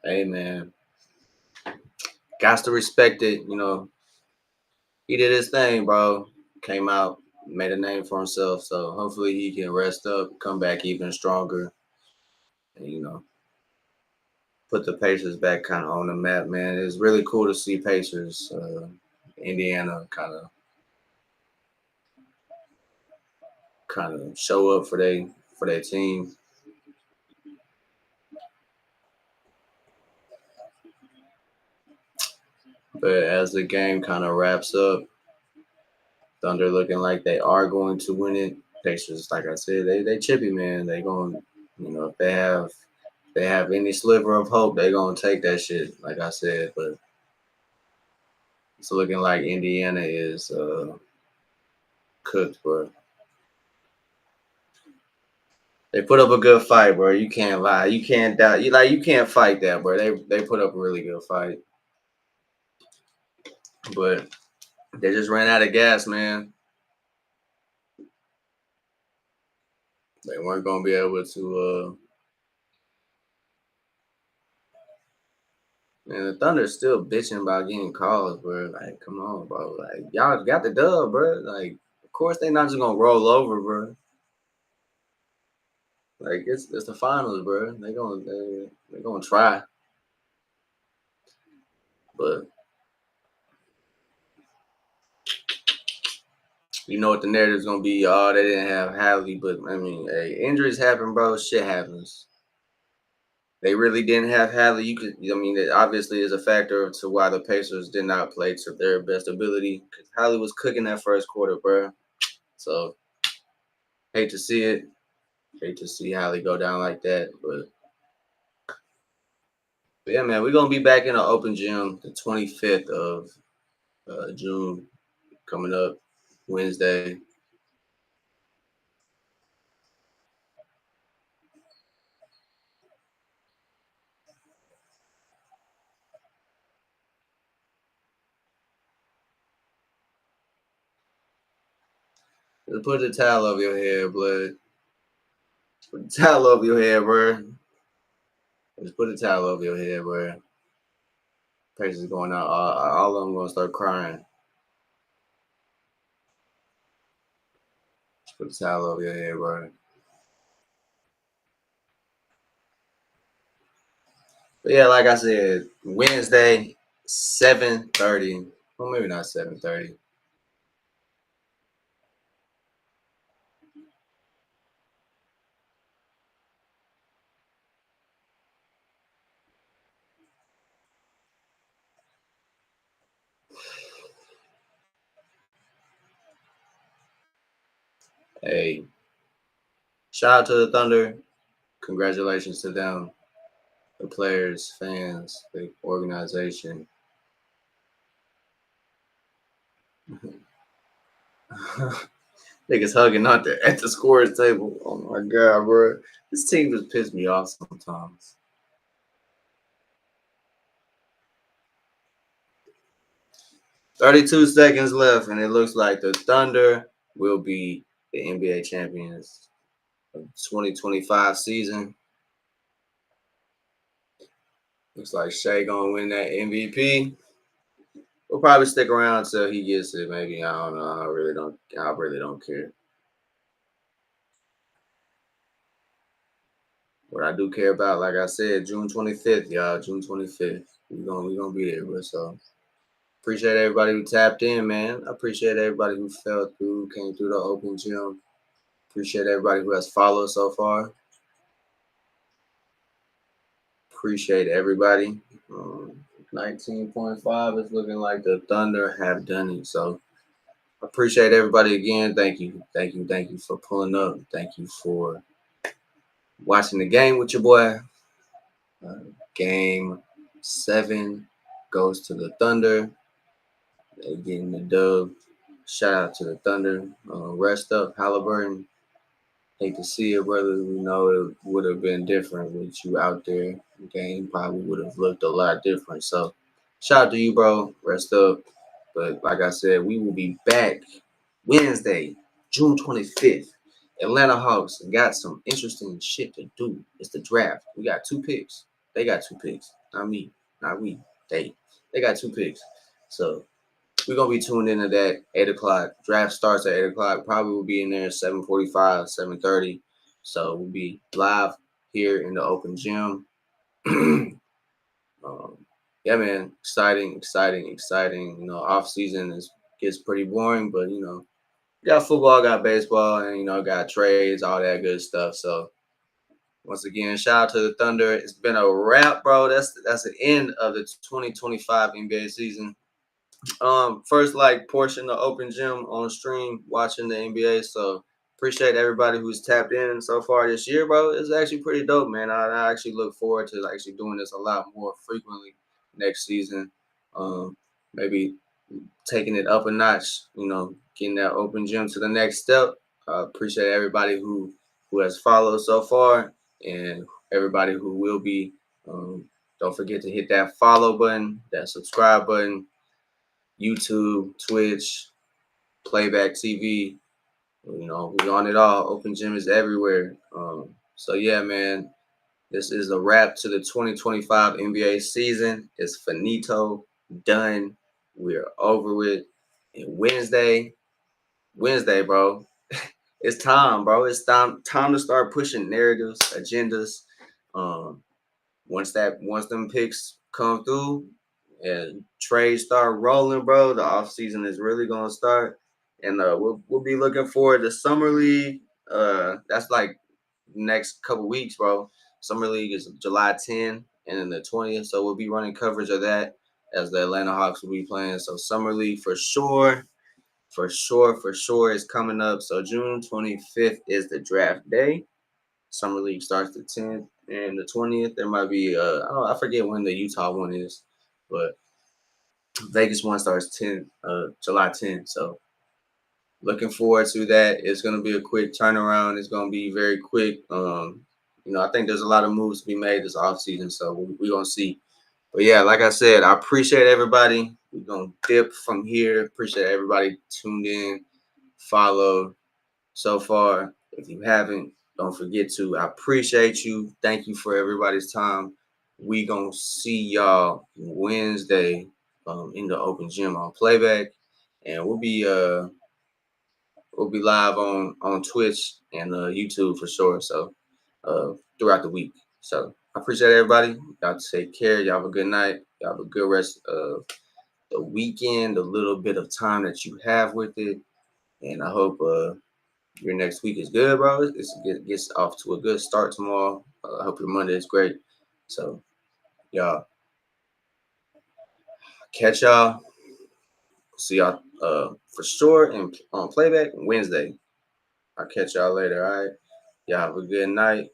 Hey man. Got to respect it, He did his thing, bro. Came out, made a name for himself. So hopefully he can rest up, come back even stronger, and put the Pacers back kind of on the map, man. It's really cool to see Pacers, Indiana, kind of show up for their team. But as the game kind of wraps up, Thunder looking like they are going to win it. Pacers, like I said, they chippy, man. They going, if they have any sliver of hope, they gonna take that shit. Like I said, but it's looking like Indiana is cooked, bro. They put up a good fight, bro. You can't lie. You can't doubt. You can't fight that, bro. They put up a really good fight, but they just ran out of gas, man. They weren't gonna be able to. Man, the Thunder's still bitching about getting calls, bro. Like, come on, bro. Like, y'all got the dub, bro. Like, of course they not just gonna roll over, bro. Like, it's the finals, bro. They gonna try, but you know what the narrative's gonna be? Oh, they didn't have Hadley, but I mean, hey, injuries happen, bro. Shit happens. They really didn't have Hadley. I mean, it obviously is a factor to why the Pacers did not play to their best ability because Hadley was cooking that first quarter, bro. So hate to see it. Hate to see Hadley go down like that, but yeah, man, we're gonna be back in the open gym the 25th of June coming up Wednesday. Just put the towel over your head, blood. Put the towel over your head, bro. Just put the towel over your head, bro. Pacers going out. All of them gonna start crying. Just put the towel over your head, bro. But yeah, like I said, Wednesday, 7:30. Well, maybe not 7:30. Hey, shout out to the Thunder. Congratulations to them, the players, fans, the organization. Niggas hugging out there at the scorers table. Oh my god, bro. This team just pisses me off sometimes. 32 seconds left, and it looks like the Thunder will be the NBA champions of the 2025 season. Looks like Shea gonna win that MVP. We'll probably stick around until he gets it. Maybe I don't know. I really don't. I really don't care. What I do care about, like I said, June 25th, y'all. June 25th. We gonna be there. Bro. So appreciate everybody who tapped in, man. I appreciate everybody who fell through, came through the open gym. Appreciate everybody who has followed so far. Appreciate everybody. 19.5 is looking like the Thunder have done it. So appreciate everybody again. Thank you. Thank you. Thank you for pulling up. Thank you for watching the game with your boy. Game 7 goes to the Thunder. They getting the dub. Shout out to the Thunder. Rest up, Halliburton. Hate to see it, brother. We know it would have been different with you out there. The game probably would have looked a lot different. So, shout out to you, bro. Rest up. But like I said, we will be back Wednesday, June 25th. Atlanta Hawks got some interesting shit to do. It's the draft. We got 2 picks. They got 2 picks. Not me. Not we. They got 2 picks. So we're gonna be tuned into that 8 o'clock. Draft starts at 8 o'clock. Probably will be in there 7:45, 7:30. So we'll be live here in the open gym. Yeah, man, exciting, exciting, exciting. Off season gets pretty boring, but got football, got baseball, and got trades, all that good stuff. So once again, shout out to the Thunder. It's been a wrap, bro. That's the end of the 2025 NBA season. First portion of open gym on stream watching the NBA. So appreciate everybody who's tapped in so far this year, bro. It's actually pretty dope, man. I actually look forward to actually doing this a lot more frequently next season. Maybe taking it up a notch, getting that open gym to the next step. Appreciate everybody who has followed so far and everybody who will be. Don't forget to hit that follow button, that subscribe button, YouTube, Twitch, Playback TV, You know, we on it all. Open gym is everywhere. So yeah, man, this is a wrap to the 2025 NBA season. It's finito, done. We're over with. And Wednesday, bro. It's time, bro. It's time to start pushing narratives, agendas. Um, once them picks come through and trades start rolling, bro, the off season is really gonna start. And we'll be looking forward to summer league. That's like next couple weeks, bro. Summer league is July 10th and then the 20th, so we'll be running coverage of that as the Atlanta Hawks will be playing. So summer league for sure. For sure is coming up. So June 25th is the draft day. Summer league starts the 10th and the 20th. There might be I forget when the Utah one is, but Vegas one starts July 10th. So looking forward to that. It's gonna be a quick turnaround. It's gonna be very quick. You know, I think there's a lot of moves to be made this offseason, so we're gonna see. But yeah, like I said, I appreciate everybody. We're gonna dip from here. Appreciate everybody tuned in, followed so far. If you haven't, don't forget to. I appreciate you. Thank you for everybody's time. We gonna see y'all Wednesday in the open gym on playback, and we'll be live on Twitch and YouTube for sure. So throughout the week. So I appreciate everybody. Y'all take care. Y'all have a good night. Y'all have a good rest of the weekend. A little bit of time that you have with it, and I hope your next week is good, bro. It gets off to a good start tomorrow. I hope your Monday is great. So, y'all, catch y'all. See y'all for sure and on playback Wednesday. I'll catch y'all later. All right. Y'all have a good night.